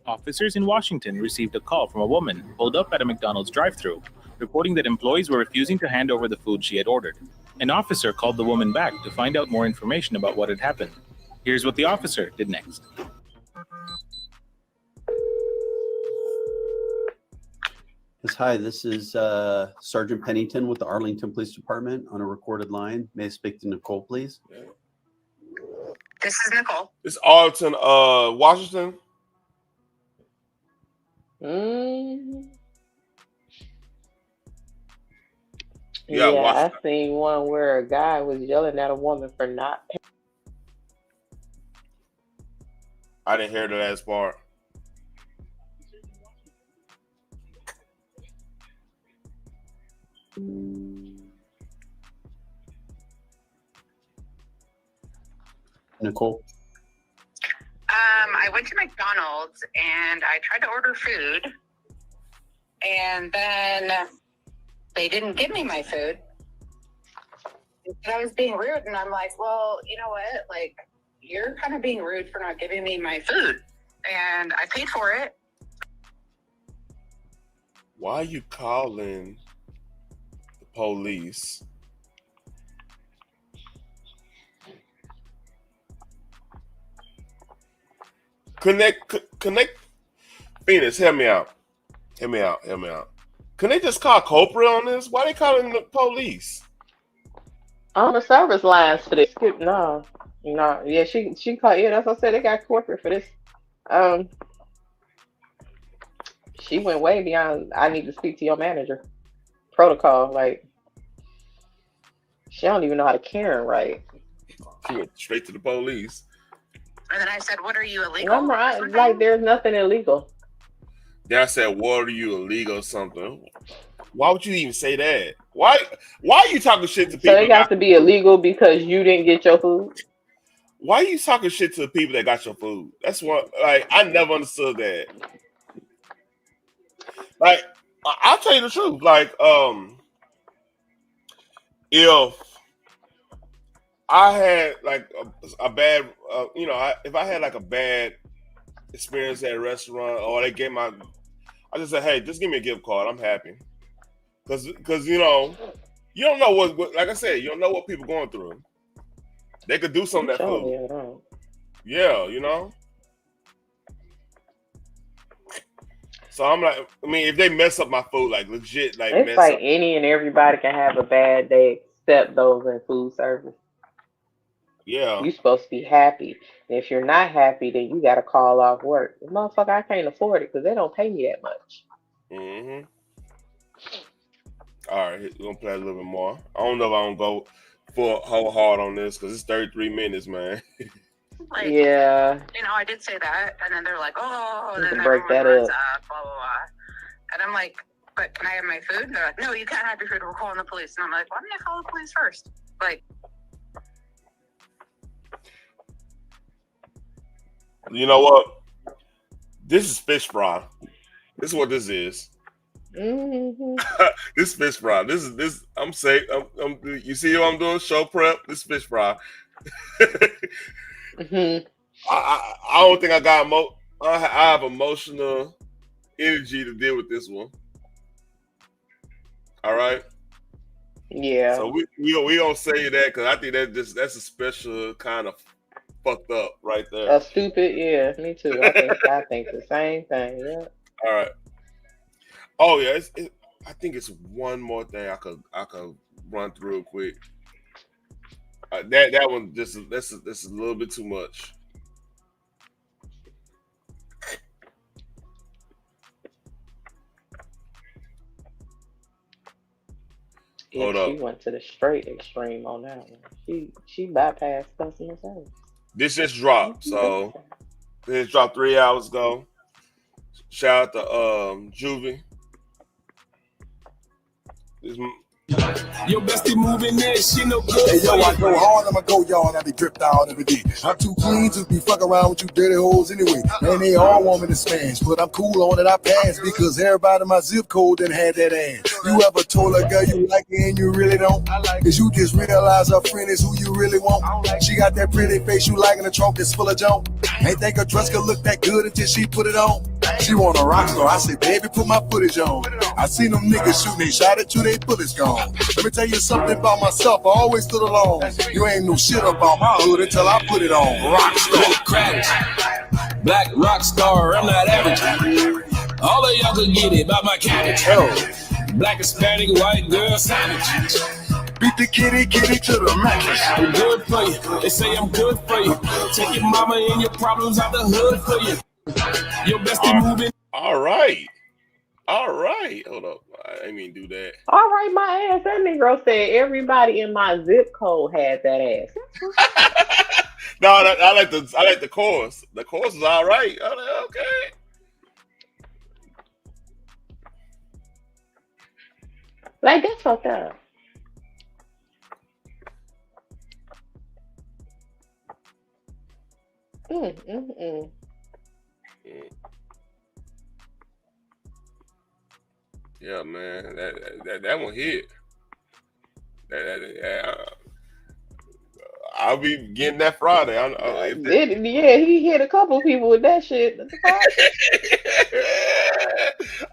Officers in Washington received a call from a woman pulled up at a McDonald's drive-thru, reporting that employees were refusing to hand over the food she had ordered. An officer called the woman back to find out more information about what had happened. Here's what the officer did next. Yes, hi, this is Sergeant Pennington with the Arlington Police Department on a recorded line. May I speak to Nicole, please? This is Nicole. It's Arlington, Washington. Yeah, Washington. I seen one where a guy was yelling at a woman for not paying. I didn't hear the last part. Nicole? I went to McDonald's and I tried to order food, and then they didn't give me my food. I was being rude, and I'm like, well, you know what? Like, you're kind of being rude for not giving me my food, and I paid for it. Why are you calling the police? Connect. Phoenix, help me out. Help me out. Can they just call corporate on this? Why are they calling the police? On the service lines for this. No. Yeah, she called. Yeah, that's what I said. They got corporate for this. She went way beyond. I need to speak to your manager. Protocol, like she don't even know how to Karen right. She went straight to the police. And then I said, what are you, illegal? Like there's nothing illegal. Then I said, what are you, illegal or something? Why would you even say that? Why are you talking shit to people? So it got to be illegal because you didn't get your food? Why are you talking shit to the people that got your food? That's what, like, I never understood that. Like, I'll tell you the truth. Like, if I had like a bad, if I had like a bad experience at a restaurant, or they gave I just said, hey, just give me a gift card. I'm happy. Because you don't know what, like I said, you don't know what people going through. They could do something that food. Yeah, So I'm like, I mean, if they mess up my food, like legit, like it's like any and everybody can have a bad day except those in food service. Yeah. You're supposed to be happy. And if you're not happy, then you got to call off work. Motherfucker, I can't afford it because they don't pay me that much. Mm-hmm. All right, we're going to play a little bit more. I don't know if I'm going to go full whole hard on this because it's 33 minutes, man. Like, yeah. I did say that. And then they're like, oh, You then can break everyone that runs up. up, blah, blah, blah. And I'm like, but can I have my food? And they're like, no, you can't have your food. We're calling the police. And I'm like, why didn't I call the police first? Like, You know what? This is fish fry. This is what this is. Mm-hmm. This fish fry. This. I'm safe. You see what I'm doing? Show prep. This fish fry. Mm-hmm. I don't think I got I have emotional energy to deal with this one. All right. Yeah. So we don't say that because I think that's a special kind of fucked up right there. A stupid, yeah, me too. I think the same thing. Yeah. All right. Oh yeah, I think it's one more thing I could run through real quick. That one that's a little bit too much. Yeah, Hold she up. went to the straight extreme on that one. She bypassed customer service. This just dropped, so this dropped 3 hours ago. Shout out to Juvie. Your bestie moving there, she no good. Hey yo, I go hard, I'ma go yard, I be dripped out every day. I'm too clean to be fucking around with you dirty hoes anyway. And they all want me to smash, but I'm cool on it, I pass because everybody in my zip code done had that ass. You ever told a girl you like it and you really don't? Cause you just realize her friend is who you really want. She got that pretty face you like in the trunk that's full of junk. Ain't think her dress could look that good until she put it on. She want a rock star, I say, baby, put my footage on. I seen them niggas shooting, they shot at you, they bullets gone. Let me tell you something about myself, I always stood alone. You ain't no shit about my hood until I put it on. Rock star. Black rock star, I'm not average. All of y'all could get it by my cabbage. Black, Hispanic, white girl sandwich. Beat the kitty to the mattress. I'm good for you. They say I'm good for you. Take your mama and your problems out the hood for you. Your bestie moving. All right. Hold up. I didn't mean to do that. All right, my ass. That Negro said everybody in my zip code had that ass. No, I like the chorus. The chorus is all right. I'm like, okay. Like, that's fucked up. Yeah, man, that one hit. I'll be getting that Friday. Yeah, he hit a couple people with that shit.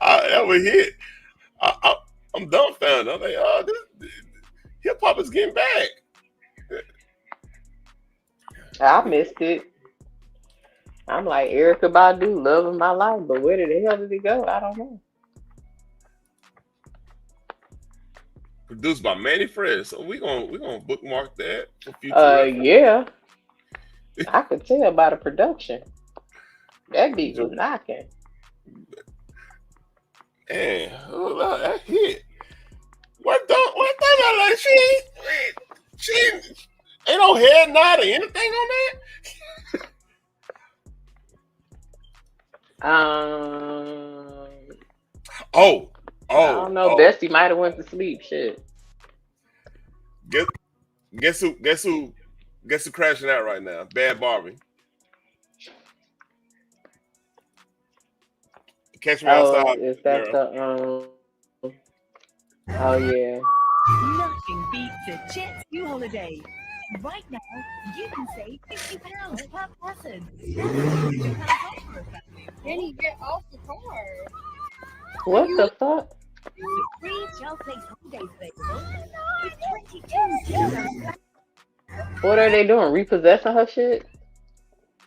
That one hit. I'm dumbfounded. I'm like, oh, this hip hop is getting back. I missed it. I'm like Erykah Badu, loving my life, but where the hell did he go? I don't know. Produced by Manny Fresh, so we gonna bookmark that for future reference. Yeah, I could tell by the production. That beat was knocking. Man, that hit. What like she ain't no head nod or anything on that. I don't know. Bestie might have went to sleep. Shit. Guess who crashing out right now? Bad Barbie. Catch me outside. Is that the Oh yeah. Nothing beats a Jet Ski holiday. Right now, you can save £50 per person. Then you get off the car. What the fuck? With free Gel Place holidays available. With 22 What are they doing? Repossessing her shit?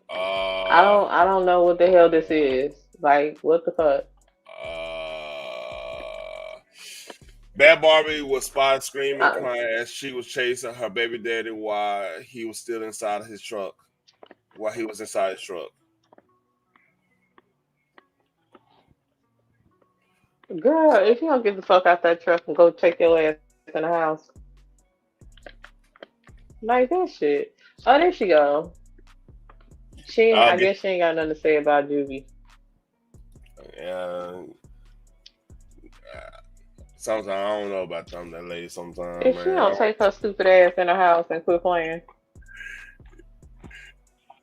I don't know what the hell this is. Like, what the fuck? Bad Barbie was spotted screaming, crying as she was chasing her baby daddy while he was still inside his truck. While he was inside his truck. Girl, if you don't get the fuck out that truck and go take your ass in the house. Like that shit. Oh, there she go. I guess she ain't got nothing to say about Juvie. Sometimes I don't know about them that lady. Sometimes, If she don't man. take her stupid ass in her house and quit playing.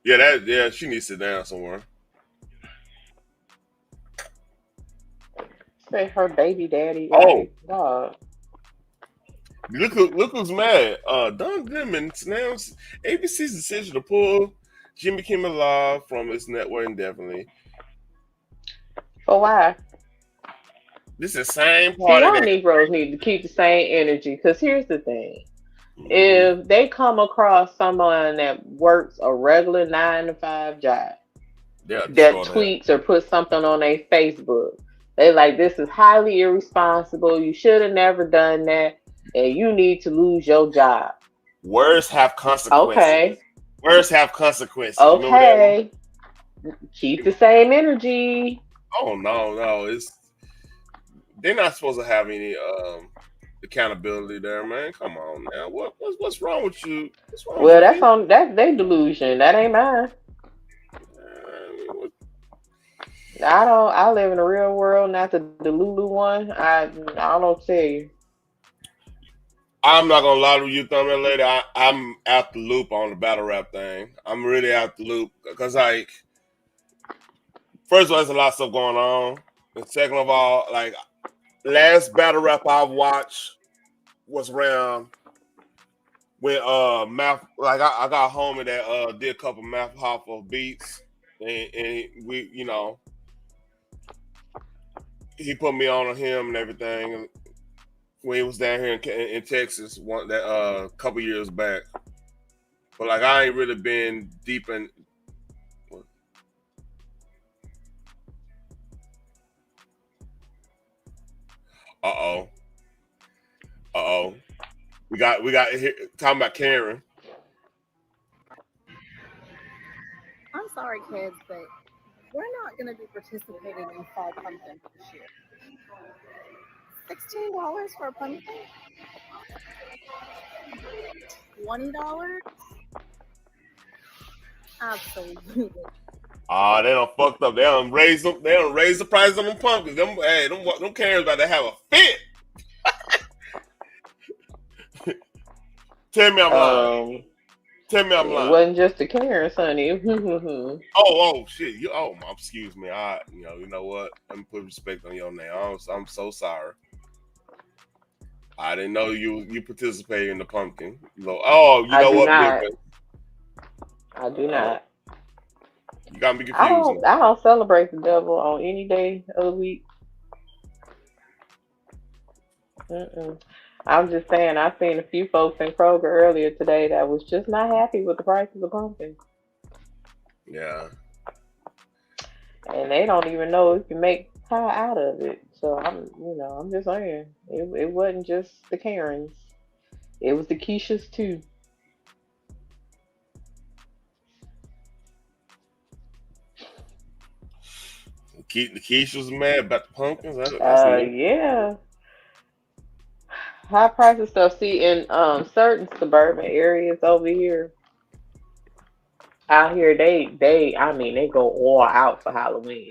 Yeah, she needs to sit down somewhere. Say her baby daddy, Oh, like, dog. look who's mad. Don Goodman announced ABC's decision to pull Jimmy Kimmel Live from its network indefinitely. For why? This is the same See, party y'all that Negroes need to keep the same energy. Because here's the thing. Mhm. If they come across someone that works a regular 9 to 5 job, that tweets or puts something on their Facebook, they like, this is highly irresponsible. You should have never done that. And you need to lose your job. Words have consequences. Okay. Words have consequences. You remember that Okay. Keep the same energy. one? Oh no, they're not supposed to have any accountability there, man. Come on now. What's wrong with you? What's wrong Well, with that's their delusion. That ain't mine. I live in the real world, not the Delulu one. I don't know what to tell you. I'm not gonna lie to you, Thumbnail Lady. I'm out the loop on the battle rap thing. I'm really out the loop because, like, first of all, there's a lot of stuff going on, and second of all, like, last battle rap I watched was around when Math, like, I got a homie that did a couple Math Hoffa beats, and we, he put me on him and everything. And when he was down here in Texas, that couple years back, but like I ain't really been deep in. Uh oh. We got here talking about Karen. I'm sorry, kids, but we're not going to be participating in Fall Pumpkin this year. $16 for a pumpkin? $20? Absolutely. They done fucked up. They done raised them. They done raised the price on them pumpkins. Them Karens about to have a fit. Tell me I'm lying. Tell me I'm lying. It wasn't just the Karen, Sonny. Oh shit. Excuse me. You know what? Let me put respect on your name. I'm so sorry. I didn't know you participated in the pumpkin. You know what? I do not. You got me confused. I don't celebrate the devil on any day of the week. I'm just saying, I've seen a few folks in Kroger earlier today that was just not happy with the price of the pumpkin. Yeah. And they don't even know if you make pie out of it. So I'm just saying, it wasn't just the Karens. It was the Keishas too. The Keisha's mad about the pumpkins. Yeah. High price of stuff. See, in certain suburban areas over here, out here, they go all out for Halloween.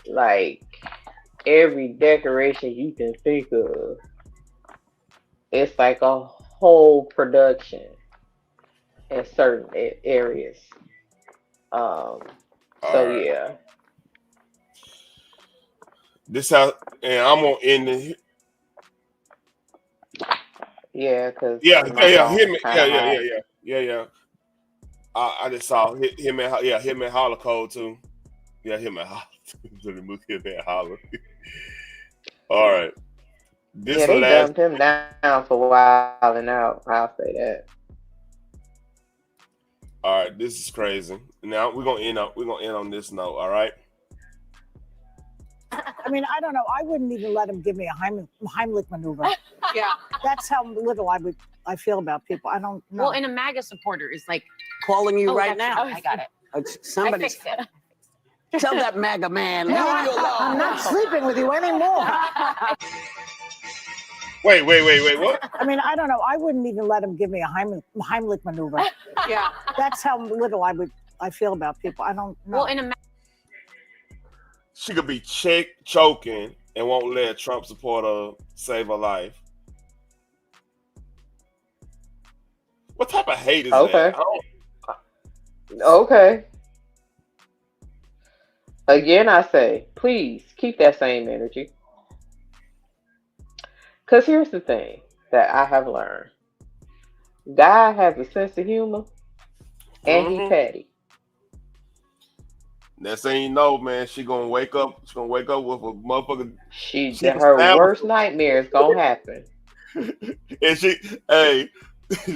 Like every decoration you can think of, it's like a whole production in certain areas. Yeah. This how, and I'm gonna end it. Yeah, because him, yeah. I just saw him and Holler Code too. Yeah, him and Holler. All right. They dumped him down for wilding out. I'll say that. All right, this is crazy. Now we're gonna end on this note. All right. I mean, I don't know. I wouldn't even let him give me a Heimlich maneuver. Yeah. That's how little I feel about people. I don't know. Well, and a MAGA supporter is like calling you right that's- now. I got it. Somebody's. I fixed it. Tell that MAGA man, leave No, you alone. I'm not sleeping with you anymore. Wait, what? I mean, I don't know. I wouldn't even let him give me a Heimlich maneuver. Yeah. That's how little I feel about people. I don't know. Well, in a She could be choking and won't let a Trump supporter save her life. What type of hate is that? Okay. Okay. Again, I say, please keep that same energy. Because here's the thing that I have learned: God has a sense of humor, and he Mm-hmm. petty. Next thing you know, man, she gonna wake up. She gonna wake up with a motherfucker. She was Her stabbed worst nightmare is gonna happen. and hey,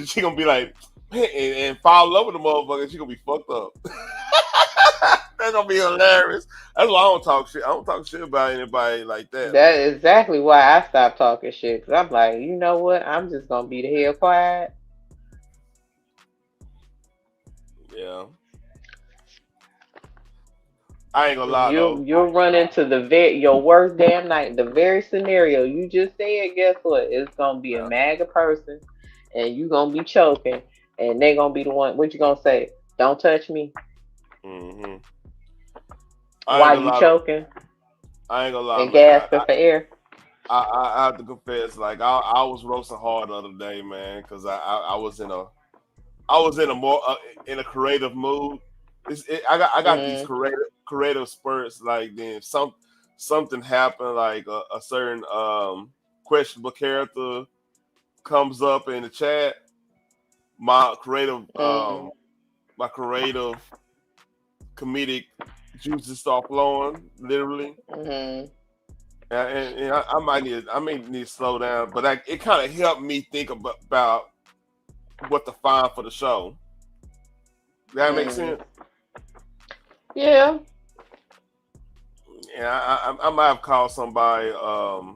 she gonna be like, man, and fall in love with the motherfucker. She gonna be fucked up. That's gonna be hilarious. That's why I don't talk shit. I don't talk shit about anybody like that, That man. is exactly why I stopped talking shit. Cause I'm like, you know what? I'm just gonna be the hell quiet. Yeah, I ain't gonna Cause lie though. you'll run into your worst damn night. The very scenario you just said. Guess what? It's gonna be a Yeah. MAGA person, and you gonna be choking, and they gonna be the one. What you gonna say? Don't touch me. Mm-hmm. I ain't Why gonna you lie though. choking I ain't gonna lie, and man. gasping for air? I have to confess, like I was roasting hard the other day, man, because I was in a more in a creative mood. I got these Mm, creative spurts. Like then something happened, like a certain questionable character comes up in the chat. My creative mm, my creative comedic juices start flowing, literally. mm. And I may need to slow down, but it kind of helped me think about what to find for the show. That makes Mm. sense. Yeah. Yeah, I might have called somebody an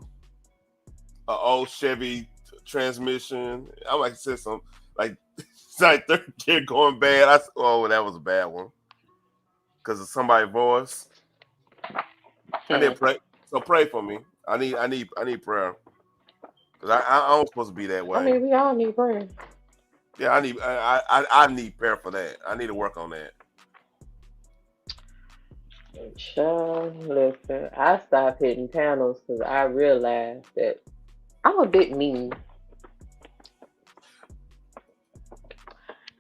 old Chevy transmission. I might say some like it's like third gear going bad. Oh, that was a bad one because of somebody's voice. I Hmm. need pray, so pray for me. I need prayer because I'm supposed to be that I way. mean, we all need prayer. Yeah, I need prayer for that. I need to work on that. Sure, listen, I stopped hitting panels because I realized that I'm a bit mean,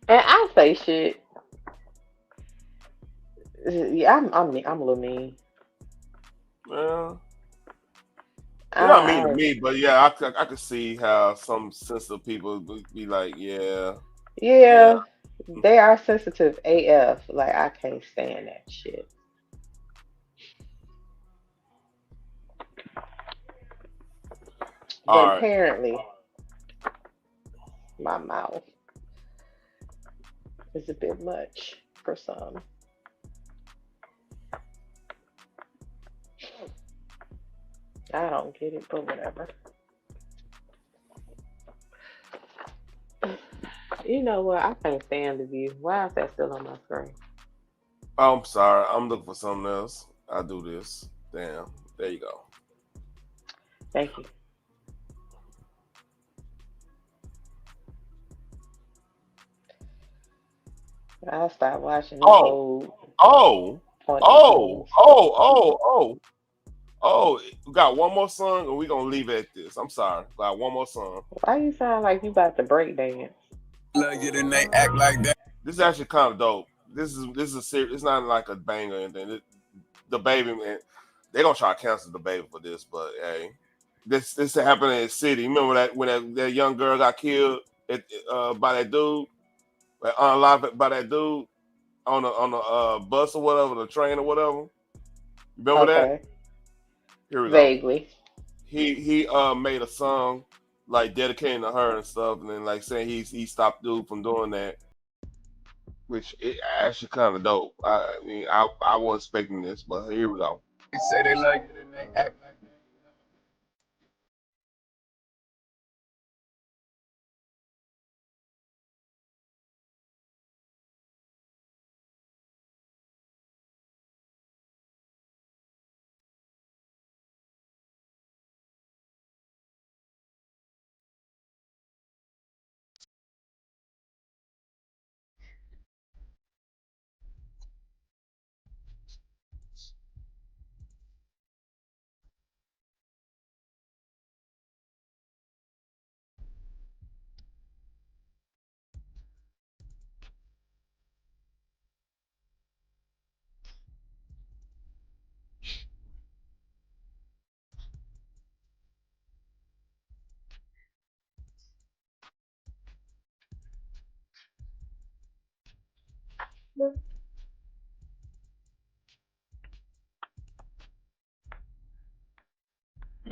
and I say shit. Yeah, I'm a little mean. Well, you're not mean to I me, but yeah, I could see how some sensitive people would be like, yeah, yeah. yeah, they are sensitive AF. Like I can't stand that shit. But All right. apparently, my mouth is a bit much for some. I don't get it, but whatever. You know what? I can't stand the view. Why is that still on my screen? Oh, I'm sorry. I'm looking for something else. I'll do this. Damn. There you go. Thank you. I stopped watching them Oh, old oh, pointless oh, movies. oh, oh, oh, oh. We got one more song, and we're gonna leave it at this. I'm sorry. Got one more song. Why you sound like you about to break dance? Like it and they act like that. This is actually kind of dope. This is a serious. It's not like a bang or anything. The baby man, they gonna try to cancel the baby for this, but hey, this happened in the city. Remember that when that young girl got killed by that dude, like, unalive by that dude on the bus or whatever, the train or whatever. Remember that? Okay, Here we go. vaguely. He made a song like dedicating to her and stuff, and then like saying he stopped dude from doing that, which it actually kind of dope. I mean, I wasn't expecting this, but here we go. They say they like it and they act like that.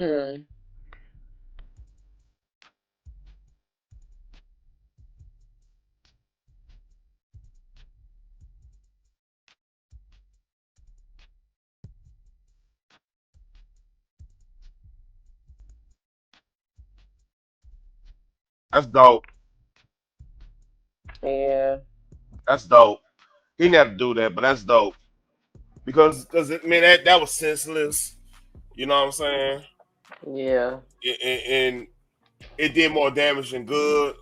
Mm. That's dope. Yeah. That's dope. He didn't have to do that, but that's dope because I mean that was senseless. You know what I'm saying? Yeah. And it did more damage than good.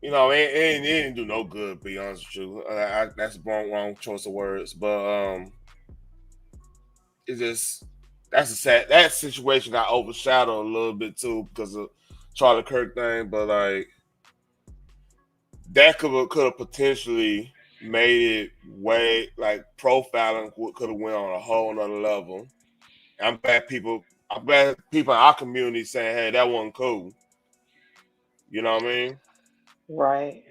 You know, it didn't do no good. To be honest with you, that's wrong choice of words. But it just that's a sad that situation got overshadowed a little bit too because of Charlie Kirk thing. But like that could have potentially made it way like profiling could have went on a whole nother level. I'm glad people in our community saying, hey, that wasn't cool. You know what I mean? Right.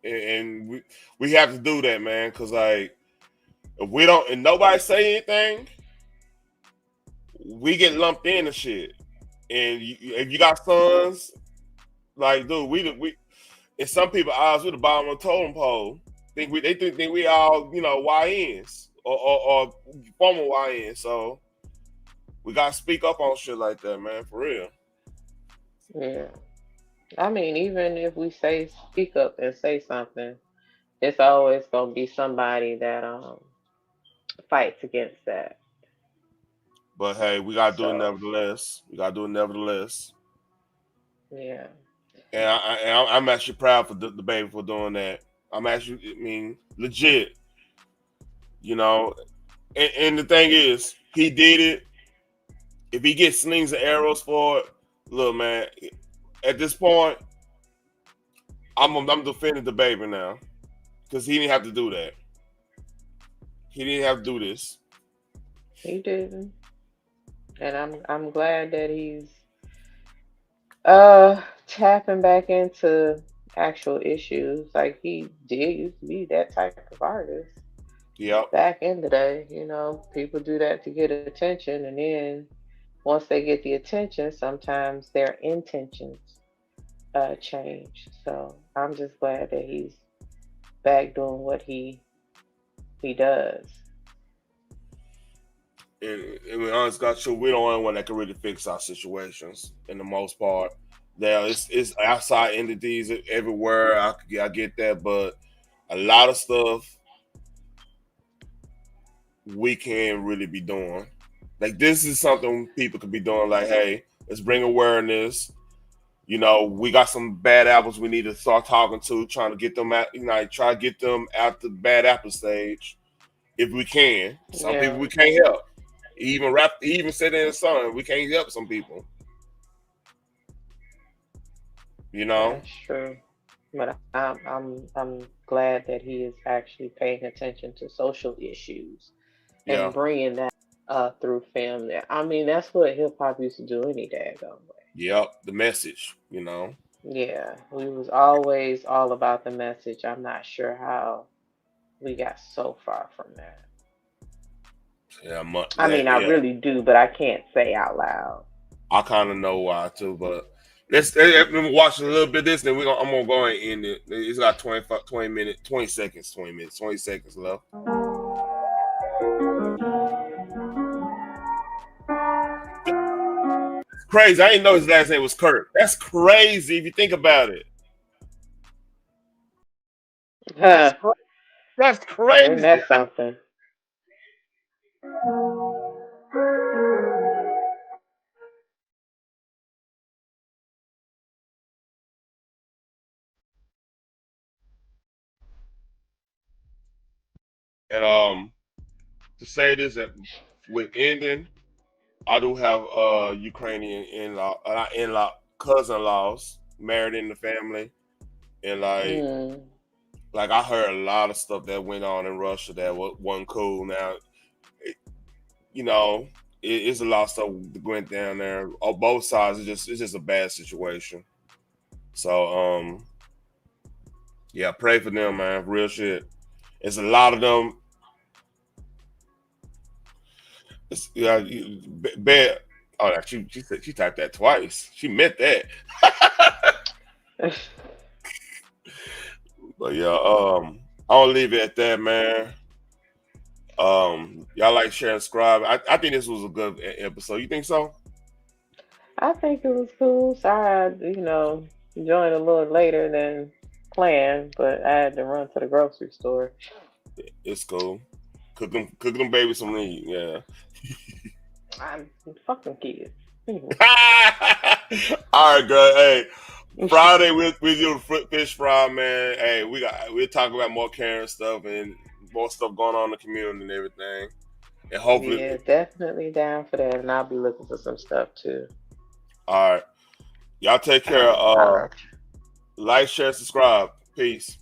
And we have to do that, man, because like if we don't and nobody say anything, we get lumped in and shit. And if you got sons, like dude, we in some people's eyes, we're the bottom of the totem pole. Think we all YNs or former YNs. So we gotta speak up on shit like that, man, for real. Yeah. I mean, even if we say speak up and say something, it's always gonna be somebody that fights against that. But hey, we gotta do it So nevertheless. We gotta do it nevertheless. yeah. And I'm actually proud for the baby for doing that. I'm actually, I mean, legit. You know, and the thing is, he did it. If he gets slings and arrows for it, look, man. At this point, I'm defending the baby now because he didn't have to do that. He didn't have to do this. He didn't. And I'm glad that he's tapping back into actual issues. Like he did used to be that type of artist Yep. back in the day. You know, people do that to get attention, and then once they get the attention, sometimes their intentions change. So I'm just glad that he's back doing what he does. And we honest got true, we the only one that can really fix our situations in the most part. Now it's outside entities everywhere. I get that, but a lot of stuff we can't really be doing. Like this is something people could be doing. Like, hey, let's bring awareness. You know, we got some bad apples we need to start talking to, trying to get them out. You know, try to get them out the bad apple stage if we can. Some people Yeah, we can't help. Even said in the song, we can't help some people. You know. that's true. But I'm glad that he is actually paying attention to social issues and Yeah. bringing that through film. I mean, that's what hip hop used to do any daggone way. Yep. The message. You know. Yeah, we was always all about the message. I'm not sure how we got so far from that. Yeah. I mean, I Yeah. really do, but I can't say out loud. I kind of know why too, but let me watch a little bit of this. Then I'm gonna go and end it. It's got 20 minutes, 20 seconds, 20 minutes, 20 seconds left. It's crazy. I didn't know his last name was Kirk. That's crazy if you think about it. That's Huh. that's Isn't crazy. that something? And to say this that with ending, I do have Ukrainian in-law, not in-law, cousin-laws married in the family, and Mm, like I heard a lot of stuff that went on in Russia that wasn't cool. Now, it, you know, it's a lot of stuff that went down there on both sides. It's just a bad situation. So yeah, pray for them, man. Real shit. It's a lot of them. Yeah, bad. Oh, she said she typed that twice. She meant that. But yeah, I'll leave it at that, man. Y'all like, share, and subscribe. I think this was a good episode. You think so? I think it was cool. Sorry, joined a little later than planned, but I had to run to the grocery store. It's cool. Cook them babies some meat. Yeah. I'm fucking kids. All right, girl. Hey, Friday we do fish fry, man. Hey, we'll talk about more Karen stuff and more stuff going on in the community and everything. And hopefully, Yeah, definitely down for that, and I'll be looking for some stuff too. all right. Y'all take care. Like, share, subscribe. Peace.